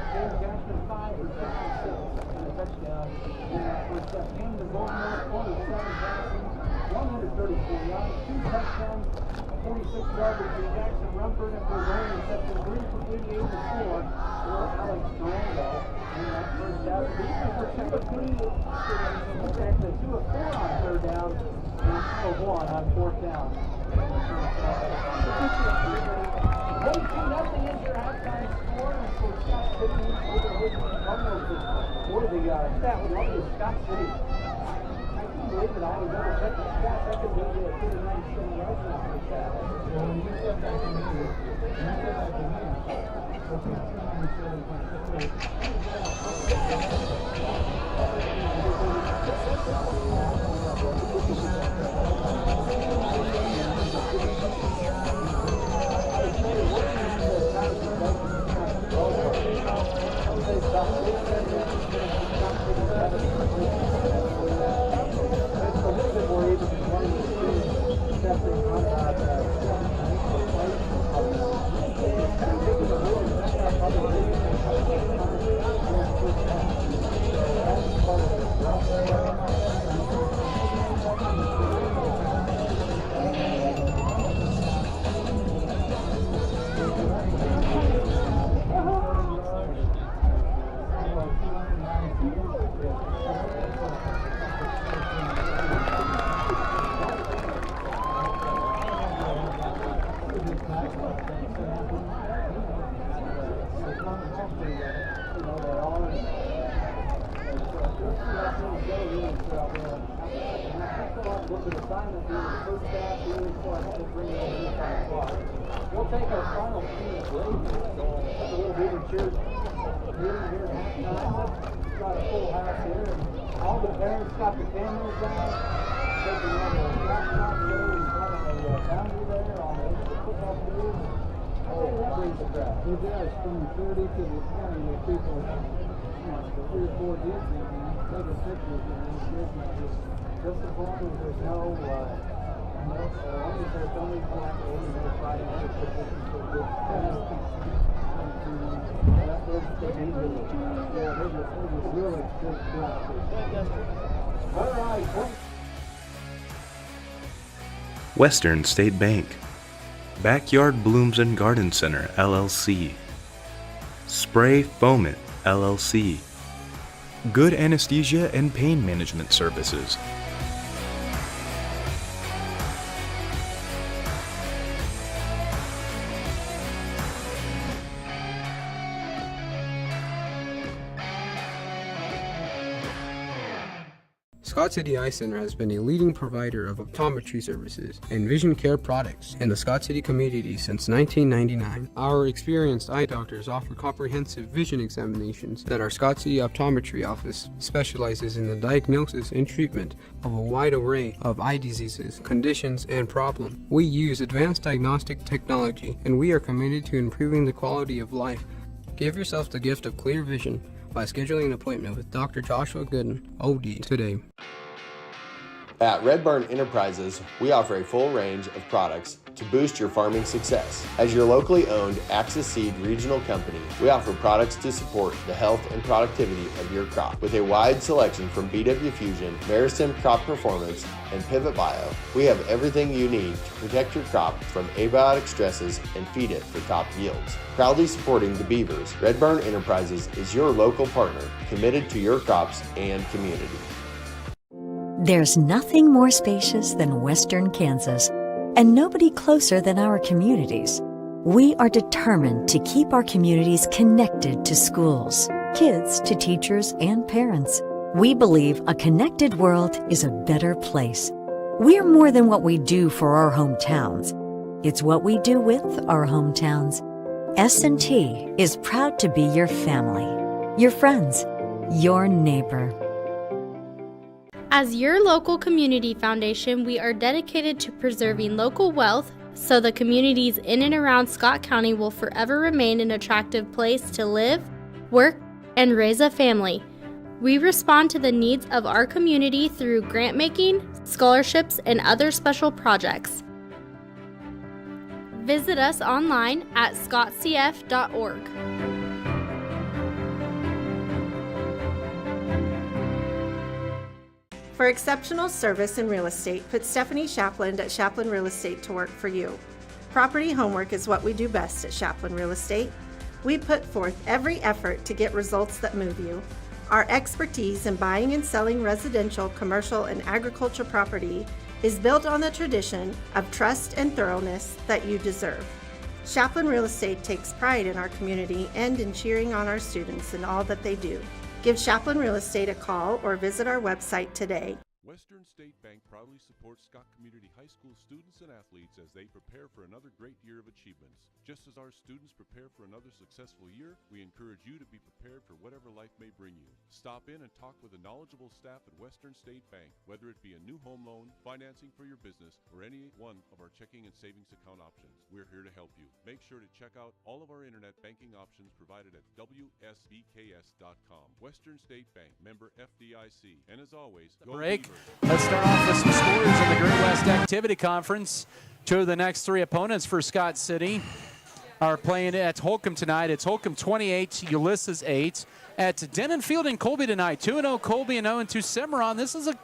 Speaker 11: James Jackson 5 for 56 and a touchdown in that first half. Caden More 27 passing, 134 yards, 2 touchdowns. 46 yards for Jackson Rumford and for Ryan reception 3 for 88 to 4 for Alex Durando in that first half. The defense were 2 of 3, actually 2 of 4 on third down and 2 of 1 on fourth down. 1-2-0 is your halftime score for Scott City over Hoisington Cardinals. For the stat with all of Scott City. I can't believe it. I was double checking the stats. I could believe it at 39 yards in the first half. Well, when you step back in here, We'll take our final few break. That's a little Beaver cheers meeting here at halftime. We've got a full house here, and all the parents got the cameras down. Taking on the laptop there in front of the boundary there on the football field. Oh, that brings the crowd. It does, from 30 to the 20, with people, you know, 3 or 4 deep, and taking pictures, and just as long as there's no,
Speaker 7: Western State Bank, Backyard Blooms and Garden Center, LLC, Spray Foamit, LLC, Good Anesthesia and Pain Management Services,
Speaker 15: Scott City Eye Center has been a leading provider of optometry services and vision care products in the Scott City community since 1999. Our experienced eye doctors offer comprehensive vision examinations that our Scott City Optometry office specializes in the diagnosis and treatment of a wide array of eye diseases, conditions, and problems. We use advanced diagnostic technology, and we are committed to improving the quality of life. Give yourself the gift of clear vision by scheduling an appointment with Dr. Joshua Gooden, OD, today.
Speaker 9: At Red Barn Enterprises, we offer a full range of products to boost your farming success. As your locally owned Axis Seed regional company, we offer products to support the health and productivity of your crop. With a wide selection from BW Fusion, Meristem Crop Performance, and Pivot Bio, we have everything you need to protect your crop from abiotic stresses and feed it for top yields. Proudly supporting the Beavers, Red Barn Enterprises is your local partner committed to your crops and community.
Speaker 16: There's nothing more spacious than Western Kansas, and nobody closer than our communities. We are determined to keep our communities connected to schools, kids to teachers and parents. We believe a connected world is a better place. We are more than what we do for our hometowns. It's what we do with our hometowns. S&T is proud to be your family, your friends, your neighbor.
Speaker 23: As your local community foundation, we are dedicated to preserving local wealth so the communities in and around Scott County will forever remain an attractive place to live, work, and raise a family. We respond to the needs of our community through grant making, scholarships, and other special projects. Visit us online at scottcf.org.
Speaker 24: For exceptional service in real estate, put Stephanie Shapland at Shapland Real Estate to work for you. Property homework is what we do best at Shapland Real Estate. We put forth every effort to get results that move you. Our expertise in buying and selling residential, commercial, and agriculture property is built on the tradition of trust and thoroughness that you deserve. Shapland Real Estate takes pride in our community and in cheering on our students in all that they do. Give Shapland Real Estate a call or visit our website today.
Speaker 4: Western State Bank proudly supports Scott Community High School students and athletes as they prepare for another great year of achievements. Just as our students prepare for another successful year, we encourage you to be prepared for whatever life may bring you. Stop in and talk with the knowledgeable staff at Western State Bank, whether it be a new home loan, financing for your business, or any one of our checking and savings account options. We're here to help you. Make sure to check out all of our internet banking options provided at WSBKS.com. Western State Bank, member FDIC. And as always, go
Speaker 1: break. Let's start off with some scores in the Great West Activity Conference. Two of the next three opponents for Scott City are playing at Holcomb tonight. It's Holcomb 28, Ulysses 8. At Denonfield and Colby tonight, 2-0 Colby and 0-2 Cimarron. This is a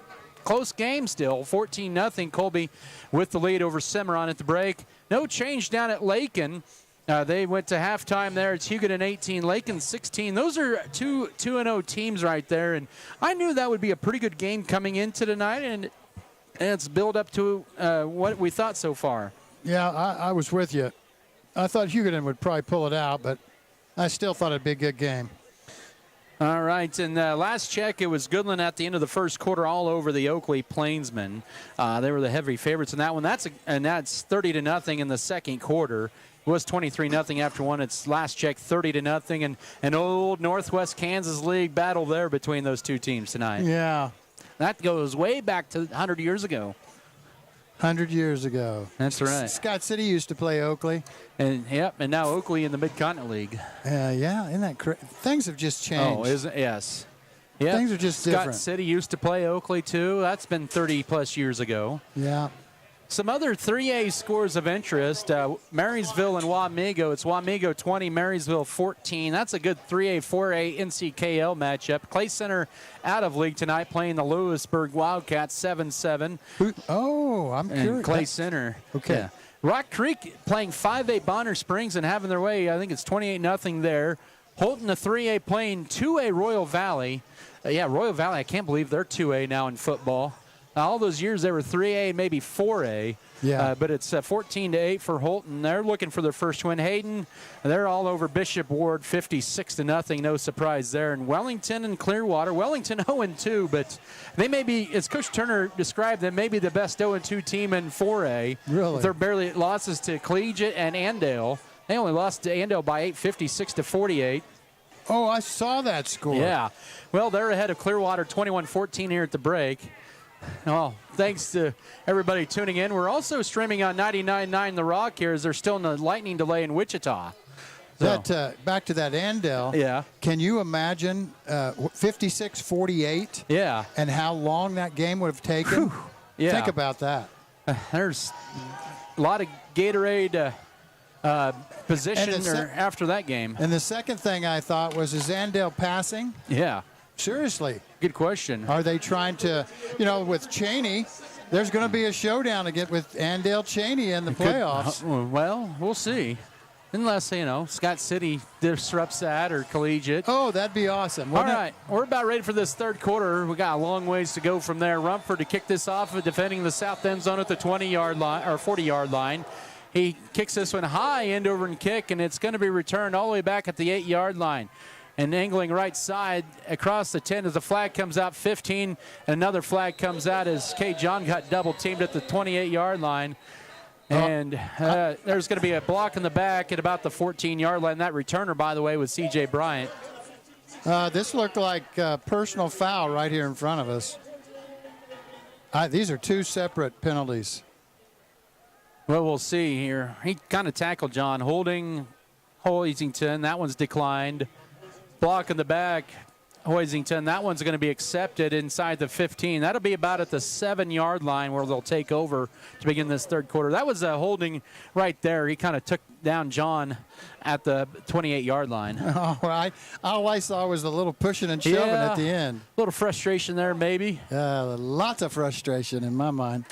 Speaker 1: close game still, 14-0 Colby with the lead over Cimarron at the break. No change down at Lakin. They went to halftime there. It's Hugoton 18, Lakin 16. Those are 2-0 teams right there, and I knew that would be a pretty good game coming into tonight, and it's built up to what we thought so far.
Speaker 2: Yeah, I was with you. I thought Hugoton would probably pull it out, but I still thought it'd be a good game.
Speaker 1: All right, and last check, it was Goodland at the end of the first quarter all over the Oakley Plainsmen. They were the heavy favorites in that one. That's 30-0 in the second quarter. It was 23-0 after one. It's last check 30-0, and an old Northwest Kansas League battle there between those two teams tonight.
Speaker 2: Yeah.
Speaker 1: That goes way back to 100 years ago.
Speaker 2: 100 years ago.
Speaker 1: That's right.
Speaker 2: Scott City used to play Oakley.
Speaker 1: And now Oakley in the Mid-Continent League.
Speaker 2: Yeah, isn't that crazy? Things have just changed.
Speaker 1: Oh, yes. Yeah.
Speaker 2: Things are just different.
Speaker 1: Scott City used to play Oakley too. That's been 30-plus years ago.
Speaker 2: Yeah.
Speaker 1: Some other 3A scores of interest. Marysville and Wamego. It's Wamego 20, Marysville 14. That's a good 3A, 4A NCKL matchup. Clay Center out of league tonight playing the Lewisburg Wildcats 7-7.
Speaker 2: I'm curious.
Speaker 1: Clay Center.
Speaker 2: Okay.
Speaker 1: Yeah. Rock Creek playing 5A Bonner Springs and having their way. I think it's 28-0 there. Holton, the 3A, playing 2A Royal Valley. Royal Valley, I can't believe they're 2A now in football. All those years they were 3A, maybe 4A.
Speaker 2: Yeah.
Speaker 1: But it's 14-8 for Holton. They're looking for their first win. Hayden, they're all over Bishop Ward, 56-0. No surprise there. And Wellington and Clearwater. Wellington 0-2, but they may be, as Coach Turner described them, maybe the best 0-2 team in 4A.
Speaker 2: Really?
Speaker 1: They're barely losses to Collegiate and Andale. They only lost to Andale by 8, 56-48.
Speaker 2: Oh, I saw that score.
Speaker 1: Yeah. Well, they're ahead of Clearwater 21-14 here at the break. Well, thanks to everybody tuning in. We're also streaming on 99.9 The Rock here as they're still in a lightning delay in Wichita. So.
Speaker 2: That back to that Andale.
Speaker 1: Yeah.
Speaker 2: Can you imagine 56-48?
Speaker 1: Yeah.
Speaker 2: And how long that game would have taken?
Speaker 1: Whew. Yeah.
Speaker 2: Think about that.
Speaker 1: There's a lot of Gatorade position after that game.
Speaker 2: And the second thing I thought was, is Andale passing?
Speaker 1: Yeah.
Speaker 2: Seriously.
Speaker 1: Good question.
Speaker 2: Are they trying to, with Cheney, there's going to be a showdown again with Andale Cheney in the playoffs.
Speaker 1: Well, we'll see. Unless, Scott City disrupts that or Collegiate.
Speaker 2: Oh, that'd be awesome.
Speaker 1: All right. We're about ready for this third quarter. We got a long ways to go from there. Rumford to kick this off, defending the south end zone at the 20-yard line or 40-yard line. He kicks this one high, end over and kick, and it's going to be returned all the way back at the 8-yard line. And angling right side across the 10 as the flag comes out 15. And another flag comes out as K. John got double teamed at the 28-yard line. And there's going to be a block in the back at about the 14-yard line. That returner, by the way, was C.J. Bryant.
Speaker 2: This looked like a personal foul right here in front of us. These are two separate penalties.
Speaker 1: Well, we'll see here. He kind of tackled John, holding Hoisington. That one's declined. Block in the back, Hoisington. That one's going to be accepted inside the 15. That'll be about at the 7-yard line where they'll take over to begin this third quarter. That was a holding right there. He kind of took down John at the 28-yard line.
Speaker 2: All right. All I saw was a little pushing and shoving at the end.
Speaker 1: A little frustration there, maybe.
Speaker 2: Lots of frustration in my mind.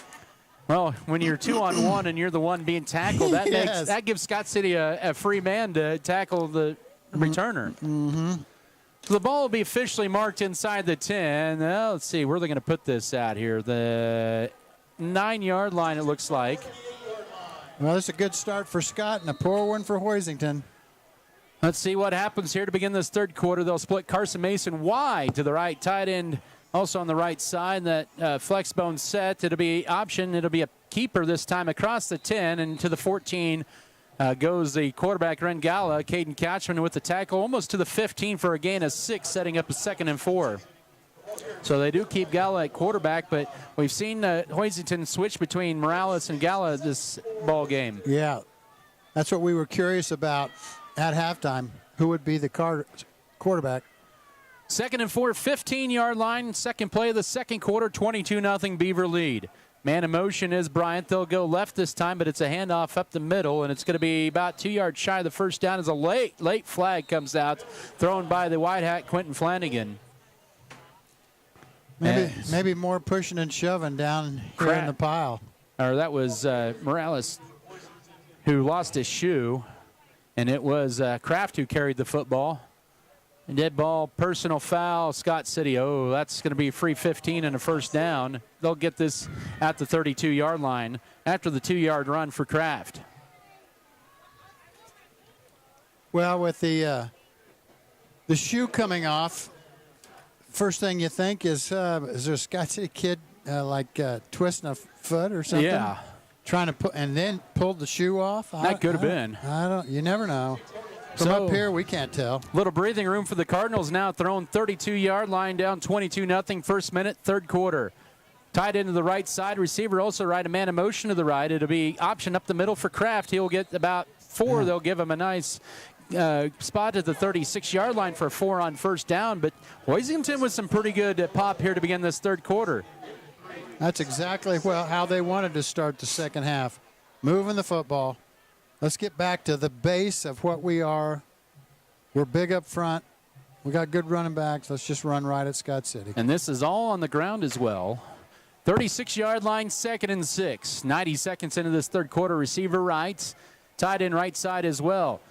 Speaker 1: Well, when you're 2-on-1 and you're the one being tackled, that gives Scott City a free man to tackle the returner.
Speaker 2: Mm-hmm.
Speaker 1: So the ball will be officially marked inside the 10. Now, let's see, where are they going to put this at here? The 9-yard line, it looks like.
Speaker 2: Well, it's a good start for Scott and a poor one for Hoisington.
Speaker 1: Let's see what happens here to begin this third quarter. They'll split Carson Mason wide to the right, tight end also on the right side. That flex bone set, it'll be option. It'll be a keeper this time across the 10 and to the 14. Goes the quarterback, Ren Gala. Caden Catchman with the tackle almost to the 15 for a gain of 6, setting up a 2nd and 4. So they do keep Gala at quarterback, but we've seen Hoisington switch between Morales and Gala this ball game.
Speaker 2: Yeah, that's what we were curious about at halftime. Who would be the quarterback?
Speaker 1: 2nd and 4, 15-yard line. Second play of the second quarter, 22-0 Beaver lead. Man in motion is Bryant. They'll go left this time, but it's a handoff up the middle, and it's going to be about 2 yards shy of the first down as a late flag comes out, thrown by the white hat, Quentin Flanagan.
Speaker 2: Maybe more pushing and shoving down here in the pile.
Speaker 1: Or that was Morales who lost his shoe, and it was Kraft who carried the football. Dead ball, personal foul, Scott City. Oh, that's going to be a free 15 and a first down. They'll get this at the 32-yard line after the 2-yard run for Kraft.
Speaker 2: Well, with the shoe coming off, first thing you think is there a Scott City kid twisting a foot or something?
Speaker 1: Yeah.
Speaker 2: Trying to put and then pulled the shoe off?
Speaker 1: That could have been.
Speaker 2: You never know. From up here, we can't tell.
Speaker 1: Little breathing room for the Cardinals now, thrown 32-yard line down 22-0, first minute, third quarter. Tied into the right side, receiver also right, a man in motion to the right. It'll be option up the middle for Kraft. He'll get about 4. Yeah. They'll give him a nice spot at the 36-yard line for a 4 on first down. But Hoisington with some pretty good pop here to begin this third quarter.
Speaker 2: That's exactly how they wanted to start the second half. Moving the football. Let's get back to the base of what we are. We're big up front. We got good running backs. Let's just run right at Scott City.
Speaker 1: And this is all on the ground as well. 36-yard line, 2nd and 6. 90 seconds into this third quarter. Receiver right. Tied in right side as well.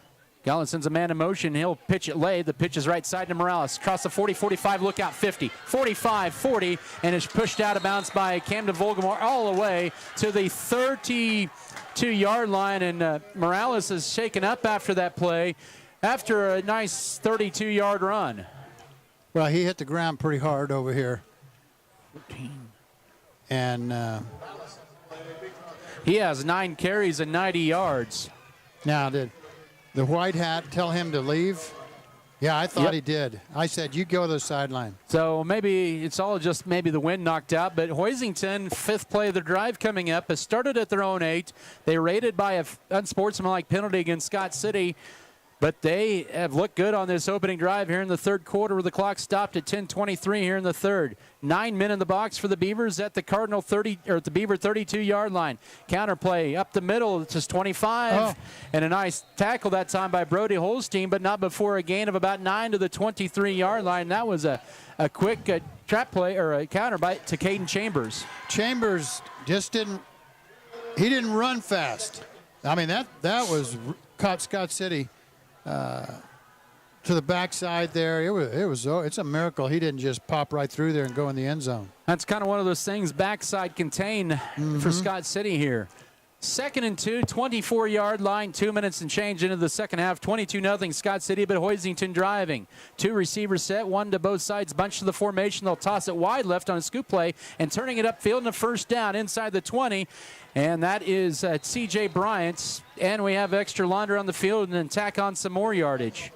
Speaker 1: Gallin sends a man in motion. He'll pitch it late. The pitch is right side to Morales. Across the 40, 45, look out, 50. 45, 40, and it's pushed out of bounds by Camden Volgamore all the way to the 32-yard line. And Morales is shaken up after that play after a nice 32-yard run.
Speaker 2: Well, he hit the ground pretty hard over here. And
Speaker 1: he has 9 carries and 90 yards.
Speaker 2: Now, did the white hat tell him to leave? Yeah, I thought he did. I said, you go to the sideline.
Speaker 1: So maybe it's all just maybe the wind knocked out. But Hoisington, 5th play of the drive coming up, has started at their own 8. They rated by an unsportsmanlike penalty against Scott City. But they have looked good on this opening drive here in the third quarter, where the clock stopped at 10:23 here in the third. 9 men in the box for the Beavers at the Cardinal 30 or at the Beaver 32-yard line. Counterplay up the middle, just 25, and a nice tackle that time by Brody Holstein, but not before a gain of about 9 to the 23-yard line. That was a quick trap play or a counter bite to Caden Chambers.
Speaker 2: Chambers just didn't run fast. I mean that was caught Scott City. To the backside there, it's a miracle he didn't just pop right through there and go in the end zone.
Speaker 1: That's kind of one of those things, backside contain for Scott City here. 2nd and 2, 24-yard line, 2 minutes and change into the second half. 22-0 Scott City, but Hoisington driving. 2 receivers set, 1 to both sides, bunch to the formation. They'll toss it wide left on a scoop play and turning it upfield and a first down inside the 20. And that is C.J. Bryant's. And we have extra launder on the field and then tack on some more yardage.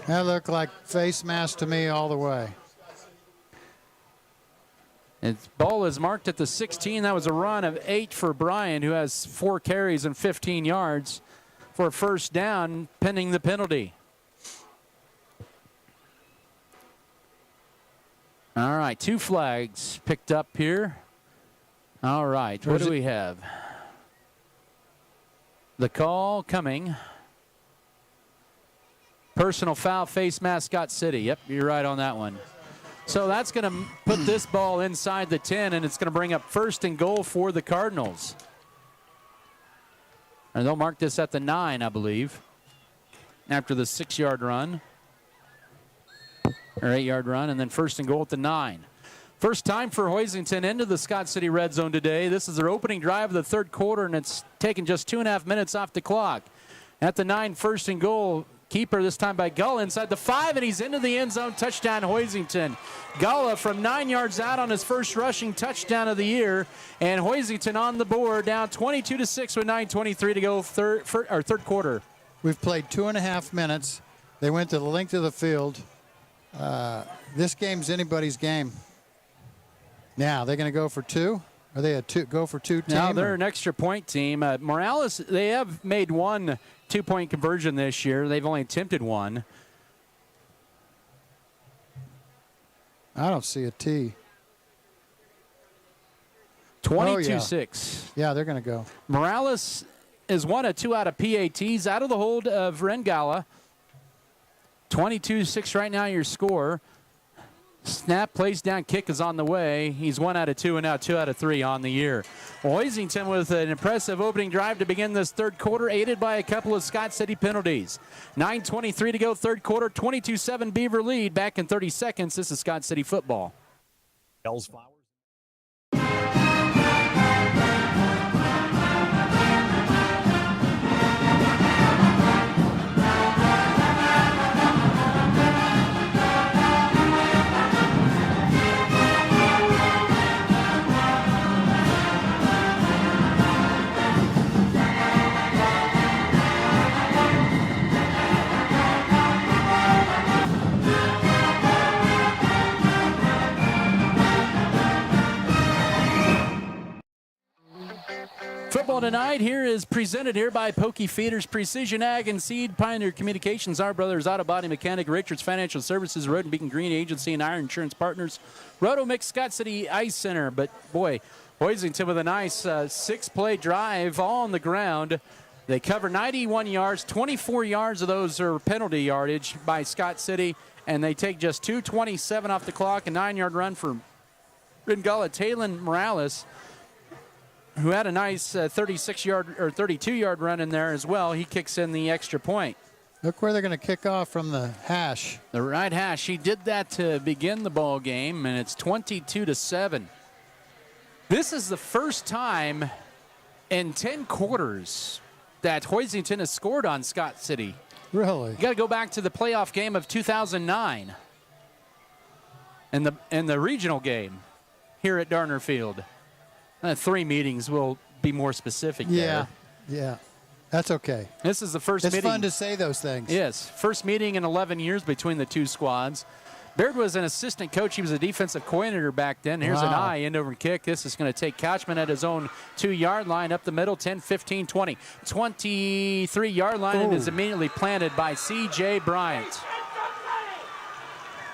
Speaker 2: That looked like face mask to me all the way.
Speaker 1: And ball is marked at the 16. That was a run of 8 for Bryant, who has 4 carries and 15 yards for a first down, pending the penalty. All right, 2 flags picked up here. All right, what do we have? The call coming. Personal foul, face mask, Scott City. Yep, you're right on that one. So that's going to put this ball inside the 10, and it's going to bring up 1st and goal for the Cardinals. And they'll mark this at the 9, I believe, after the 6-yard run, or 8-yard run, and then 1st and goal at the 9. First time for Hoisington into the Scott City red zone today. This is their opening drive of the third quarter, and it's taken just 2.5 minutes off the clock. At the 9, 1st and goal. Keeper this time by Gulla inside the 5, and he's into the end zone. Touchdown, Hoisington. Gulla from 9 yards out on his first rushing touchdown of the year, and Hoisington on the board, down 22-6 with 9:23 to go, third quarter.
Speaker 2: We've played 2.5 minutes. They went to the length of the field. This game's anybody's game. Now they're going to go for 2. Are they a go for 2 team?
Speaker 1: Now they're an extra point team. Morales, they have made 1 2-point conversion this year. They've only attempted 1.
Speaker 2: I don't see a T.
Speaker 1: 22-6.
Speaker 2: Yeah, they're going to go.
Speaker 1: Morales is 1 of 2 out of PATs, out of the hold of Rengala. 22-6 right now, your score. Snap, plays down, kick is on the way. He's 1 out of 2 and now 2 out of 3 on the year. Hoisington with an impressive opening drive to begin this third quarter, aided by a couple of Scott City penalties. 9:23 to go, third quarter, 22-7 Beaver lead. Back in 30 seconds, this is Scott City football. Football tonight here is presented here by Pokey Feeders, Precision Ag and Seed, Pioneer Communications, Our Brothers Auto Body Mechanic, Richards Financial Services, Road and Beacon Green Agency, and Iron Insurance Partners, Roto Mix, Scott City Ice Center. But boy, Hoisington with a nice 6-play drive all on the ground. They cover 91 yards, 24 yards of those are penalty yardage by Scott City, and they take just 2:27 off the clock, a 9-yard run for Rengala. Talon Morales, who had a nice 36-yard or 32-yard run in there as well. He kicks in the extra point.
Speaker 2: Look where they're going to kick off from the hash.
Speaker 1: The right hash. He did that to begin the ball game, and it's 22-7. This is the first time in 10 quarters that Hoisington has scored on Scott City.
Speaker 2: Really?
Speaker 1: You got to go back to the playoff game of 2009 and the regional game here at Darner Field. 3 meetings will be more specific there.
Speaker 2: Yeah. That's okay.
Speaker 1: This is the first meeting.
Speaker 2: It's fun to say those things.
Speaker 1: Yes. First meeting in 11 years between the two squads. Baird was an assistant coach. He was a defensive coordinator back then. Here's an eye, end over kick. This is going to take Kochman at his own 2-yard line up the middle, 10, 15, 20. 23-yard line, and is immediately planted by C.J. Bryant.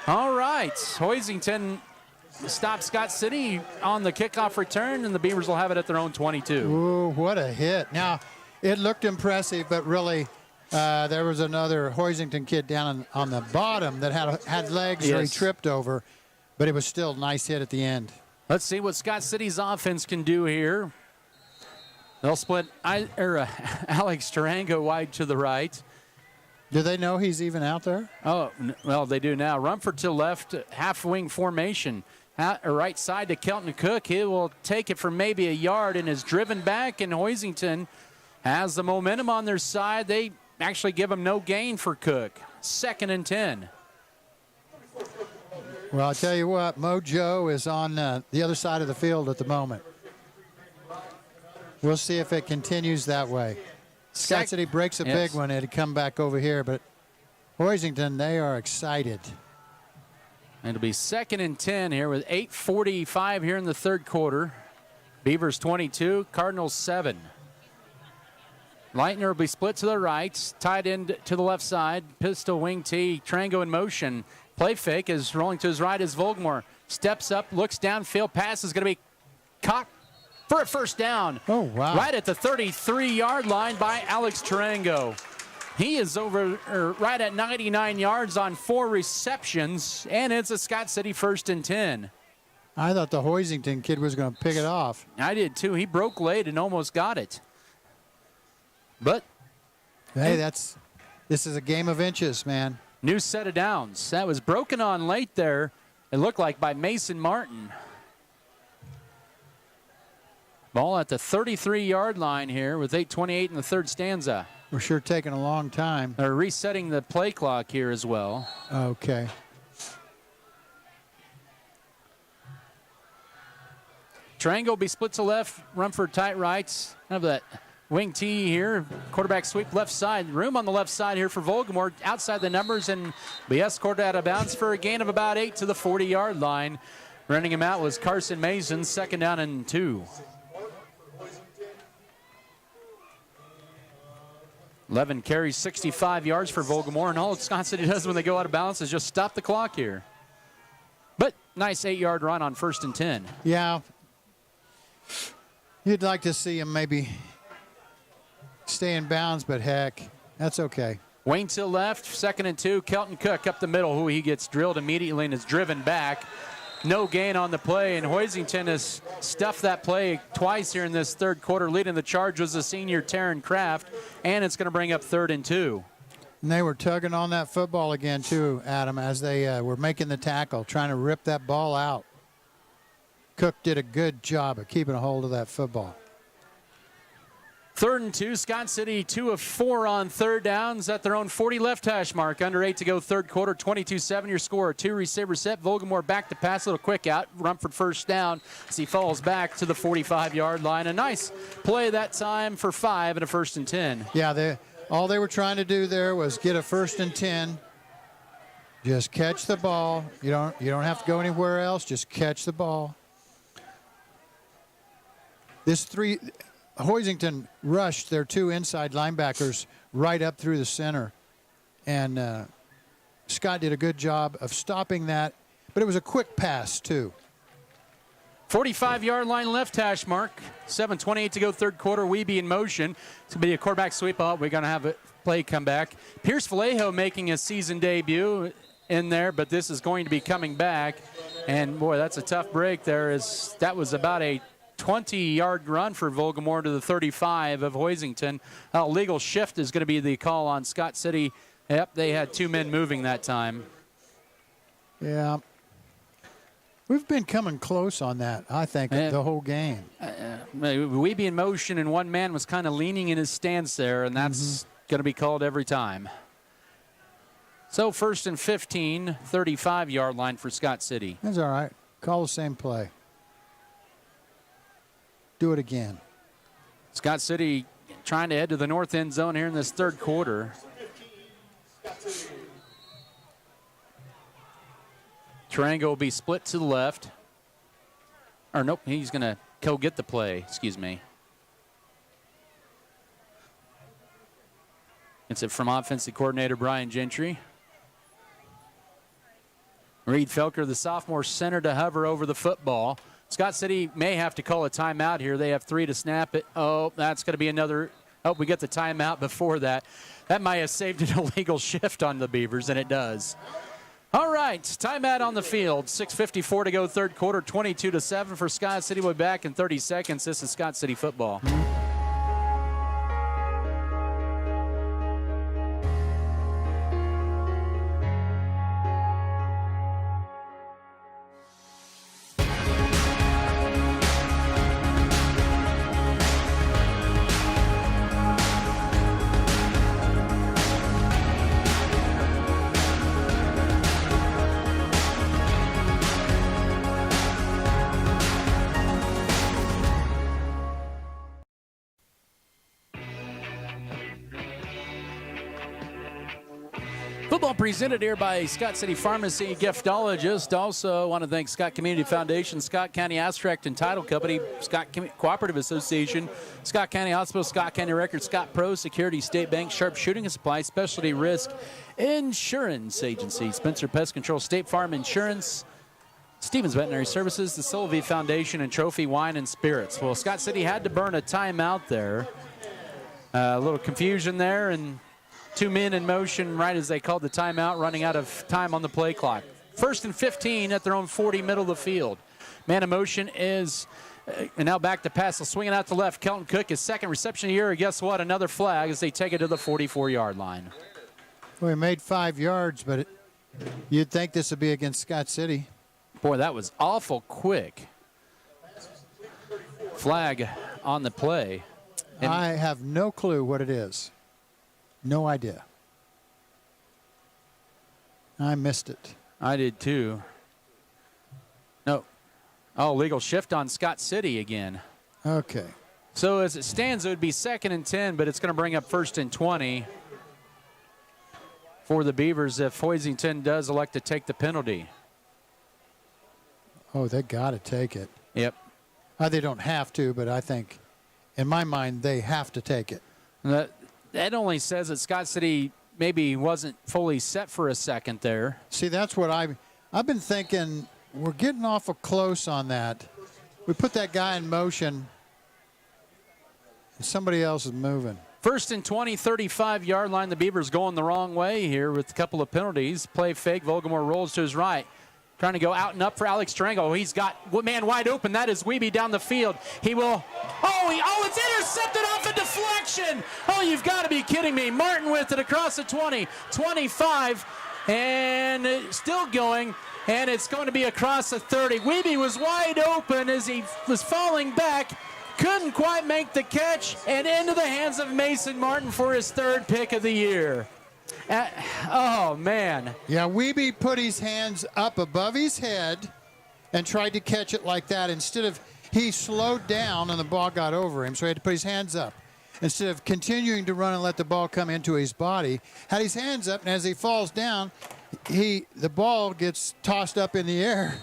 Speaker 1: All right. Hoisington stops Scott City on the kickoff return, and the Beavers will have it at their own 22.
Speaker 2: Ooh, what a hit. Now, it looked impressive, but really there was another Hoisington kid down on the bottom that had legs or he tripped over, but it was still a nice hit at the end.
Speaker 1: Let's see what Scott City's offense can do here. They'll split Alex Tarango wide to the right.
Speaker 2: Do they know he's even out there?
Speaker 1: Oh, well, they do now. Rumford to left, half-wing formation. Right side to Kelton Cook. He will take it for maybe a yard and is driven back, and Hoisington has the momentum on their side. They actually give him no gain for Cook. 2nd and 10.
Speaker 2: Well, I'll tell you what, Mojo is on the other side of the field at the moment. We'll see if it continues that way. Scott City breaks a big one. It'd come back over here, but Hoisington, they are excited.
Speaker 1: And it'll be 2nd and 10 here with 8:45 here in the third quarter. Beavers 22, Cardinals 7. Leitner will be split to the right, tight end to the left side, pistol wing T, Tarango in motion. Play fake is rolling to his right as Volgamore steps up, looks downfield, pass is going to be caught for a first down.
Speaker 2: Oh, wow.
Speaker 1: Right at the 33-yard line by Alex Tarango. He is right at 99 yards on 4 receptions, and it's a Scott City 1st and 10.
Speaker 2: I thought the Hoisington kid was going to pick it off.
Speaker 1: I did too. He broke late and almost got it. But
Speaker 2: hey, this is a game of inches, man.
Speaker 1: New set of downs. That was broken on late there, it looked like, by Mason Martin. Ball at the 33-yard line here with 8:28 in the third stanza.
Speaker 2: We're sure taking a long time.
Speaker 1: They're resetting the play clock here as well.
Speaker 2: Okay.
Speaker 1: Tarango will be split to left, Rumford tight rights. Have that wing T here. Quarterback sweep left side. Room on the left side here for Volgamore outside the numbers and be escorted out of bounds for a gain of about 8 to the 40-yard line. Running him out was Carson Mason, 2nd down and 2. 11 carries, 65 yards for Volgamore, and all Scott City does when they go out of bounds is just stop the clock here. But nice 8-yard run on 1st and 10.
Speaker 2: Yeah. You'd like to see him maybe stay in bounds, but heck, that's okay.
Speaker 1: Wayne to left, 2nd and 2. Kelton Cook up the middle, who he gets drilled immediately and is driven back. No gain on the play, and Hoisington has stuffed that play twice here in this third quarter. Leading the charge was the senior Taryn Kraft, and it's going to bring up 3rd and 2.
Speaker 2: And they were tugging on that football again, too, Adam, as they were making the tackle, trying to rip that ball out. Cook did a good job of keeping a hold of that football.
Speaker 1: 3rd and 2, Scott City 2 of 4 on third downs at their own 40 left hash mark. Under 8 to go third quarter, 22-7 your score. 2 receiver set, Volgamore back to pass, a little quick out. Rumford first down as he falls back to the 45-yard line. A nice play that time for 5 and a 1st and 10.
Speaker 2: Yeah, all they were trying to do there was get a 1st and 10. Just catch the ball. You don't have to go anywhere else. Just catch the ball. Hoisington rushed their 2 inside linebackers right up through the center. And Scott did a good job of stopping that. But it was a quick pass, too.
Speaker 1: 45-yard line left hash mark. 7:28 to go third quarter. Weeby in motion. It's going to be a quarterback sweep out. We're going to have a play come back. Pierce Vallejo making a season debut in there, but this is going to be coming back. And, boy, that's a tough break there. That was about a 20-yard run for Volgamore to the 35 of Hoisington. Legal shift is going to be the call on Scott City Yep, they had 2 men moving that time.
Speaker 2: Yeah. We've been coming close on that, I think, the whole game.
Speaker 1: Weeby in motion, and one man was kind of leaning in his stance there, and that's going to be called every time. So 1st and 15, 35-yard line for Scott City.
Speaker 2: That's all right. Call the same play. Do it again.
Speaker 1: Scott City trying to head to the north end zone here in this third quarter. Triangle will be split to the left. Or nope, he's going to go-get the play, excuse me. It's it from offensive coordinator Brian Gentry. Reed Felker, the sophomore center, to hover over the football. Scott City may have to call a timeout here. They have 3 to snap it. Oh, that's going to be another. Oh, we get the timeout before that. That might have saved an illegal shift on the Beavers, and it does. All right, timeout on the field. 6:54 to go, third quarter, 22-7 for Scott City. We'll be back in 30 seconds. This is Scott City football. Football presented here by Scott City Pharmacy Giftologist. Also want to thank Scott Community Foundation, Scott County Abstract and Title Company, Scott Cooperative Association, Scott County Hospital, Scott County Records, Scott Pro Security, State Bank, Sharp Shooting and Supply, Specialty Risk Insurance Agency, Spencer Pest Control, State Farm Insurance, Stevens Veterinary Services, the Solvay Foundation, and Trophy Wine and Spirits. Well, Scott City had to burn a timeout there. A little confusion there, and 2 men in motion right as they called the timeout, running out of time on the play clock. 1st and 15 at their own 40, middle of the field. Man in motion is and now back to pass. Swinging out to left. Kelton Cook, his second reception of the year. Guess what? Another flag as they take it to the 44-yard line.
Speaker 2: Well, he made 5 yards, but you'd think this would be against Scott City.
Speaker 1: Boy, that was awful quick. Flag on the play.
Speaker 2: And I have no clue what it is. No idea. I missed it.
Speaker 1: I did too. No. Oh, legal shift on Scott City again.
Speaker 2: Okay.
Speaker 1: So as it stands, it would be 2nd and 10, but it's going to bring up 1st and 20 for the Beavers if Hoisington does elect to take the penalty.
Speaker 2: Oh, they got to take it.
Speaker 1: Yep.
Speaker 2: They don't have to, but I think, in my mind, they have to take it.
Speaker 1: That only says that Scott City maybe wasn't fully set for a second there.
Speaker 2: See, that's what I've been thinking. We're getting awful close on that. We put that guy in motion, and somebody else is moving.
Speaker 1: 1st and 20, 35-yard line. The Beavers going the wrong way here with a couple of penalties. Play fake. Volgamore rolls to his right. Trying to go out and up for Alex Triangle. He's got man wide open. That is Wiebe down the field. He will. It's intercepted off a deflection. Oh, you've got to be kidding me. Martin with it across the 20, 25, and still going. And it's going to be across the 30. Wiebe was wide open as he was falling back. Couldn't quite make the catch, and into the hands of Mason Martin for his 3rd pick of the year. Oh, man.
Speaker 2: Yeah, Wiebe put his hands up above his head and tried to catch it like that. Instead of, he slowed down and the ball got over him, so he had to put his hands up. Instead of continuing to run and let the ball come into his body, had his hands up, and as he falls down, the ball gets tossed up in the air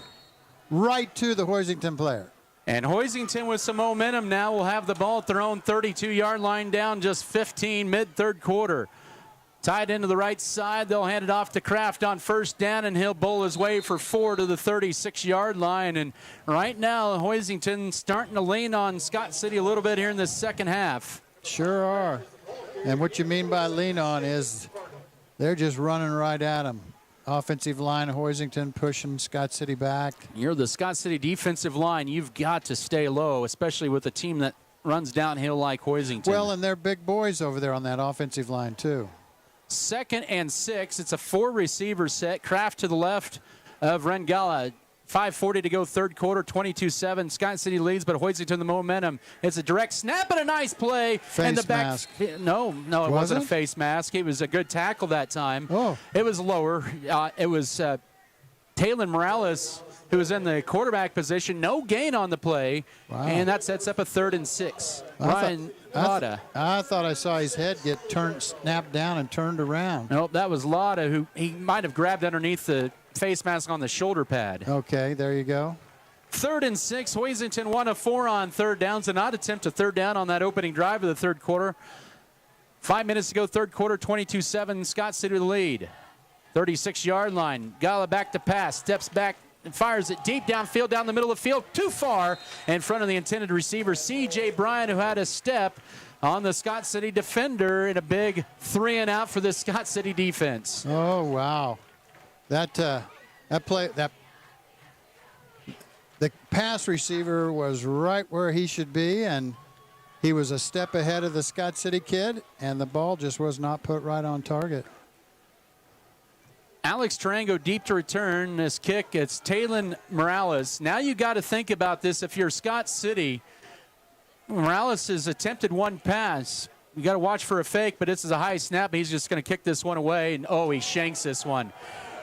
Speaker 2: right to the Hoisington player.
Speaker 1: And Hoisington with some momentum now will have the ball at their own 32-yard line, down just 15 mid-third quarter. Tied into the right side, they'll hand it off to Kraft on 1st down, and he'll bowl his way for 4 to the 36-yard line. And right now, Hoisington starting to lean on Scott City a little bit here in the second half.
Speaker 2: Sure are. And what you mean by lean on is they're just running right at them. Offensive line, Hoisington pushing Scott City back.
Speaker 1: You're the Scott City defensive line. You've got to stay low, especially with a team that runs downhill like Hoisington.
Speaker 2: Well, and they're big boys over there on that offensive line, too.
Speaker 1: 2nd and 6. It's a 4-receiver set. Kraft to the left of Rengala. 5:40 to go, third quarter, 22-7. Scott City leads, but Hoisington the momentum. It's a direct snap and a nice play.
Speaker 2: Face
Speaker 1: and the back,
Speaker 2: mask.
Speaker 1: No, it wasn't a face mask. It was a good tackle that time.
Speaker 2: Oh.
Speaker 1: It was lower. It was Taylor Morales, who was in the quarterback position. No gain on the play.
Speaker 2: Wow.
Speaker 1: And that sets up a 3rd and 6. Ryan Lotta.
Speaker 2: I thought I saw his head get snapped down and turned around.
Speaker 1: Nope, that was Lotta, who he might have grabbed underneath the face mask on the shoulder pad.
Speaker 2: Okay, there you go.
Speaker 1: 3rd and 6. Hoisington 1 of 4 on third downs. Did not attempt a third down on that opening drive of the third quarter. 5 minutes to go, third quarter, 22-7. Scott City the lead. 36-yard line. Gala back to pass. Steps back and fires it deep downfield, down the middle of the field. Too far in front of the intended receiver, C.J. Bryan, who had a step on the Scott City defender in a big 3-and-out for the Scott City defense.
Speaker 2: Oh, wow. The pass receiver was right where he should be, and he was a step ahead of the Scott City kid, and the ball just was not put right on target.
Speaker 1: Alex Tarango deep to return this kick. It's Taylon Morales. Now you got to think about this. If you're Scott City, Morales has attempted one pass. You got to watch for a fake, but this is a high snap. He's just going to kick this one away, and he shanks this one.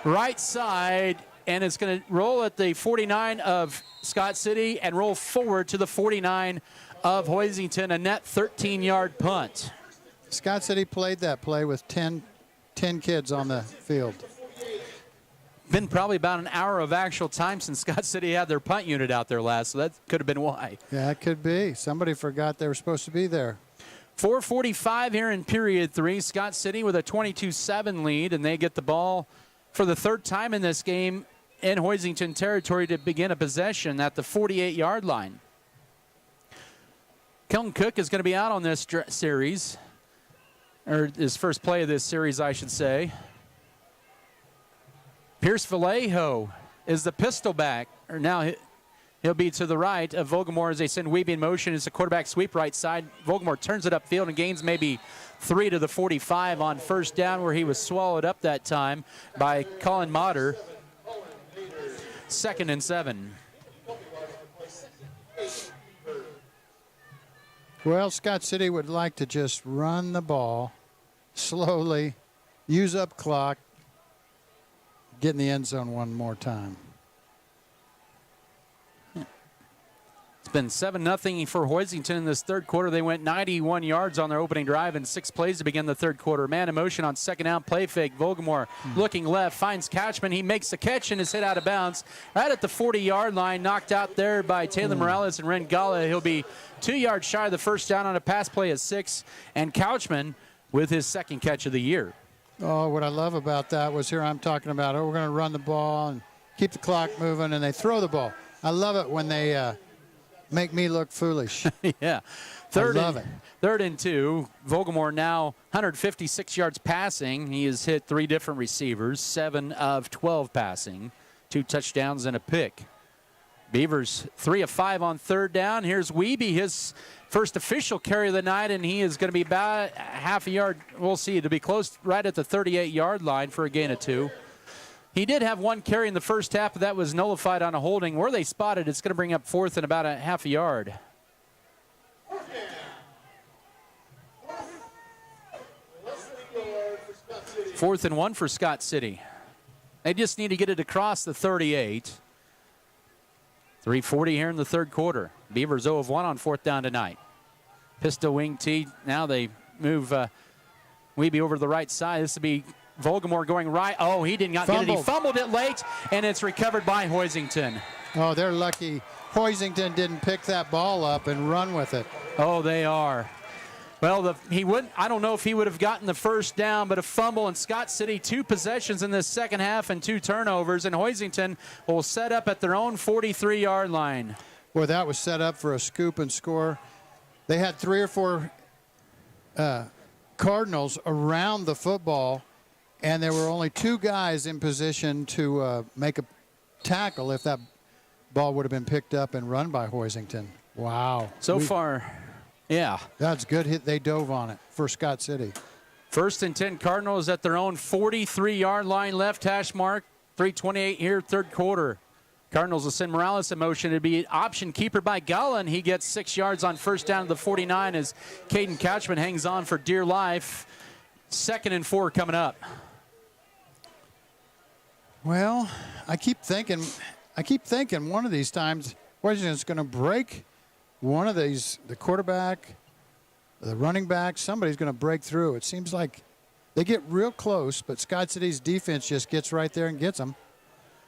Speaker 1: Right side, and it's going to roll at the 49 of Scott City and roll forward to the 49 of Hoisington, a net 13-yard punt.
Speaker 2: Scott City played that play with 10 kids on the field.
Speaker 1: Been probably about an hour of actual time since Scott City had their punt unit out there last, so that could have been why.
Speaker 2: Yeah, it could be. Somebody forgot they were supposed to be there.
Speaker 1: 4:45 here in period 3. Scott City with a 22-7 lead, and they get the ball for the third time in this game in Hoisington territory to begin a possession at the 48-yard line. Kelton Cook is going to be out on this series, or his first play of this series, I should say. Pierce Vallejo is the pistol back, or now he'll be to the right of Vogelmore as they send Weeby in motion. It's a quarterback sweep right side. Vogelmore turns it upfield and gains maybe 3 to the 45 on first down, where he was swallowed up that time by Colin Motter. 2nd and 7.
Speaker 2: Well, Scott City would like to just run the ball slowly, use up clock, get in the end zone one more time.
Speaker 1: It's been 7-0 for Hoisington in this third quarter. They went 91 yards on their opening drive and 6 plays to begin the third quarter. Man in motion on second down, play fake. Vogelmore looking left, finds Couchman. He makes the catch and is hit out of bounds right at the 40-yard line, knocked out there by Taylor Morales and Rengala. He'll be 2 yards shy of the first down on a pass play at 6, and Couchman with his second catch of the year.
Speaker 2: Oh, what I love about that was here I'm talking about, we're going to run the ball and keep the clock moving, and they throw the ball. I love it when they make me look foolish.
Speaker 1: Yeah. Third and 2. Vogelmore now 156 yards passing. He has hit 3 different receivers, 7 of 12 passing, 2 touchdowns and a pick. Beavers 3 of 5 on third down. Here's Weeby, his first official carry of the night, and he is going to be about half a yard. We'll see. It'll be close right at the 38-yard line for a gain of 2. He did have 1 carry in the first half, but that was nullified on a holding. Where they spotted, it's going to bring up 4th and about a half a yard. Fourth and 1 for Scott City. They just need to get it across the 38. 3:40 here in the third quarter. Beavers 0 of 1 on fourth down tonight. Pistol wing T. Now they move Weeby over to the right side. This will be Vogelmore going right. Oh, he did not get it. He fumbled it late, and it's recovered by Hoisington.
Speaker 2: Oh, they're lucky Hoisington didn't pick that ball up and run with it.
Speaker 1: Oh, they are. Well, I don't know if he would have gotten the first down, but a fumble, and Scott City 2 possessions in this second half and 2 turnovers, and Hoisington will set up at their own 43-yard line.
Speaker 2: Well, that was set up for a scoop and score. They had 3 or 4 Cardinals around the football, and there were only 2 guys in position to make a tackle if that ball would have been picked up and run by Hoisington. Wow.
Speaker 1: So far, yeah.
Speaker 2: That's good hit. They dove on it for Scott City.
Speaker 1: First and 10 Cardinals at their own 43-yard line, left hash mark. 3:28 here, third quarter. Cardinals will send Morales in motion. It'd be option keeper by Gala, and he gets 6 yards on first down to the 49 as Caden Couchman hangs on for dear life. 2nd and 4 coming up.
Speaker 2: Well, I keep thinking one of these times Hoisington's going to break one of these, the quarterback, the running back, somebody's going to break through. It seems like they get real close, but Scott City's defense just gets right there and gets them.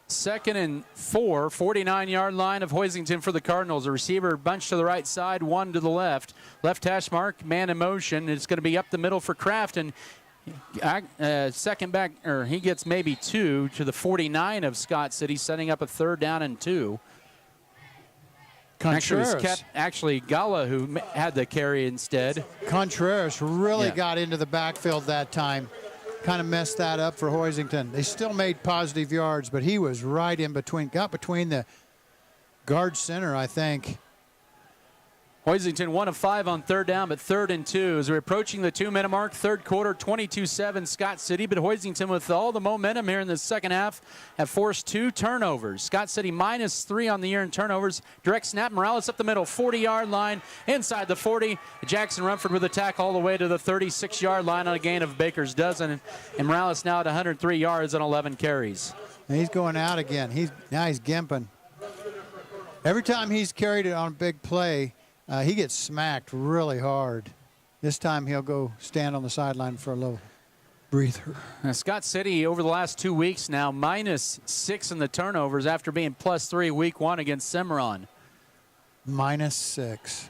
Speaker 1: 2nd and 4, 49-yard line of Hoisington for the Cardinals. A receiver bunched to the right side, one to the left. Left hash mark, man in motion. It's going to be up the middle for Kraft, and second back, or he gets maybe 2 to the 49 of Scott City, setting up a 3rd down and 2. Actually, Gala who had the carry instead.
Speaker 2: Contreras really got into the backfield that time. Kind of messed that up for Hoisington. They still made positive yards, but he was right in between, got between the guard center, I think.
Speaker 1: Hoisington 1 of 5 on 3rd down, but 3rd and 2 as we're approaching the 2-minute mark. Third quarter, 22-7 Scott City, but Hoisington with all the momentum here in the second half have forced 2 turnovers. Scott City -3 on the year in turnovers. Direct snap, Morales up the middle, 40-yard line, inside the 40. Jackson Rumford with a tackle all the way to the 36-yard line on a gain of Baker's dozen, and Morales now at 103 yards on 11 carries.
Speaker 2: And he's going out again. Now he's gimping. Every time he's carried it on a big play, he gets smacked really hard. This time he'll go stand on the sideline for a little breather.
Speaker 1: Now, Scott City over the last 2 weeks now -6 in the turnovers after being +3 week 1 against Cimarron.
Speaker 2: -6.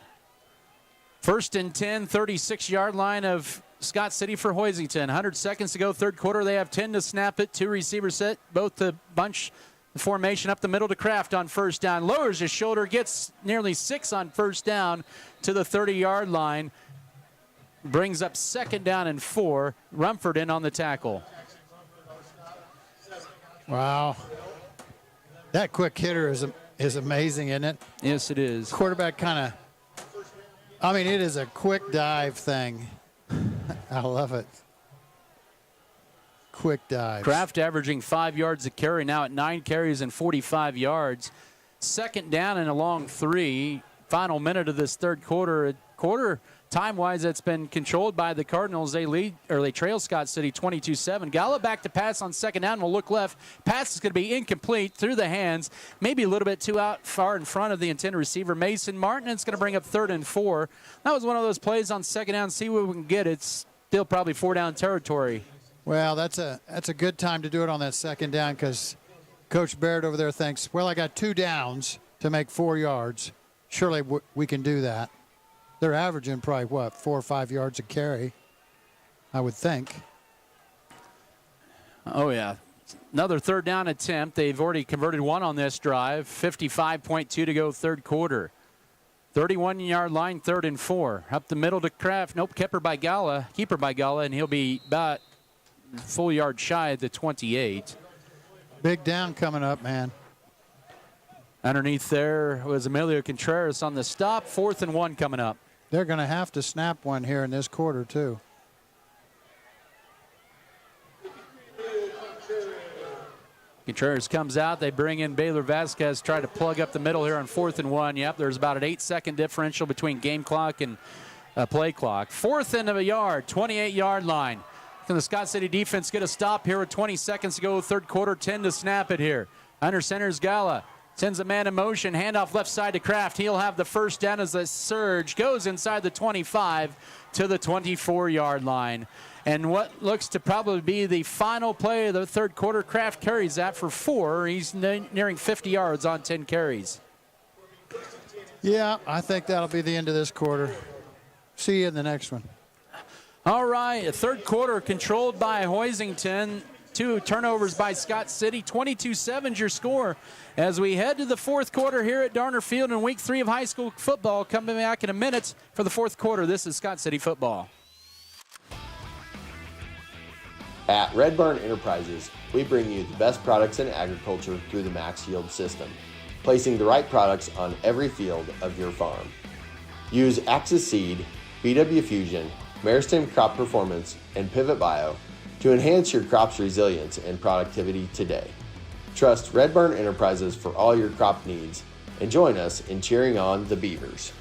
Speaker 1: 1st and 10, 36-yard line of Scott City for Hoisington. 100 seconds to go, third quarter. They have 10 to snap it. 2 receivers set, both to bunch the formation up the middle to Kraft on first down. Lowers his shoulder, gets nearly 6 on first down to the 30-yard line. Brings up 2nd down and 4. Rumford in on the tackle.
Speaker 2: Wow. That quick hitter is amazing, isn't it?
Speaker 1: Yes, it is.
Speaker 2: Quarterback kind of, it is a quick dive thing. I love it. Quick dive.
Speaker 1: Kraft averaging 5 yards a carry, now at 9 carries and 45 yards. 2nd down and a long 3. Final minute of this third quarter. Time-wise, it's been controlled by the Cardinals. They trail Scott City 22-7. Gala back to pass on 2nd down. Will look left. Pass is going to be incomplete through the hands. Maybe a little bit too far in front of the intended receiver, Mason Martin. It's going to bring up 3rd and 4. That was one of those plays on 2nd down. See what we can get. It's still probably 4-down territory.
Speaker 2: Well, that's a good time to do it on that 2nd down because Coach Baird over there thinks, well, I got 2 downs to make 4 yards. Surely we can do that. They're averaging probably, 4 or 5 yards a carry, I would think.
Speaker 1: Oh, yeah. Another 3rd down attempt. They've already converted 1 on this drive. 55.2 to go third quarter. 31-yard line, 3rd and 4. Up the middle to Kraft. Nope, keeper by Gala, and he'll be about full yard shy of the 28.
Speaker 2: Big down coming up, man.
Speaker 1: Underneath there was Emilio Contreras on the stop. 4th and 1 coming up.
Speaker 2: They're going to have to snap one here in this quarter, too.
Speaker 1: Contreras comes out. They bring in Baylor Vasquez, try to plug up the middle here on 4th and 1. Yep, there's about an 8-second differential between game clock and play clock. 4th end of a yard, 28-yard line. Can the Scott City defense get a stop here with 20 seconds to go? Third quarter, 10 to snap it here. Under center's Gala. Sends a man in motion. Handoff left side to Kraft. He'll have the first down as the surge goes inside the 25 to the 24-yard line. And what looks to probably be the final play of the third quarter, Kraft carries that for 4. He's nearing 50 yards on 10 carries.
Speaker 2: Yeah, I think that'll be the end of this quarter. See you in the next one.
Speaker 1: All right, a third quarter controlled by Hoisington. 2 turnovers by Scott City. 22-7 your score as we head to the fourth quarter here at Darner Field in week 3 of high school football. Coming back in a minute for the fourth quarter. This is Scott City football.
Speaker 9: At Red Barn Enterprises, we bring you the best products in agriculture through the Max Yield system, placing the right products on every field of your farm. Use Axis Seed, BW Fusion, Meristem Crop Performance, and Pivot Bio to enhance your crop's resilience and productivity today. Trust Red Barn Enterprises for all your crop needs and join us in cheering on the Beavers.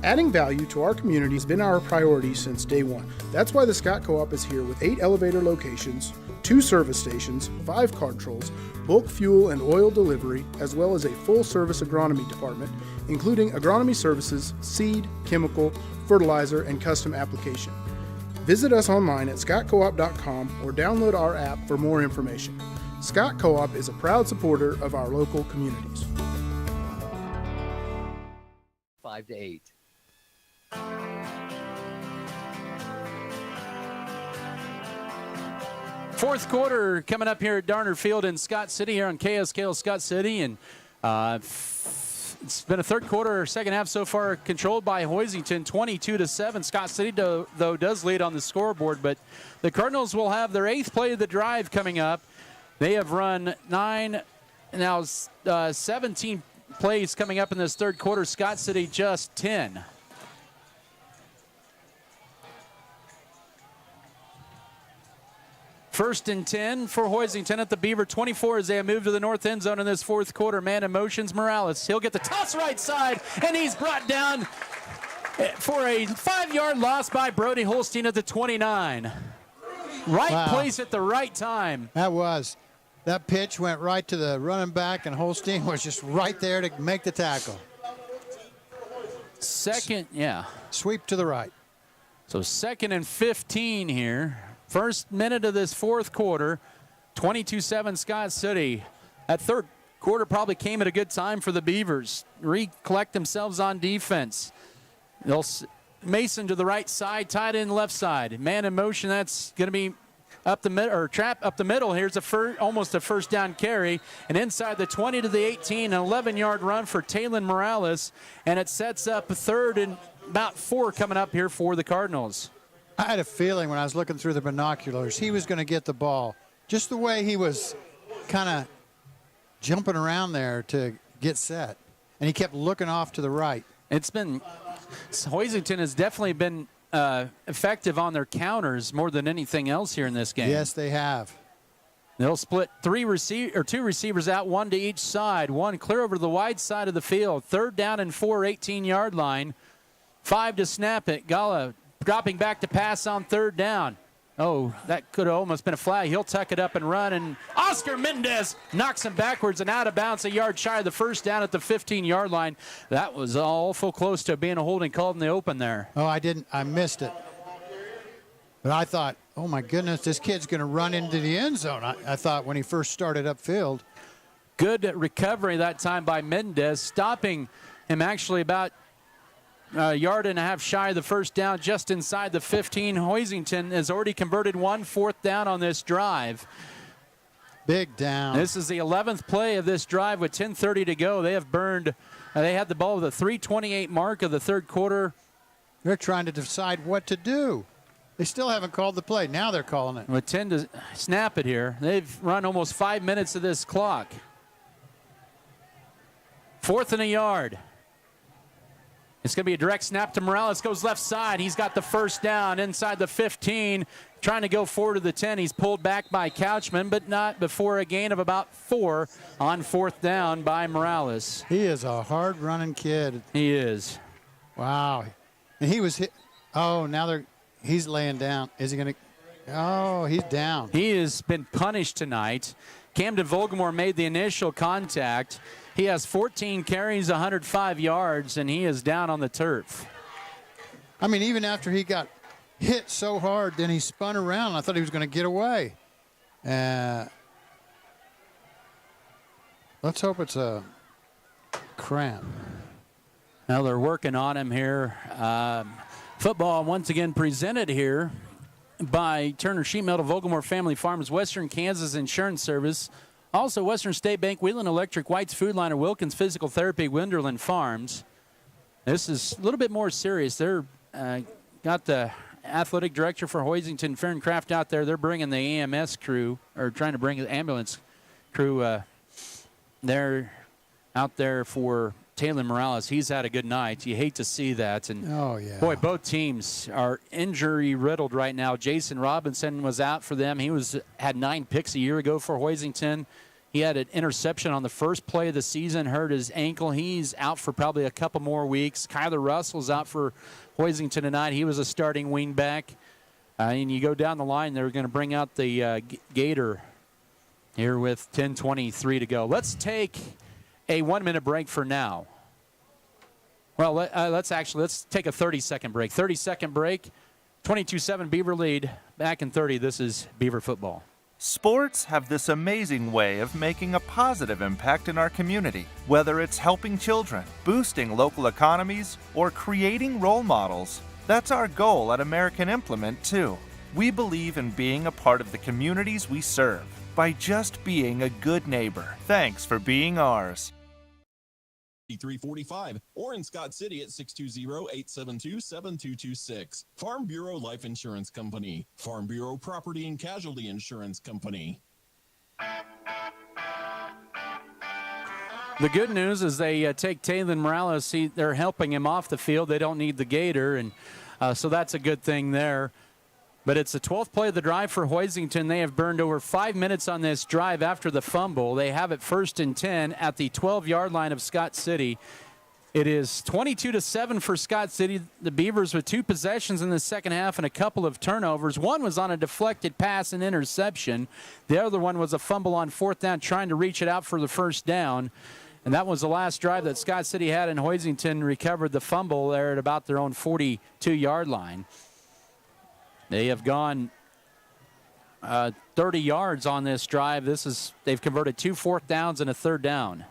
Speaker 20: Adding value to our community has been our priority since day one. That's why the Scott Co-op is here with 8 elevator locations, 2 service stations, 5 card trolls, bulk fuel and oil delivery, as well as a full-service agronomy department, including agronomy services, seed, chemical, fertilizer, and custom application. Visit us online at scottcoop.com or download our app for more information. Scott Co-op is a proud supporter of our local communities.
Speaker 12: 5 to 8.
Speaker 1: Fourth quarter coming up here at Darner Field in Scott City here on KSKL Scott City. And it's been a third quarter, second half so far controlled by Hoisington, 22-7. Scott City, though, does lead on the scoreboard. But the Cardinals will have their 8th play of the drive coming up. They have run 17 plays coming up in this third quarter. Scott City just 10. First and 10 for Hoisington at the Beaver 24 as they have moved to the north end zone in this fourth quarter. Man in motions, Morales. He'll get the toss right side, and he's brought down for a 5-yard loss by Brody Holstein at the 29. Right place at the right time.
Speaker 2: That pitch went right to the running back, and Holstein was just right there to make the tackle.
Speaker 1: Sweep
Speaker 2: to the right.
Speaker 1: So 2nd and 15 here. First minute of this fourth quarter, 22-7 Scott City. That third quarter probably came at a good time for the Beavers. Recollect themselves on defense. Mason to the right side, tight end left side. Man in motion, that's going to be up the middle, or trap up the middle. Here's almost a first down carry. And inside the 20 to the 18, an 11-yard run for Taylon Morales. And it sets up a 3rd and about 4 coming up here for the Cardinals.
Speaker 2: I had a feeling when I was looking through the binoculars, he was going to get the ball. Just the way he was kind of jumping around there to get set. And he kept looking off to the right.
Speaker 1: Hoisington has definitely been effective on their counters more than anything else here in this game.
Speaker 2: Yes, they have.
Speaker 1: They'll split 2 receivers out, 1 to each side. 1 clear over to the wide side of the field. 3rd down and 4, 18-yard line. 5 to snap it. Gala dropping back to pass on 3rd down. Oh, that could have almost been a flag. He'll tuck it up and run, and Oscar Mendez knocks him backwards and out of bounds, a yard shy of the first down at the 15-yard line. That was awful close to being a holding called in the open there.
Speaker 2: Oh, I missed it. But I thought, oh my goodness, this kid's going to run into the end zone. I thought when he first started upfield.
Speaker 1: Good recovery that time by Mendez, stopping him actually about a yard and a half shy of the first down, just inside the 15. Hoisington has already converted 1 4th down on this drive.
Speaker 2: Big down.
Speaker 1: This is the 11th play of this drive with 10:30 to go. They have burned. They had the ball with a 3:28 mark of the third quarter.
Speaker 2: They're trying to decide what to do. They still haven't called the play. Now they're calling it.
Speaker 1: With 10 to snap it here. They've run almost 5 minutes of this clock. 4th and a yard. It's going to be a direct snap to Morales. Goes left side. He's got the first down inside the 15. Trying to go forward to the 10. He's pulled back by Couchman, but not before a gain of about 4 on 4th down by Morales.
Speaker 2: He is a hard-running kid.
Speaker 1: He is.
Speaker 2: Wow. And he was hit. Oh, now he's laying down. Is he going to? Oh, he's down.
Speaker 1: He has been punished tonight. Camden Volgamore made the initial contact. He has 14 carries, 105 yards, and he is down on the turf.
Speaker 2: I mean, even after he got hit so hard, then he spun around. I thought he was going to get away. Let's hope it's a cramp.
Speaker 1: Now they're working on him here. Football once again presented here by Turner Sheet Metal, Volgamore Family Farms, Western Kansas Insurance Service, also Western State Bank, Wheeling Electric, White's Food Liner, Wilkins Physical Therapy, Winderland Farms. This is a little bit more serious. They're got the athletic director for Hoisington, Ferncraft, out there. They're bringing the EMS crew, or trying to bring the ambulance crew. They're out there for Taylor Morales, he's had a good night. You hate to see that. And
Speaker 2: oh, yeah.
Speaker 1: Boy, both teams are injury-riddled right now. Jason Robinson was out for them. He had 9 picks a year ago for Hoisington. He had an interception on the first play of the season, hurt his ankle. He's out for probably a couple more weeks. Kyler Russell's out for Hoisington tonight. He was a starting wingback. And you go down the line, they're going to bring out the Gator here with 10:23 to go. Let's take a 1-minute break for now. Well, let's take a 30-second break. 30-second break, 22-7 Beaver lead. Back in 30, this is Beaver football.
Speaker 3: Sports have this amazing way of making a positive impact in our community, whether it's helping children, boosting local economies, or creating role models. That's our goal at American Implement, too. We believe in being a part of the communities we serve by just being a good neighbor. Thanks for being ours.
Speaker 17: 345 or in Scott City at 620-872-7226. Farm Bureau Life Insurance Company. Farm Bureau Property and Casualty Insurance Company.
Speaker 1: The good news is they take Taylor Morales. They're helping him off the field. They don't need the Gator, and so that's a good thing there. But it's the 12th play of the drive for Hoisington. They have burned over 5 minutes on this drive after the fumble. They have it 1st and 10 at the 12-yard line of Scott City. It is 22-7 for Scott City. The Beavers with 2 possessions in the second half and a couple of turnovers. One was on a deflected pass and interception. The other one was a fumble on 4th down, trying to reach it out for the first down. And that was the last drive that Scott City had, and Hoisington recovered the fumble there at about their own 42-yard line. They have gone 30 yards on this drive. They've converted 2 4th downs and a 3rd down.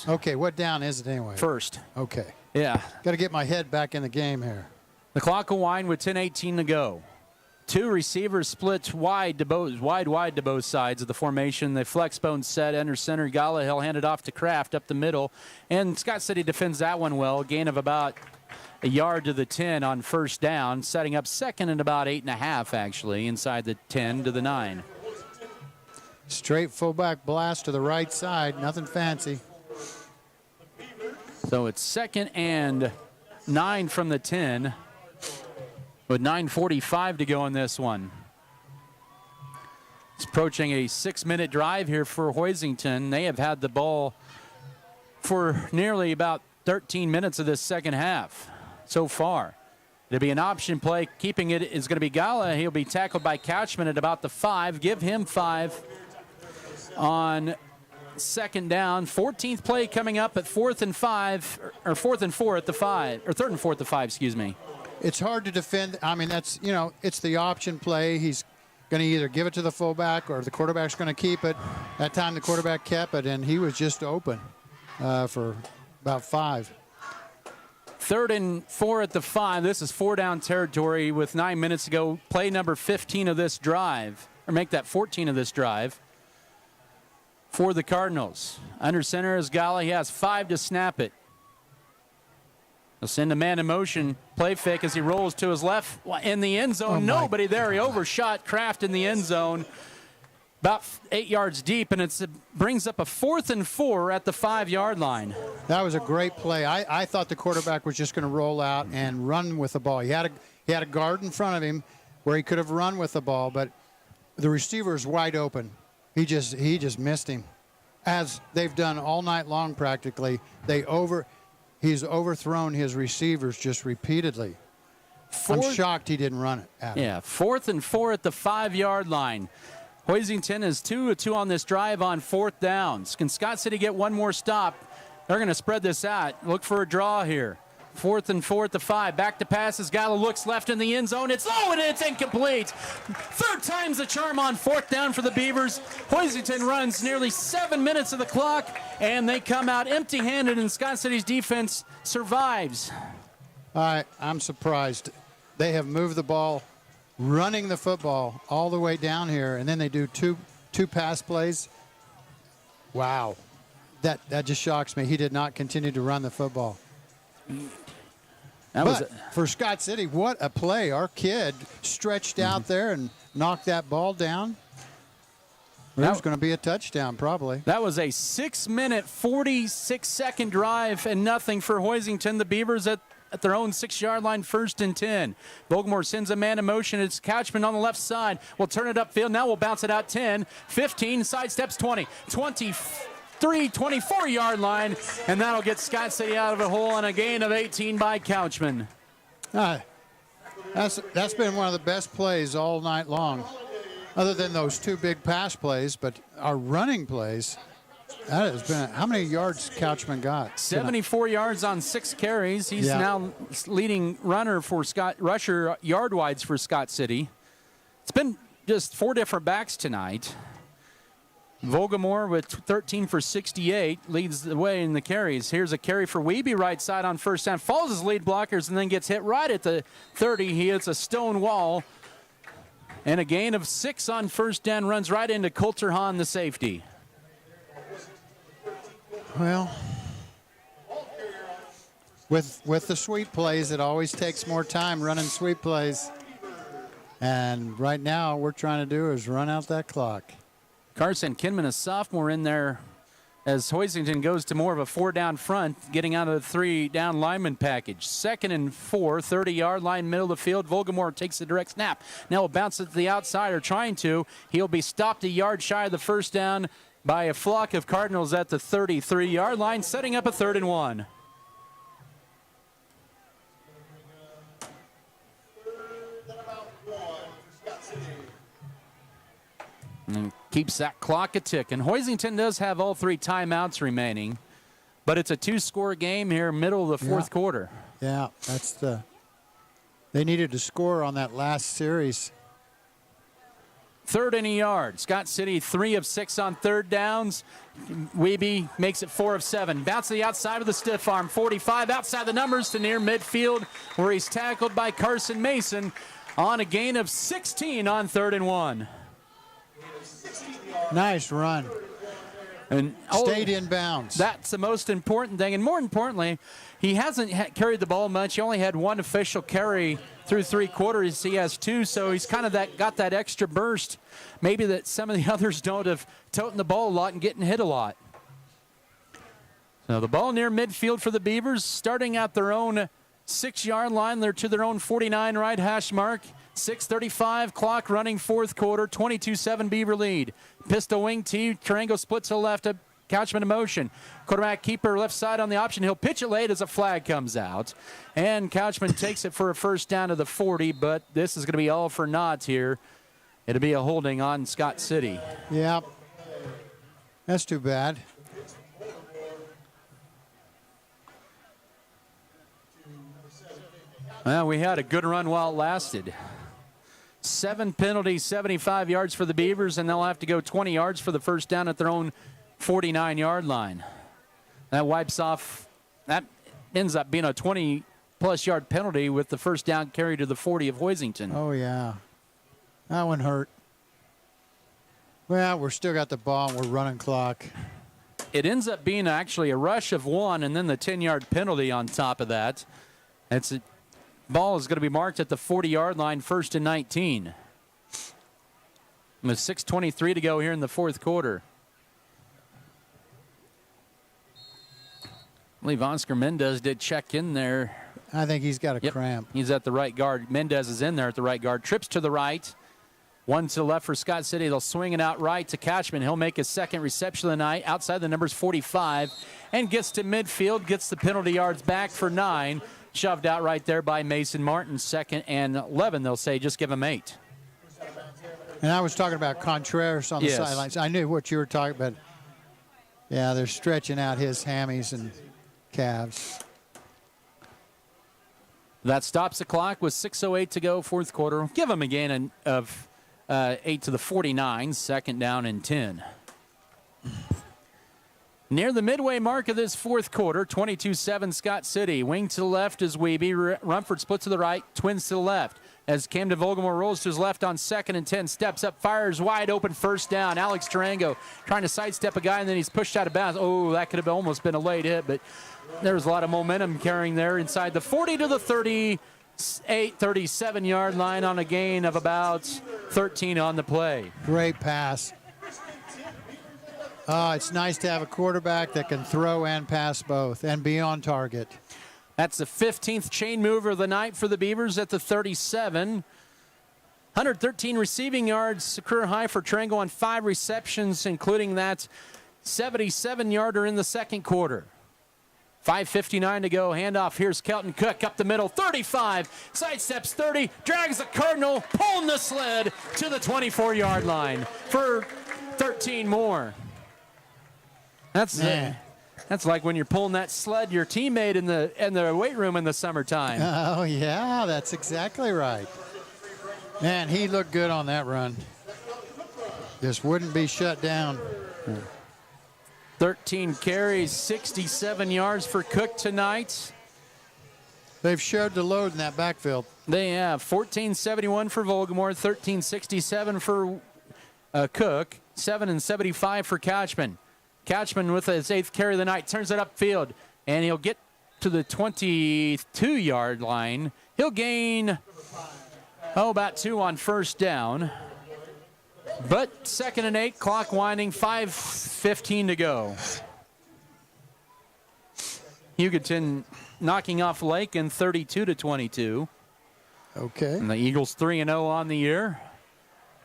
Speaker 2: Okay, what down is it anyway?
Speaker 1: First.
Speaker 2: Okay.
Speaker 1: Yeah.
Speaker 2: Got to get my head back in the game here.
Speaker 1: The clock will wind with 10:18 to go. 2 receivers split wide to both sides of the formation. The flex bone set under center. Gala, he'll hand it off to Kraft up the middle. And Scott City defends that one well. Gain of about a yard to the 10 on 1st down, setting up 2nd and about 8.5, actually, inside the 10 to the 9.
Speaker 2: Straight fullback blast to the right side, nothing fancy.
Speaker 1: So it's 2nd and 9 from the 10 with 9:45 to go in this one. It's approaching a 6-minute drive here for Hoisington. They have had the ball for nearly about 13 minutes of this second half so far. It'll be an option play. Keeping it is going to be Gala. He'll be tackled by Couchman at about the 5. Give him 5 on 2nd down. 14th play coming up at 4th and 5, or 4th and 4 at the 5, or 3rd and 4 at the 5, excuse me.
Speaker 2: It's hard to defend. I mean, it's the option play. He's going to either give it to the fullback or the quarterback's going to keep it. That time the quarterback kept it, and he was just open for about 5.
Speaker 1: 3rd and 4 at the 5. This is 4-down territory with 9 minutes to go. Play number 15 of this drive, or make that 14 of this drive for the Cardinals. Under center is Gala. He has 5 to snap it. He'll send a man in motion, play fake as he rolls to his left in the end zone. Nobody there. He overshot Kraft in the end zone. About 8 yards deep, and it brings up a 4th and 4 at the 5-yard line.
Speaker 2: That was a great play. I thought the quarterback was just going to roll out and run with the ball. He had a guard in front of him where he could have run with the ball, but the receiver is wide open. He just missed him, as they've done all night long practically. He's overthrown his receivers just repeatedly. I'm shocked he didn't run it. Adam.
Speaker 1: Yeah, 4th and 4 at the 5-yard line. Hoisington is 2-2 on this drive on 4th downs. Can Scott City get one more stop? They're going to spread this out. Look for a draw here. 4th and 4 at the 5. Back to passes. Gala looks left in the end zone. It's low and it's incomplete. 3rd time's the charm on 4th down for the Beavers. Hoisington runs nearly 7 minutes of the clock, and they come out empty-handed, and Scott City's defense survives.
Speaker 2: I'm surprised. They have moved the ball, running the football all the way down here, and then they do two pass plays. Wow. That just shocks me. He did not continue to run the football. For Scott City, what a play. Our kid stretched out there and knocked that ball down. There's going to be a touchdown, probably.
Speaker 1: That was a 6-minute, 46-second drive and nothing for Hoisington. The Beavers at their own 6-yard line, 1st and 10. Vogelmoor sends a man in motion. It's Couchman on the left side. We'll turn it upfield. Now we'll bounce it out 10, 15, sidesteps 20, 23, 24-yard line, and that'll get Scott City out of a hole on a gain of 18 by Couchman.
Speaker 2: That's been one of the best plays all night long, other than those 2 big pass plays, but our running plays, that has been, how many yards Couchman got?
Speaker 1: 74 yards on 6 carries. He's now leading rusher yard-wides for Scott City. It's been just 4 different backs tonight. Vogelmoor with 13 for 68 leads the way in the carries. Here's a carry for Wiebe right side on 1st down. Follows his lead blockers and then gets hit right at the 30. He hits a stone wall. And a gain of 6 on 1st down, runs right into Coulter Hahn, the safety.
Speaker 2: Well, with the sweep plays, it always takes more time running sweep plays. And right now, what we're trying to do is run out that clock.
Speaker 1: Carson Kinman, a sophomore, in there as Hoisington goes to more of a 4-down front, getting out of the 3-down lineman package. 2nd and 4, 30-yard line, middle of the field. Vogelmoor takes the direct snap. Now will bounce it to the outside, or trying to. He'll be stopped a yard shy of the 1st down by a flock of Cardinals at the 33-yard line, setting up a 3rd and 1. And keeps that clock a tick. And Hoisington does have all 3 timeouts remaining, but it's a 2-score game here, middle of the 4th quarter.
Speaker 2: Yeah, they needed to score on that last series.
Speaker 1: 3rd and a yard. Scott City 3 of 6 on 3rd downs. Wiebe makes it 4 of 7. Bounce to the outside of the stiff arm. 45 outside the numbers to near midfield, where he's tackled by Carson Mason on a gain of 16 on 3rd and 1.
Speaker 2: Nice run.
Speaker 1: And
Speaker 2: stayed in bounds.
Speaker 1: That's the most important thing. And more importantly, he hasn't carried the ball much. He only had 1 official carry through 3 quarters. He has 2, so he's kind of got that extra burst. Maybe that some of the others don't, have toting the ball a lot and getting hit a lot. So the ball near midfield for the Beavers, starting at their own 6-yard line. They're to their own 49 right hash mark. 6:35 clock running 4th quarter, 22-7 Beaver lead. Pistol wing T, triangle split to the left, Couchman in motion. Quarterback keeper left side on the option. He'll pitch it late as a flag comes out. And Couchman takes it for a 1st down to the 40, but this is going to be all for naught here. It'll be a holding on Scott City.
Speaker 2: Yeah, that's too bad.
Speaker 1: Well, we had a good run while it lasted. 7 penalties, 75 yards for the Beavers, and they'll have to go 20 yards for the 1st down at their own 49-yard line. That wipes off, that ends up being a 20-plus yard penalty with the 1st down carry to the 40 of Hoisington.
Speaker 2: Oh, yeah. That one hurt. Well, we're still got the ball, and we're running clock.
Speaker 1: It ends up being actually a rush of 1 and then the 10-yard penalty on top of that. Ball is going to be marked at the 40-yard line, 1st and 19. With 6:23 to go here in the 4th quarter. I believe Oscar Mendez did check in there.
Speaker 2: I think he's got a cramp.
Speaker 1: He's at the right guard. Mendez is in there at the right guard. Trips to the right. 1 to the left for Scott City. They'll swing it out right to Couchman. He'll make his 2nd reception of the night outside the numbers 45 and gets to midfield, gets the penalty yards back for 9. Shoved out right there by Mason Martin. 2nd and 11, they'll say. Just give him 8.
Speaker 2: And I was talking about Contreras on the sidelines. I knew what you were talking about. Yeah, they're stretching out his hammies and calves.
Speaker 1: That stops the clock with 6:08 to go, 4th quarter. Give him a gain of 8 to the 49, 2nd down and 10. Near the midway mark of this 4th quarter, 22-7 Scott City. Wing to the left is Wiebe. Rumford split to the right, twins to the left. As Camden Vogelmoor rolls to his left on 2nd and 10, steps up, fires wide open, 1st down. Alex Tarango trying to sidestep a guy, and then he's pushed out of bounds. Oh, that could have almost been a late hit, but there was a lot of momentum carrying there inside the 40 to the 37-yard line on a gain of about 13 on the play.
Speaker 2: Great pass. It's nice to have a quarterback that can throw and pass both and be on target.
Speaker 1: That's the 15th chain mover of the night for the Beavers at the 37. 113 receiving yards, career high for Trango on 5 receptions, including that 77-yarder in the second quarter. 5:59 to go. Handoff. Here's Kelton Cook up the middle. 35. Sidesteps 30. Drags the Cardinal. Pulling the sled to the 24-yard line for 13 more. That's like when you're pulling that sled your teammate in the weight room in the summertime.
Speaker 2: Oh, yeah. That's exactly right. Man, he looked good on that run. Just wouldn't be shut down.
Speaker 1: 13 carries, 67 yards for Cook tonight.
Speaker 2: They've showed the load in that backfield.
Speaker 1: They have 1471 for Volgamore, 1367 for Cook, 775 for Couchman. Couchman with his 8th carry of the night turns it upfield, and he'll get to the 22-yard line. He'll gain, about 2 on first down. But 2nd and 8, clock winding, 5:15 to go. Hugoton knocking off Lakin 32-22.
Speaker 2: Okay.
Speaker 1: And the Eagles 3-0 on the year.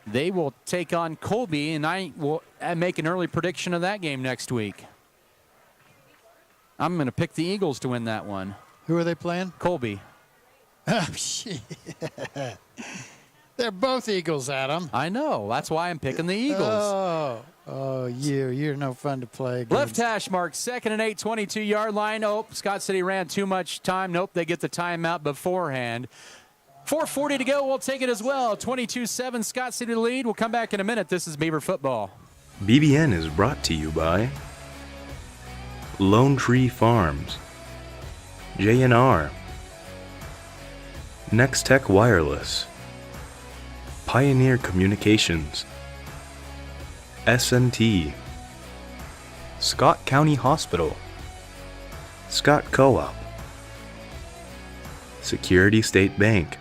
Speaker 1: They will take on Colby, and I will make an early prediction of that game next week. I'm going to pick the Eagles to win that one.
Speaker 2: Who are they playing?
Speaker 1: Colby.
Speaker 2: Oh, shit. They're both Eagles, Adam.
Speaker 1: I know. That's why I'm picking the Eagles.
Speaker 2: You're no fun to play against.
Speaker 1: Left hash mark, 2nd and 8, 22-yard line. Oh, Scott City ran too much time. Nope, they get the timeout beforehand. 4:40 to go. We'll take it as well. 22-7, Scott City lead. We'll come back in a minute. This is Beaver Football.
Speaker 7: BBN is brought to you by Lone Tree Farms, J&R, Next Tech Wireless, Pioneer Communications, S&T, Scott County Hospital, Scott Co-op, Security State Bank.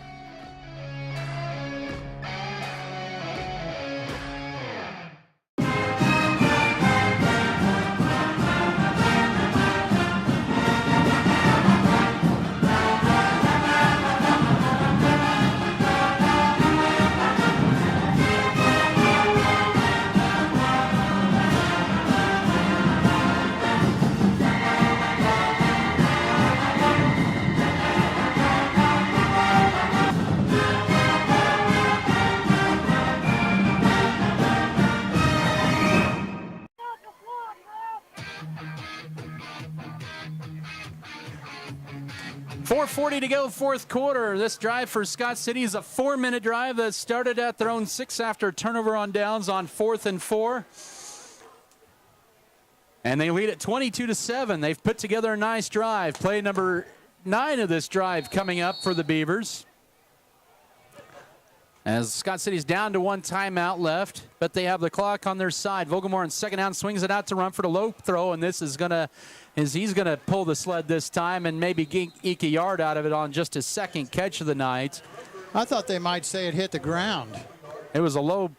Speaker 1: To go, fourth quarter. This drive for Scott City is a 4-minute drive that started at their own 6 after turnover on downs on 4th and 4. And they lead at 22-7. They've put together a nice drive. Play number 9 of this drive coming up for the Beavers. As Scott City's down to 1 timeout left, but they have the clock on their side. Volgamore on 2nd down swings it out to Rumford, a low throw, and this is he's going to pull the sled this time and maybe eke a yard out of it on just his 2nd catch of the night.
Speaker 2: I thought they might say it hit the ground.
Speaker 1: It was a low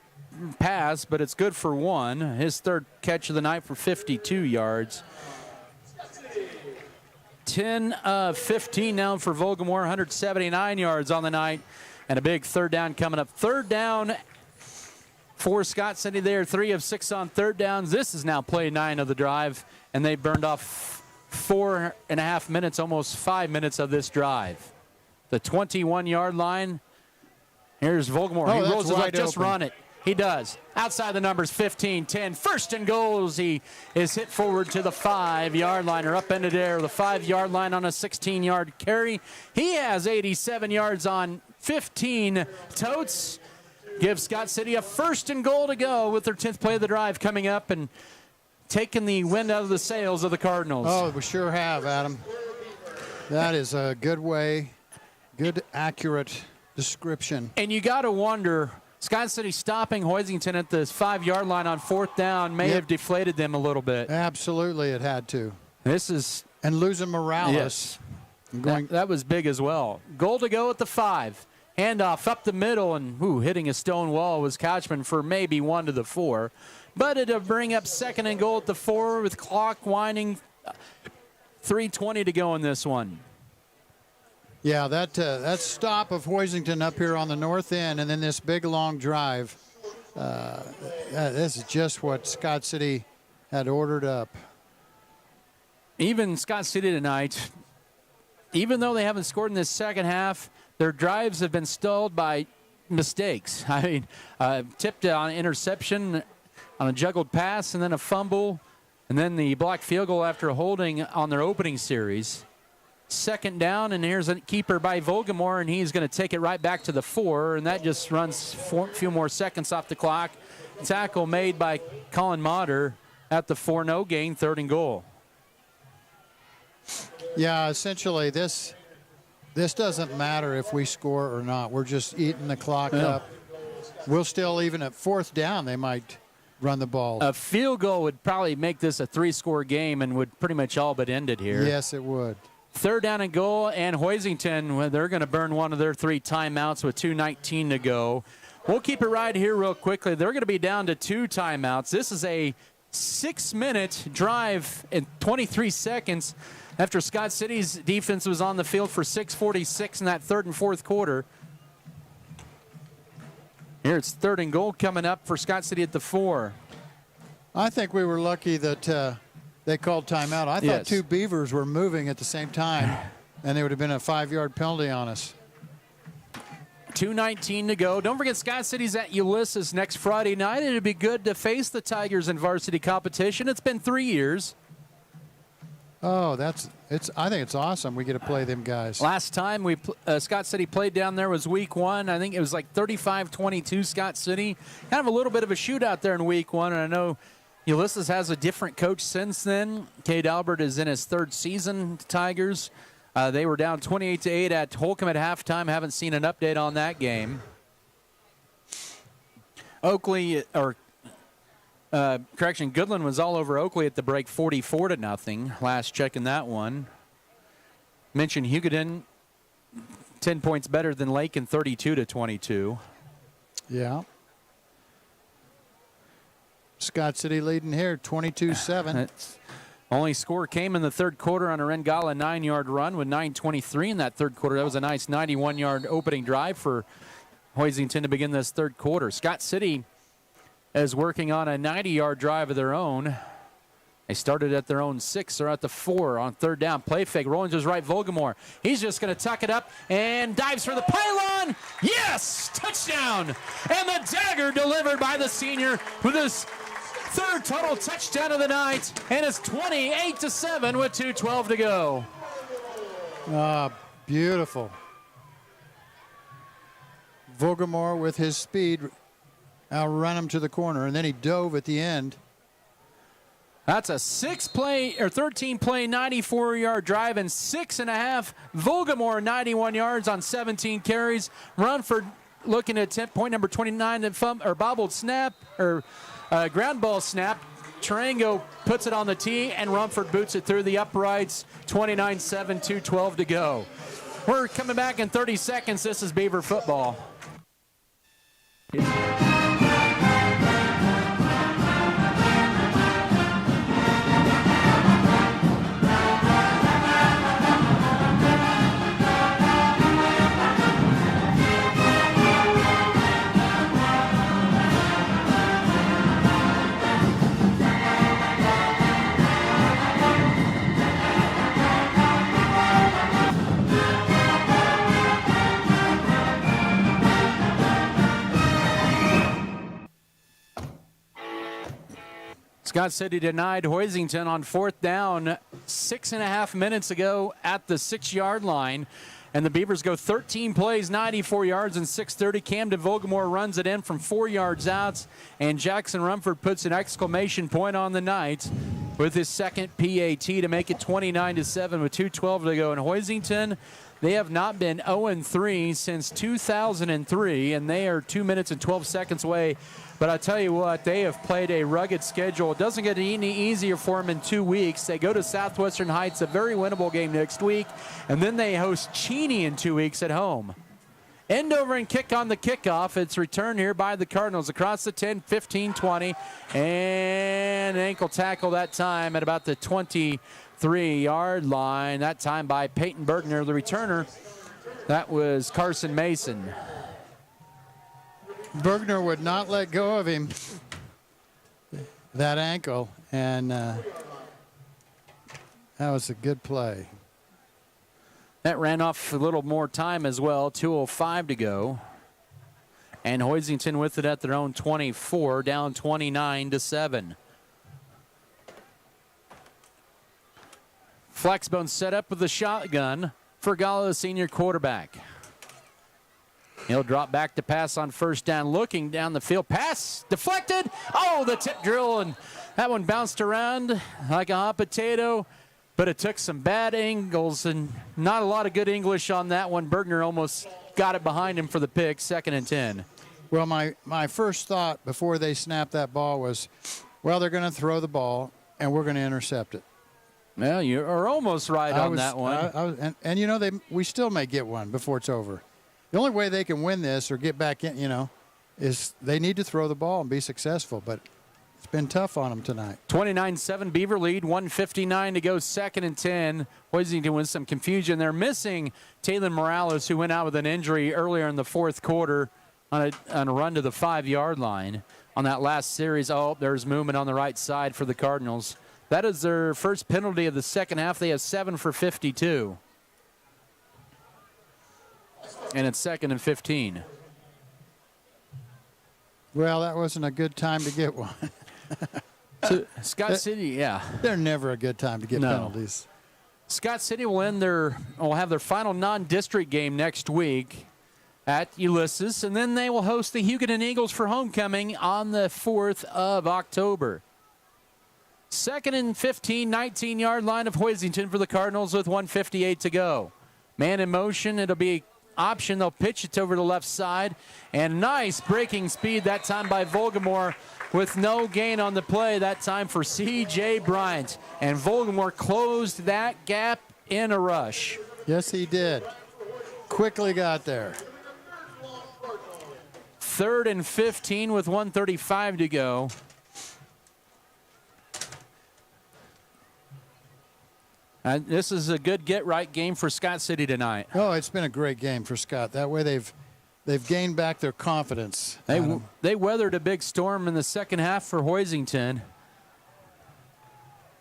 Speaker 1: pass, but it's good for 1. His 3rd catch of the night for 52 yards. 10 of 15 now for Volgamore, 179 yards on the night. And a big 3rd down coming up. 3rd down for Scott City there. 3 of 6 on 3rd downs. This is now play 9 of the drive. And they burned off 4.5 minutes, almost 5 minutes of this drive. The 21-yard line. Here's Volgamore. He rolls it up. Just run it. He does. Outside the numbers, 15, 10. 1st and goals. He is hit forward to the 5-yard line, or up into there, the 5-yard line on a 16-yard carry. He has 87 yards on 15 totes. Gives Scott City a 1st and goal to go with their 10th play of the drive coming up and taking the wind out of the sails of the Cardinals.
Speaker 2: Oh, we sure have, Adam. That is a good way, good, accurate description.
Speaker 1: And you got to wonder, Scott City stopping Hoisington at the 5-yard line on 4th down may have deflated them a little bit.
Speaker 2: Absolutely, it had to. And losing Morales.
Speaker 1: Yes. That was big as well. Goal to go at the 5. Handoff up the middle, and hitting a stone wall was Couchman for maybe 1 to the 4. but it'll bring up 2nd and goal at the 4 with clock winding. 3:20 to go in this one.
Speaker 2: Yeah, that stop of Hoisington up here on the north end, and then this big long drive. This is just what Scott City had ordered up.
Speaker 1: Even Scott City tonight, even though they haven't scored in this second half, their drives have been stalled by mistakes. I mean, tipped on interception on a juggled pass and then a fumble, and then the blocked field goal after holding on their opening series. 2nd down, and here's a keeper by Volgamore, and he's going to take it right back to the 4, and that just runs a few more seconds off the clock. Tackle made by Colin Motter at the 4, no gain, 3rd and goal.
Speaker 2: Yeah, essentially this doesn't matter if we score or not. We're just eating the clock up. We'll still, even at 4th down, they might run the ball.
Speaker 1: A field goal would probably make this a 3-score game and would pretty much all but end it here.
Speaker 2: Yes, it would.
Speaker 1: 3rd down and goal, and Hoisington, they're going to burn one of their 3 timeouts with 2:19 to go. We'll keep it right here real quickly. They're going to be down to 2 timeouts. This is a 6-minute drive in 23 seconds after Scott City's defense was on the field for 6:46 in that 3rd and 4th quarter. Here it's 3rd and goal coming up for Scott City at the 4.
Speaker 2: I think we were lucky that they called timeout. I thought 2 Beavers were moving at the same time, and there would have been a 5-yard penalty on us.
Speaker 1: 2:19 to go. Don't forget, Scott City's at Ulysses next Friday night. It'd be good to face the Tigers in varsity competition. It's been 3 years.
Speaker 2: Oh, I think it's awesome. We get to play them guys.
Speaker 1: Last time Scott City played down there was week 1. I think it was like 35-22 Scott City. Kind of a little bit of a shootout there in week 1, and I know Ulysses has a different coach since then. Cade Albert is in his 3rd season, Tigers. They were down 28-8 at Holcomb at halftime. Haven't seen an update on that game. Goodland was all over Oakley at the break, 44-0. Last check in that one. Mentioned Hugoton, 10 points better than Lake, 32-22.
Speaker 2: Yeah. Scott City leading here, 22-7.
Speaker 1: Only score came in the 3rd quarter on a Rengala 9-yard run with 9:23 in that 3rd quarter. That was a nice 91-yard opening drive for Hoisington to begin this 3rd quarter. Scott City is working on a 90-yard drive of their own. They started at their own 6. They're at the 4 on 3rd down. Play fake, rolling to his right, Volgamore. He's just going to tuck it up and dives for the pylon. Yes! Touchdown! And the dagger delivered by the senior with his 3rd total touchdown of the night, and it's 28-7 with 2:12 to go.
Speaker 2: Ah, beautiful. Volgamore with his speed outrun him to the corner, and then he dove at the end.
Speaker 1: That's a 13-play, 94-yard drive and 6.5. Volgamore 91 yards on 17 carries. Runford looking at attempt point number 29 bobbled snap or ground ball snap. Tarango puts it on the tee, and Rumford boots it through the uprights. 29-7, 2:12 to go. We're coming back in 30 seconds. This is Beaver football. Scott City denied Hoisington on 4th down 6.5 minutes ago at the 6-yard line. And the Beavers go 13 plays, 94 yards, and 6:30. Camden Volgamore runs it in from 4 yards out. And Jackson Rumford puts an exclamation point on the night with his 2nd PAT to make it 29-7 with 2:12 to go. And Hoisington, they have not been 0-3 since 2003, and they are 2 minutes and 12 seconds away. But I tell you what, they have played a rugged schedule. It doesn't get any easier for them in 2 weeks. They go to Southwestern Heights, a very winnable game next week, and then they host Cheney in 2 weeks at home. End over and kick on the kickoff. It's returned here by the Cardinals across the 10, 15, 20. And an ankle tackle that time at about the 23-yard line. That time by Peyton Bergner, the returner. That was Carson Mason.
Speaker 2: Bergner would not let go of him, that ankle, and that was a good play.
Speaker 1: That ran off a little more time as well, 2:05 to go. And Hoisington with it at their own 24, down 29-7. Flexbone set up with the shotgun for Gallo, the senior quarterback. He'll drop back to pass on first down, looking down the field. Pass deflected. Oh, the tip drill, and that one bounced around like a hot potato. But it took some bad angles and not a lot of good English on that one. Bergner almost got it behind him for the pick, 2nd and 10.
Speaker 2: Well, my first thought before they snapped that ball was, well, they're going to throw the ball, and we're going to intercept it.
Speaker 1: Well, you are almost right on that one.
Speaker 2: And you know, we still may get one before it's over. The only way they can win this or get back in, is they need to throw the ball and be successful. But it's been tough on them tonight.
Speaker 1: 29-7 Beaver lead, 1:59 to go, 2nd and 10. Hoisington with some confusion. They're missing Taylor Morales, who went out with an injury earlier in the fourth quarter on a run to the 5-yard line on that last series. Oh, there's movement on the right side for the Cardinals. That is their first penalty of the second half. They have 7 for 52. And it's 2nd and 15.
Speaker 2: Well, that wasn't a good time to get one.
Speaker 1: So Scott City, yeah.
Speaker 2: They're never a good time to get penalties.
Speaker 1: Scott City will have their final non-district game next week at Ulysses, and then they will host the Hugoton Eagles for homecoming on the 4th of October. 2nd and 15, 19-yard line of Hoisington for the Cardinals with 1:58 to go. Man in motion, it'll be option. They'll pitch it over the left side, and nice breaking speed that time by Volgamore with no gain on the play that time for C.J. Bryant. And Volgamore closed that gap in a rush.
Speaker 2: Yes, he did. Quickly got there.
Speaker 1: 3rd and 15 with 1:35 to go. This is a good get-right game for Scott City tonight.
Speaker 2: Oh, it's been a great game for Scott. That way they've gained back their confidence.
Speaker 1: They weathered a big storm in the second half for Hoisington.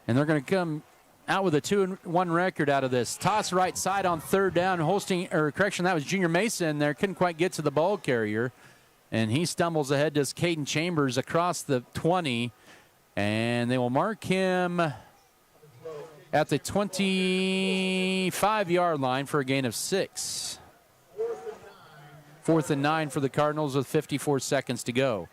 Speaker 1: And they're going to come out with a 2-1 record out of this. Toss right side on 3rd down. That was Junior Mason there. Couldn't quite get to the ball carrier. And he stumbles ahead to Caden Chambers across the 20. And they will mark him at the 25-yard line for a gain of 6. 4th and 9 for the Cardinals with 54 seconds to go.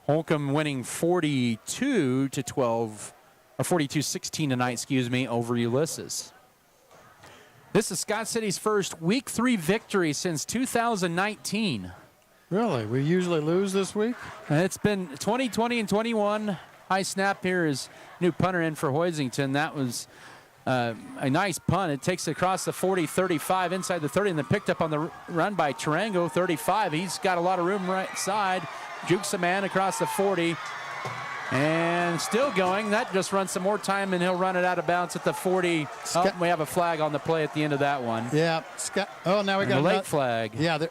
Speaker 1: Holcomb winning 42-12, or 42-16 tonight, over Ulysses. This is Scott City's first Week 3 victory since 2019.
Speaker 2: Really? We usually lose this week?
Speaker 1: It's been 20, 20, and 21. High snap here is new punter in for Hoisington. That was a nice punt. It takes it across the 40, 35, inside the 30, and then picked up on the run by Tarango, 35. He's got a lot of room right side. Jukes a man across the 40. And still going. That just runs some more time, and he'll run it out of bounds at the 40. We have a flag on the play at the end of that one.
Speaker 2: Yeah. Now we got
Speaker 1: a late flag.
Speaker 2: Yeah,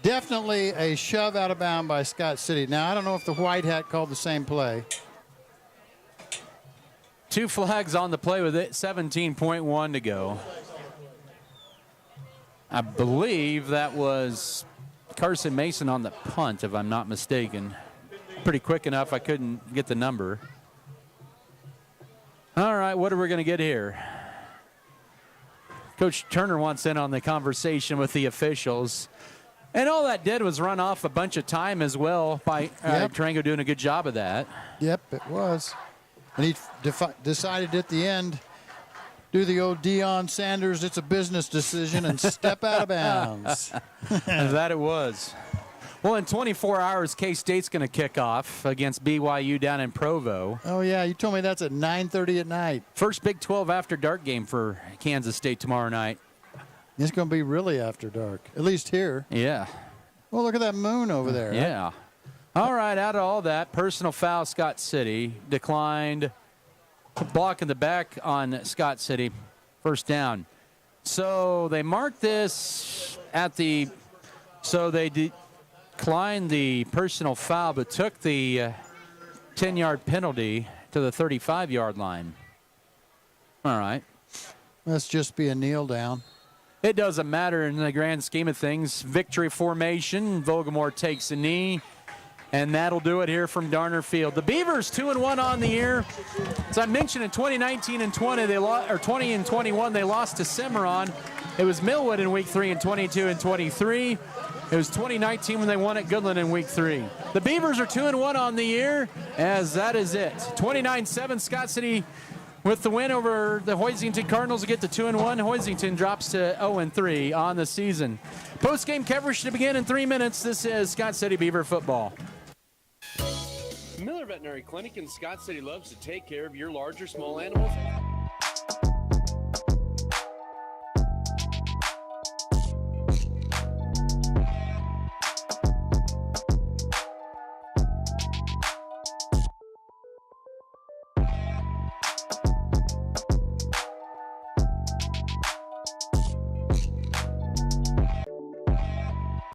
Speaker 2: definitely a shove out of bounds by Scott City. Now, I don't know if the white hat called the same play.
Speaker 1: 2 flags on the play with it, 17.1 to go. I believe that was Carson Mason on the punt, if I'm not mistaken. Pretty quick enough, I couldn't get the number. All right, what are we going to get here? Coach Turner wants in on the conversation with the officials. And all that did was run off a bunch of time as well by Tarango doing a good job of that.
Speaker 2: Yep, it was. And he decided at the end, do the old Deion Sanders, it's a business decision, and step out of bounds.
Speaker 1: That it was. Well, in 24 hours, K-State's going to kick off against BYU down in Provo.
Speaker 2: Oh, yeah, you told me that's at 9:30 at night.
Speaker 1: First Big 12 after dark game for Kansas State tomorrow night.
Speaker 2: It's going to be really after dark, at least here.
Speaker 1: Yeah.
Speaker 2: Well, look at that moon over there.
Speaker 1: Yeah. All right, out of all that, personal foul, Scott City declined. Block in the back on Scott City. First down. So they marked this at the – so they declined the personal foul but took the 10-yard penalty to the 35-yard line. All right.
Speaker 2: Let's just be a kneel down.
Speaker 1: It doesn't matter in the grand scheme of things. Victory formation. Vogelmore takes a knee. And that'll do it here from Darner Field. The Beavers 2-1 on the year. As I mentioned, in 2019 and 20, they lost, or 20 and 21, they lost to Cimarron. It was Millwood in week 3 and 22 and 23. It was 2019 when they won at Goodland in week 3. The Beavers are 2-1 on the year, as that is it. 29-7, Scott City with the win over the Hoisington Cardinals to get to 2-1. Hoisington drops to 0-3 on the season. Post-game coverage to begin in 3 minutes. This is Scott City Beaver football.
Speaker 5: Miller Veterinary Clinic in Scott City loves to take care of your large or small animals